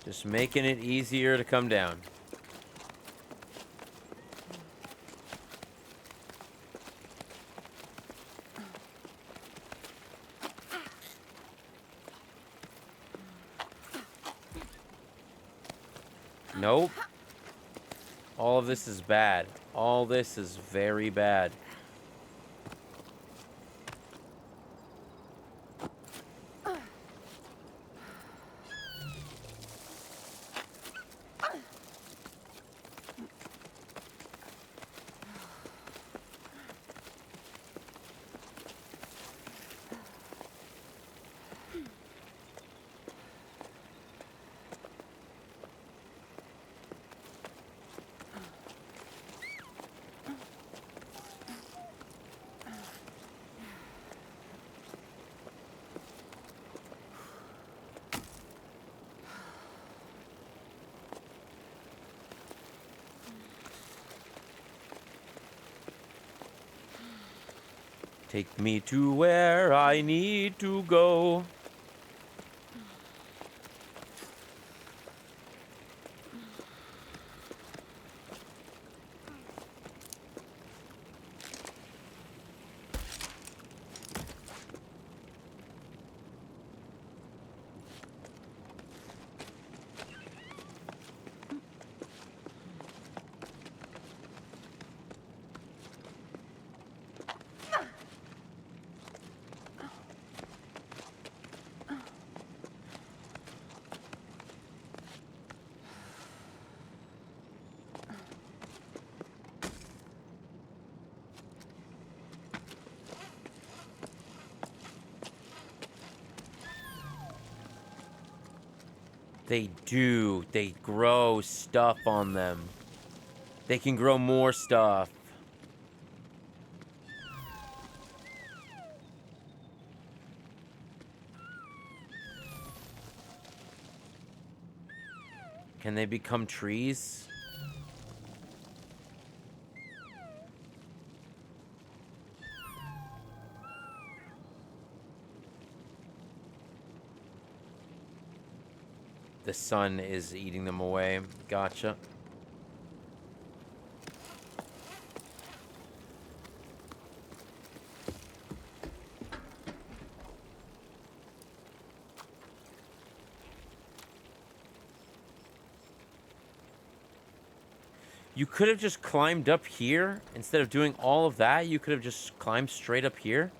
Just making it easier to come down. Nope. All of this is bad. All this is very bad. Take me to where I need to go. They do. They grow stuff on them. They can grow more stuff. Can they become trees? the sun is eating them away. Gotcha. You could have just climbed up here. Instead of doing all of that, you could have just climbed straight up here.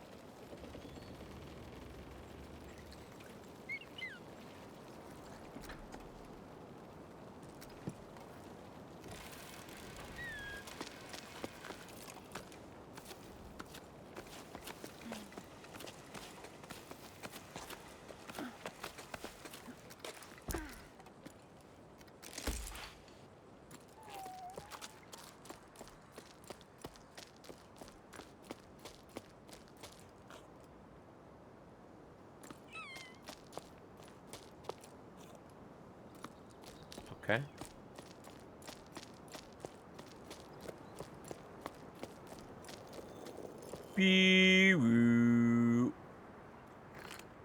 Okay. Be-woo.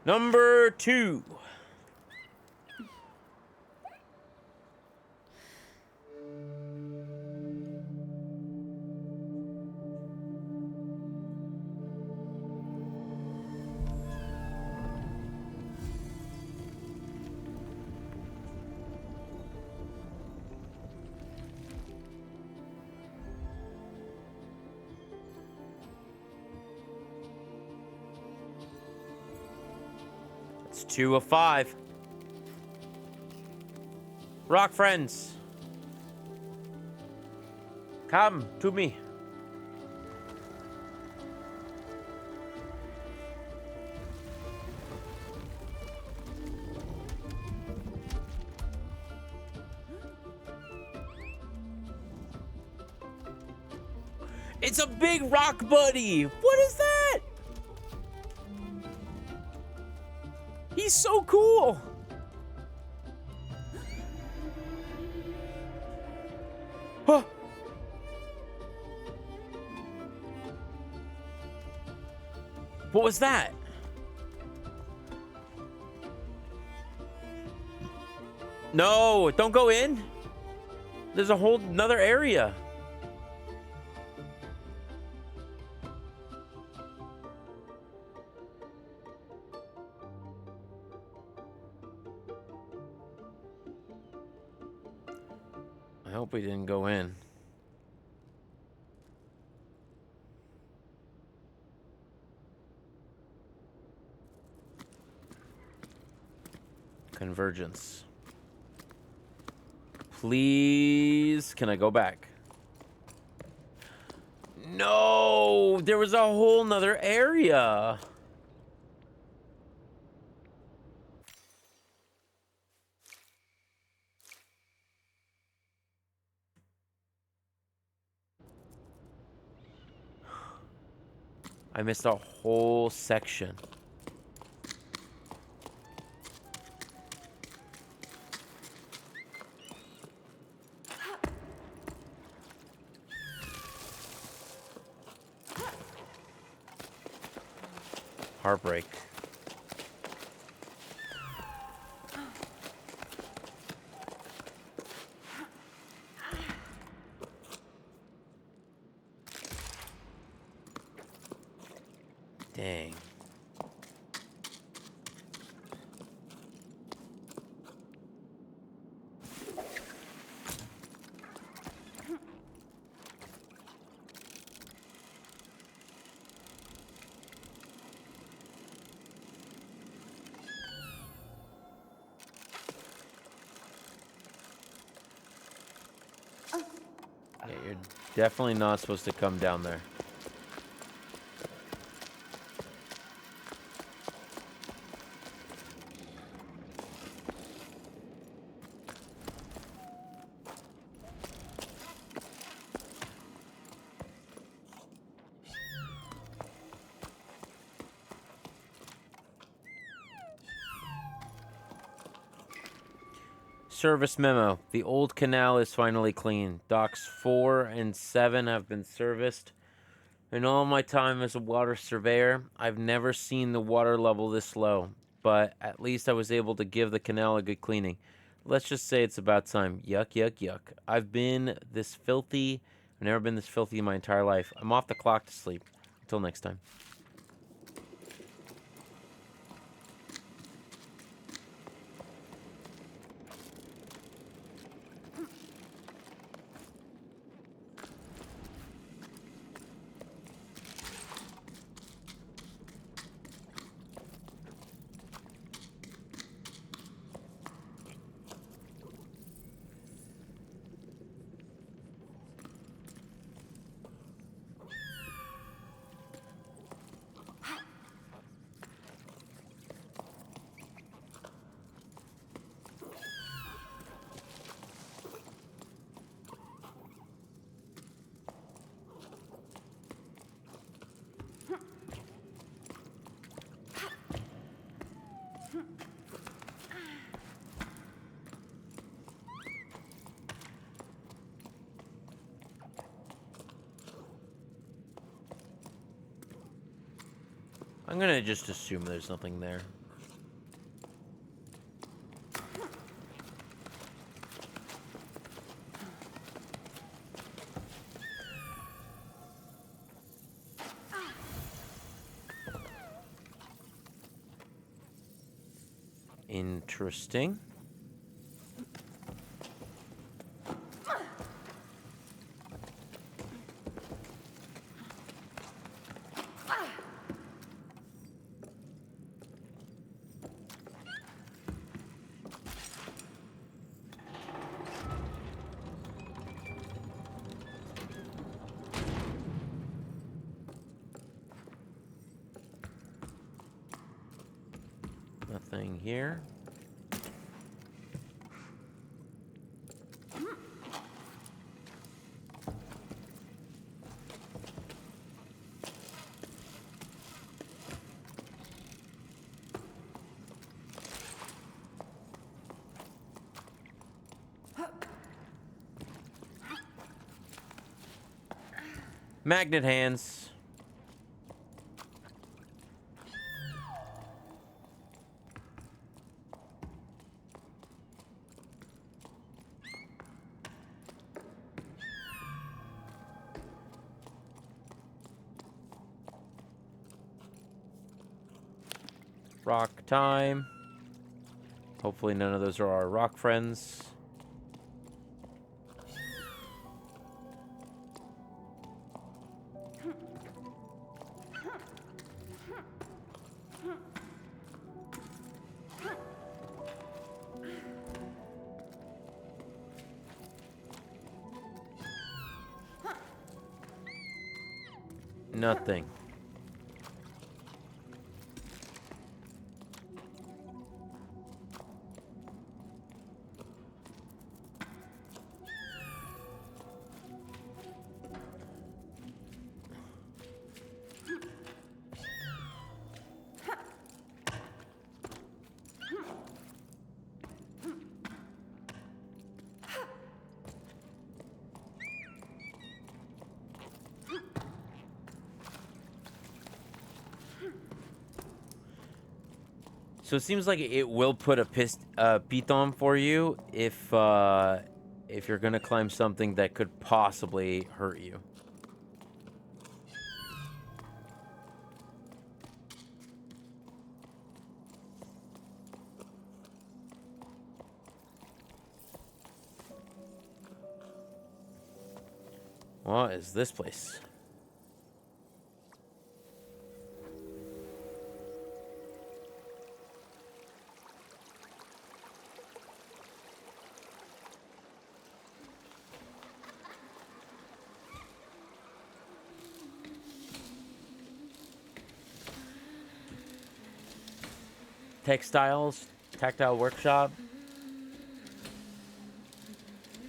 Number 2. It's 2 of 5. Rock friends, come to me. It's a big rock buddy. What is that? He's so cool. Huh. What was that? No, don't go in. There's a whole another area. I hope we didn't go in. Convergence. Please, can I go back? No, there was a whole nother area. I missed a whole section. Heartbreak. Dang. Yeah, you're definitely not supposed to come down there. Service memo. The old canal is finally clean. Docks 4 and 7 have been serviced. In all my time as a water surveyor, I've never seen the water level this low, but at least I was able to give the canal a good cleaning. Let's just say it's about time. Yuck, yuck, yuck. I've been this filthy. I've never been this filthy in my entire life. I'm off the clock to sleep. Until next time. I'm gonna just assume there's nothing there. Interesting. Nothing here. Magnet hands. Rock time. Hopefully none of those are our rock friends. Nothing. So it seems like it will put a piton for you if you're gonna climb something that could possibly hurt you. What is this place? Textiles, tactile workshop.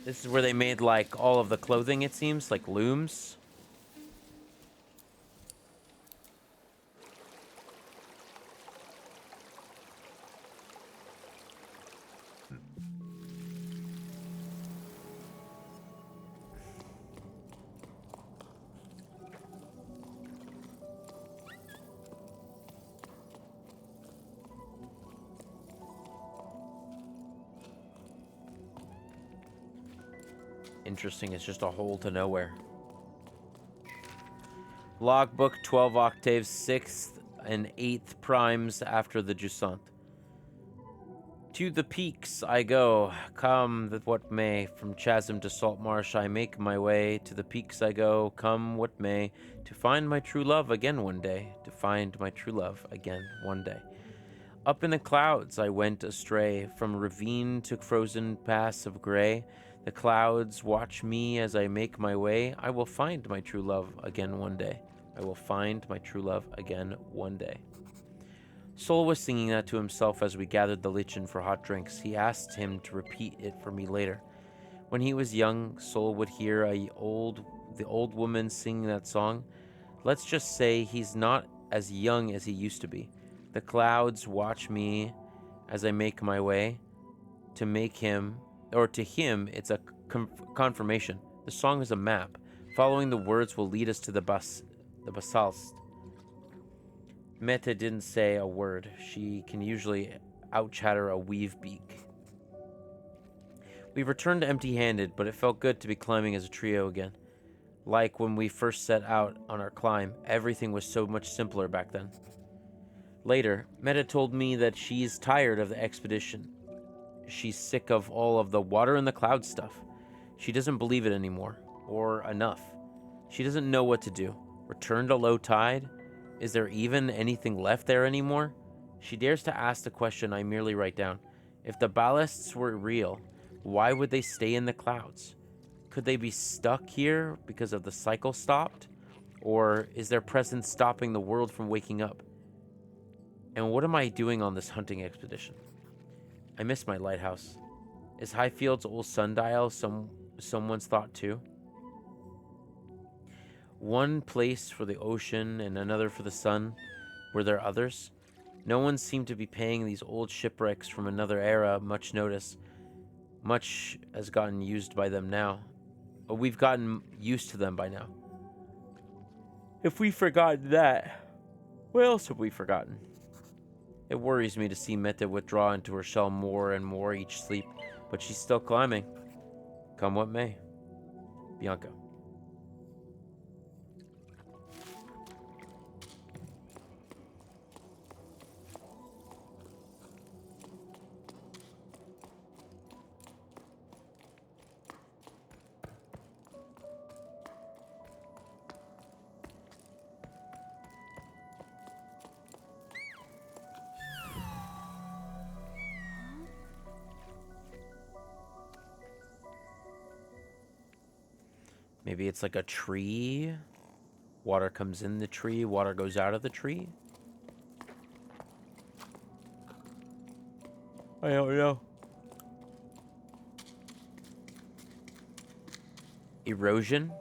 This is where they made like all of the clothing, it seems, like looms. Interesting, it's just a hole to nowhere. Logbook 12 octaves, 6th and 8th primes after the Jusant. To the peaks I go, come that what may. From chasm to salt marsh I make my way. To the peaks I go, come what may. To find my true love again one day. To find my true love again one day. Up in the clouds I went astray. From ravine to frozen pass of gray. The clouds watch me as I make my way. I will find my true love again one day. I will find my true love again one day. Sol was singing that to himself as we gathered the lichen for hot drinks. He asked him to repeat it for me later. When he was young, Sol would hear the old woman singing that song. Let's just say he's not as young as he used to be. The clouds watch me as I make my way. To him, it's a confirmation. The song is a map. Following the words will lead us to the basalt. Meta didn't say a word. She can usually out-chatter a weave beak. We returned empty-handed, but it felt good to be climbing as a trio again. Like when we first set out on our climb, everything was so much simpler back then. Later, Meta told me that she's tired of the expedition. She's sick of all of the water in the clouds stuff. She doesn't believe it anymore, or enough. She doesn't know what to do. Return to low tide? Is there even anything left there anymore? She dares to ask the question I merely write down. If the ballasts were real, why would they stay in the clouds? Could they be stuck here because of the cycle stopped? Or is their presence stopping the world from waking up? And what am I doing on this hunting expedition? I miss my lighthouse. Is Highfield's old sundial someone's thought too? One place for the ocean and another for the sun. Were there others? No one seemed to be paying these old shipwrecks from another era much notice. Much has gotten used by them now. We've gotten used to them by now. If we've forgotten that, what else have we forgotten? It worries me to see Meta withdraw into her shell more and more each sleep, but she's still climbing. Come what may. Bianca. Maybe it's like a tree. Water comes in the tree, water goes out of the tree. I don't know. Erosion?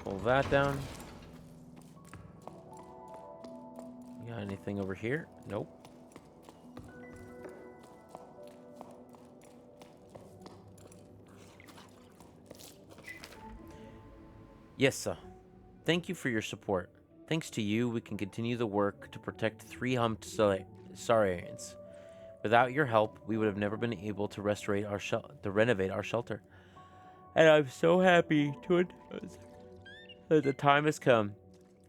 Pull that down. You got anything over here? Nope. Yes, sir. Thank you for your support. Thanks to you, we can continue the work to protect three-humped saurians. Without your help, we would have never been able to renovate our shelter. And I'm so happy to announce that the time has come.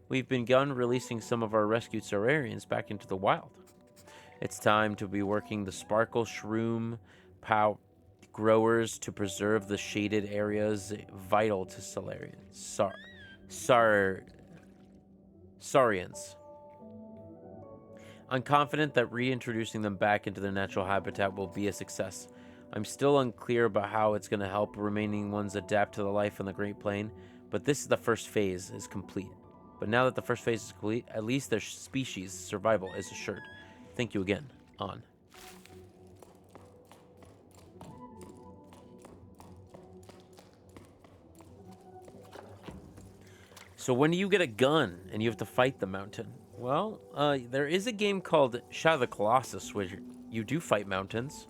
We've begun releasing some of our rescued saurians back into the wild. It's time to be working the sparkle shroom growers to preserve the shaded areas vital to saurians. Saurians. I'm confident that reintroducing them back into their natural habitat will be a success. I'm still unclear about how it's going to help remaining ones adapt to the life on the Great Plain, but this is the first phase is complete. But now that the first phase is complete, at least their species survival is assured. Thank you again. On. So when do you get a gun and you have to fight the mountain? Well, there is a game called Shadow of the Colossus where you do fight mountains.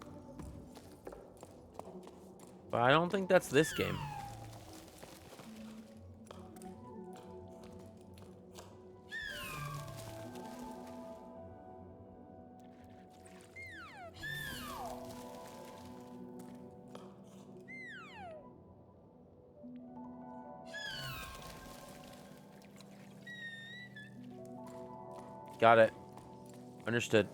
But I don't think that's this game. Got it. Understood.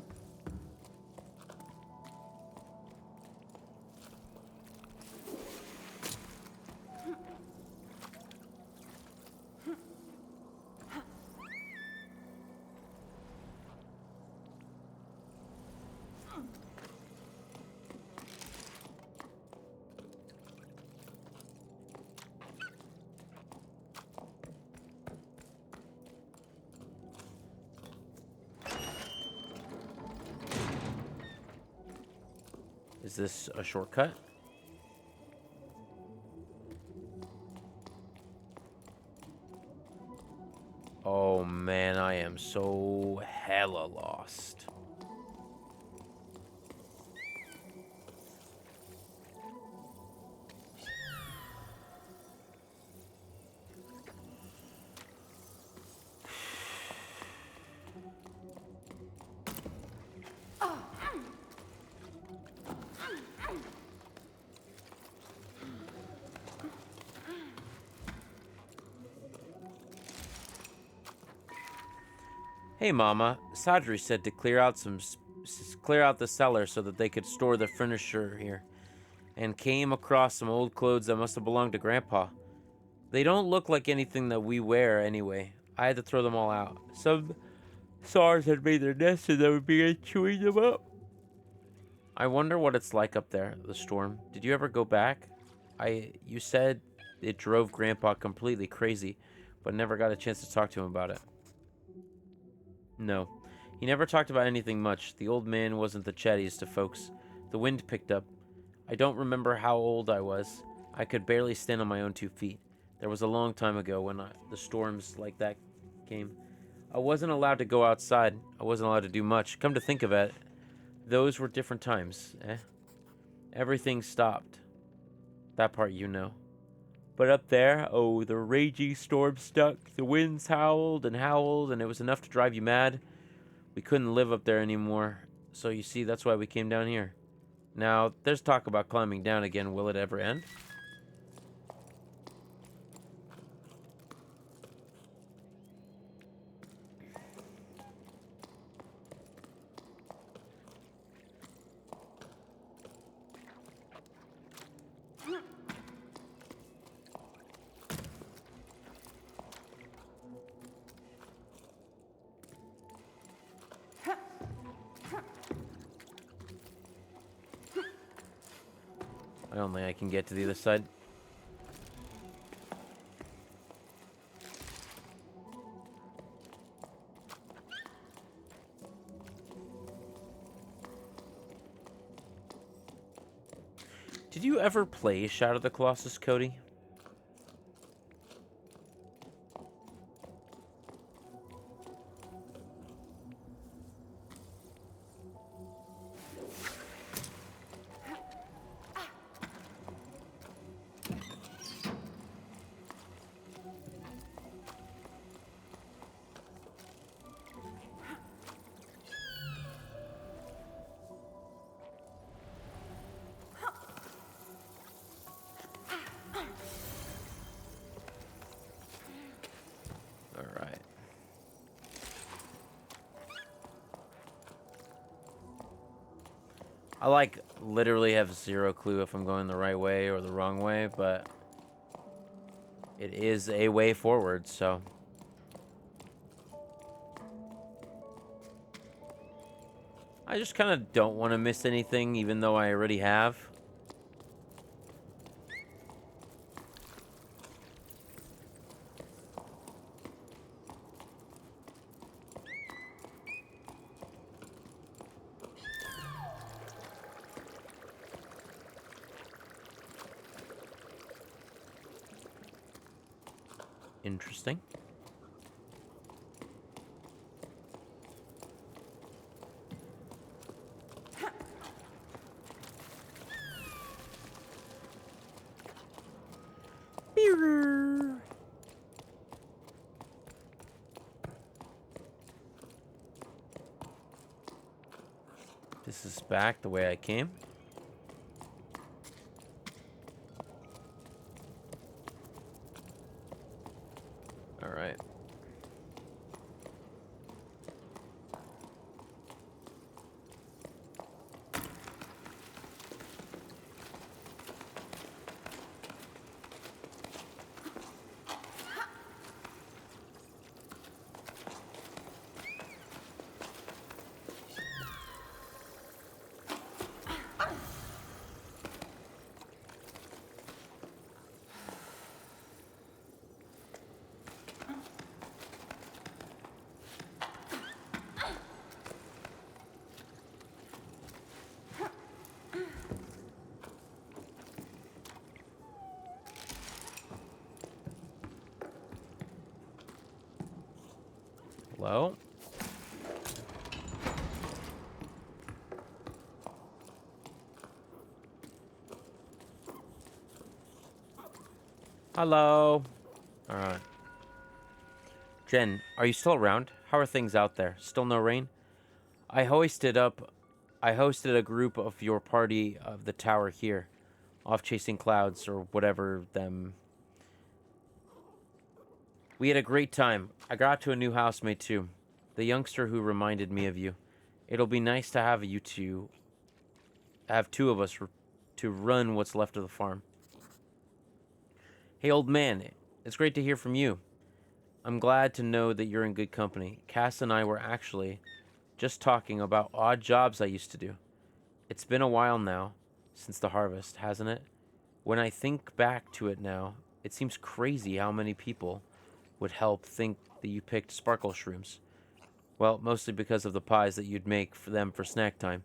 Is this a shortcut? Oh man, I am so hella lost. Hey Mama, Sadri said to clear out the cellar so that they could store the furniture here, and came across some old clothes that must have belonged to Grandpa. They don't look like anything that we wear anyway. I had to throw them all out. Some SARS had made their nests and they would begin chewing them up. I wonder what it's like up there, the storm. Did you ever go back? You said it drove Grandpa completely crazy, but never got a chance to talk to him about it. No. He never talked about anything much. The old man wasn't the chattiest of folks. The wind picked up. I don't remember how old I was. I could barely stand on my own 2 feet. There was a long time ago when the storms like that came. I wasn't allowed to go outside. I wasn't allowed to do much. Come to think of it, those were different times, eh? Everything stopped. That part you know. But up there, oh, the raging storm stuck. The winds howled, and it was enough to drive you mad. We couldn't live up there anymore. So you see, that's why we came down here. Now, there's talk about climbing down again. Will it ever end? I don't think I can get to the other side. Did you ever play Shadow of the Colossus, Cody? Alright. I literally have zero clue if I'm going the right way or the wrong way, but it is a way forward, so. I just kind of don't want to miss anything, even though I already have. Interesting. This is back the way I came. All right. Hello? Hello. All right. Jen, are you still around? How are things out there? Still no rain? I hoisted up. I hosted a group of your party of the tower here, off chasing clouds or whatever them. We had a great time. I got to a new housemate too, the youngster who reminded me of you. It'll be nice to have you two, have two of us to run what's left of the farm. Hey, old man, it's great to hear from you. I'm glad to know that you're in good company. Cass and I were actually just talking about odd jobs I used to do. It's been a while now since the harvest, hasn't it? When I think back to it now, it seems crazy how many people would help think that you picked sparkle shrooms. Well, mostly because of the pies that you'd make for them for snack time.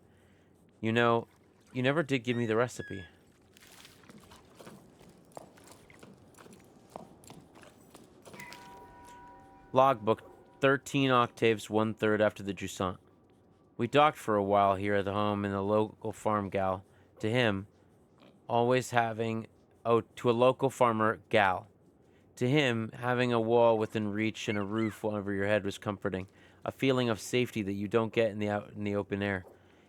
You know, you never did give me the recipe. Logbook 13 octaves, 1/3 after the Jusant. We docked for a while here at the home in the local farm gal. To him, always having. Oh, to a local farmer gal. To him, having a wall within reach and a roof over your head was comforting. A feeling of safety that you don't get out in the open air.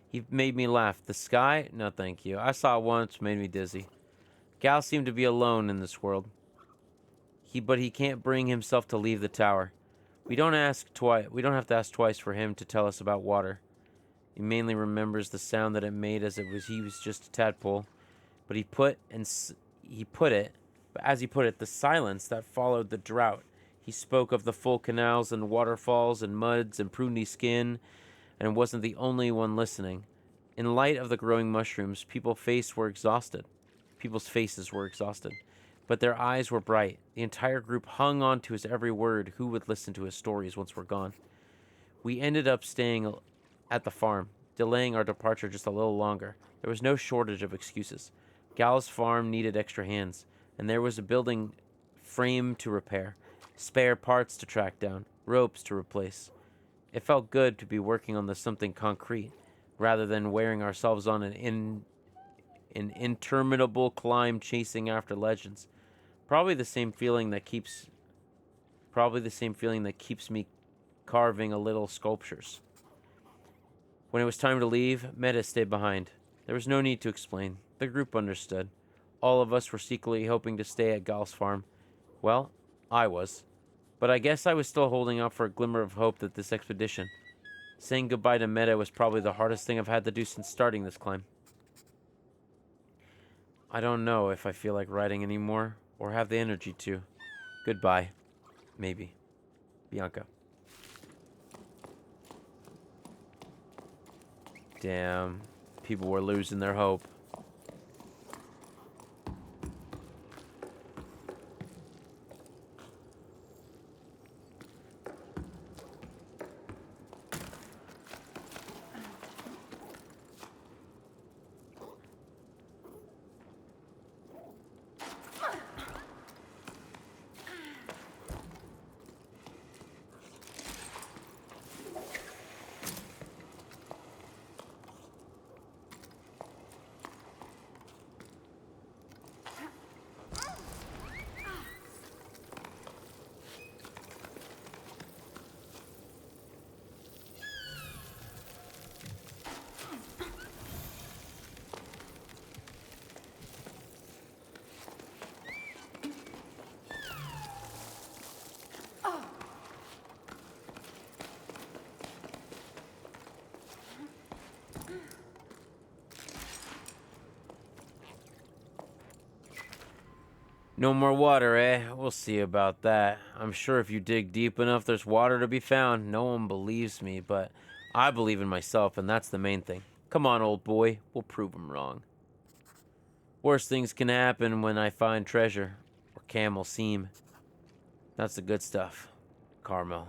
He made me laugh. The sky? No, thank you. I saw it once, made me dizzy. Gal seemed to be alone in this world. But he can't bring himself to leave the tower. We don't ask twice. We don't have to ask twice for him to tell us about water. He mainly remembers the sound that it made as he was just a tadpole. But as he put it, the silence that followed the drought. He spoke of the full canals and waterfalls and muds and pruny skin, and wasn't the only one listening. In light of the growing mushrooms, people's faces were exhausted. But their eyes were bright. The entire group hung on to his every word. Who would listen to his stories once we're gone? We ended up staying at the farm, delaying our departure just a little longer. There was no shortage of excuses. Gal's farm needed extra hands, and there was a building frame to repair, spare parts to track down, ropes to replace. It felt good to be working on something concrete, rather than wearing ourselves on an interminable climb chasing after legends. Probably the same feeling that keeps me carving a little sculptures. When it was time to leave, Meta stayed behind. There was no need to explain. The group understood. All of us were secretly hoping to stay at Gal's farm. Well, I was. But I guess I was still holding out for a glimmer of hope that this expedition. Saying goodbye to Meta was probably the hardest thing I've had to do since starting this climb. I don't know if I feel like riding anymore, or have the energy to. Goodbye. Maybe. Bianca. Damn. People were losing their hope. No more water, eh? We'll see about that. I'm sure if you dig deep enough, there's water to be found. No one believes me, but I believe in myself, and that's the main thing. Come on, old boy. We'll prove him wrong. Worst things can happen when I find treasure. Or camel seam. That's the good stuff. Carmel.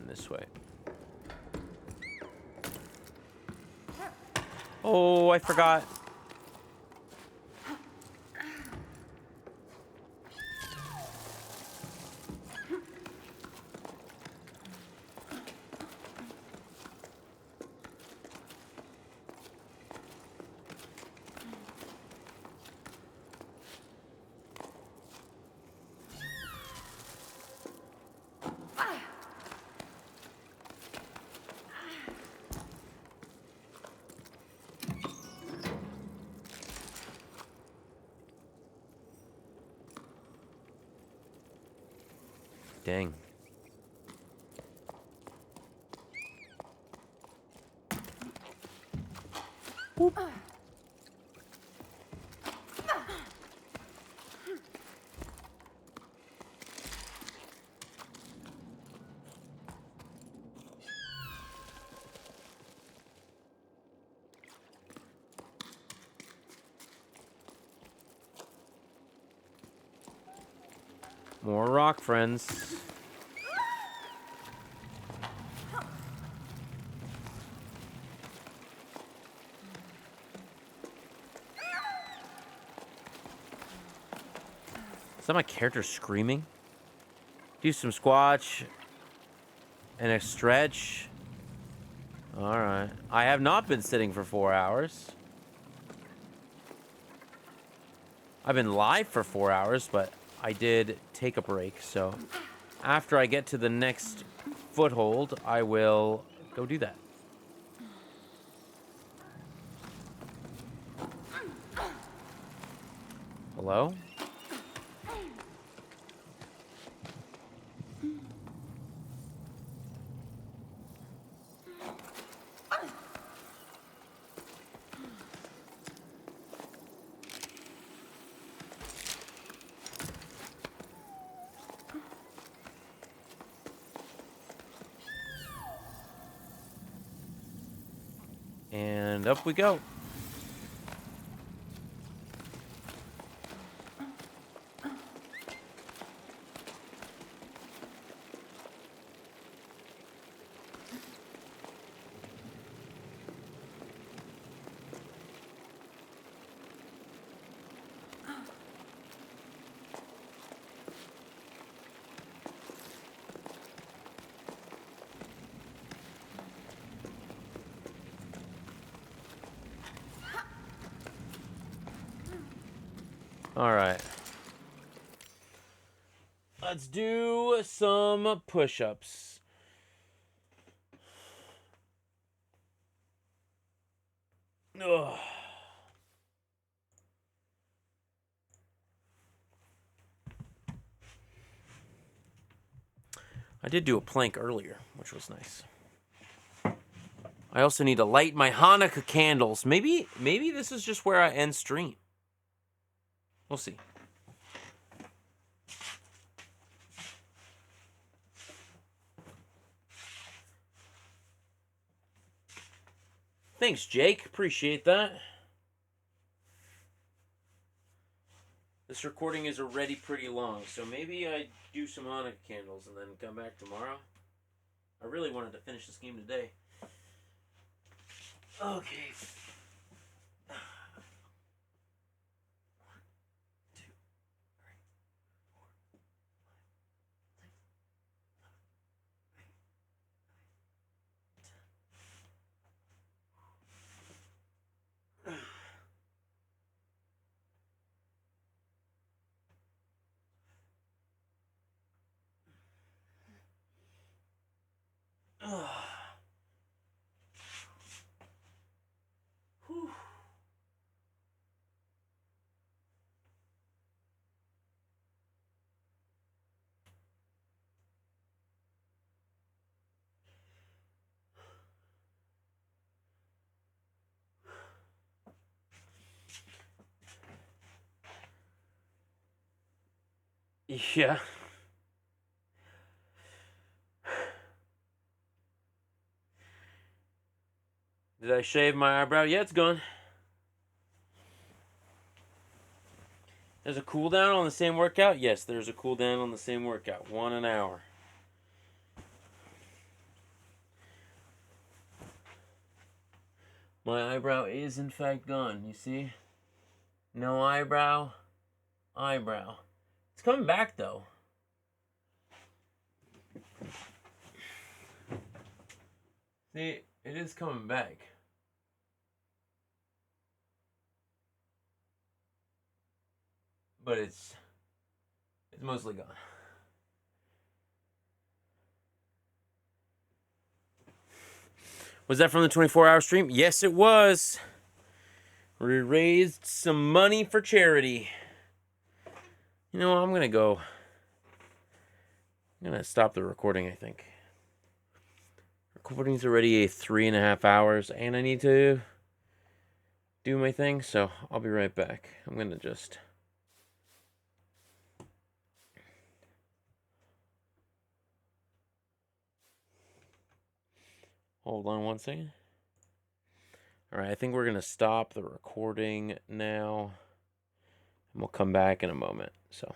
This way. Oh, I forgot. Dang. Whoop. More rock friends. Is that my character screaming? Do some squatch and a stretch. Alright. I have not been sitting for 4 hours. I've been live for 4 hours, but I did take a break, so after I get to the next foothold, I will go do that. Hello? And up we go. All right. Let's do some push-ups. Ugh. I did do a plank earlier, which was nice. I also need to light my Hanukkah candles. Maybe this is just where I end stream. We'll see. Thanks, Jake. Appreciate that. This recording is already pretty long, so maybe I do some Hanukkah candles and then come back tomorrow. I really wanted to finish this game today. Okay. Yeah. Did I shave my eyebrow? Yeah, it's gone. There's a cooldown on the same workout? Yes, there's a cooldown on the same workout. 1 an hour. My eyebrow is in fact gone, you see? No eyebrow. Eyebrow. It's coming back though. See, it is coming back. But it's mostly gone. Was that from the 24-hour stream? Yes, it was. We raised some money for charity. You know, I'm going to stop the recording, I think. Recording's already 3.5 hours, and I need to do my thing, so I'll be right back. I'm going to just... Hold on one second. All right, I think we're going to stop the recording now, and we'll come back in a moment, so...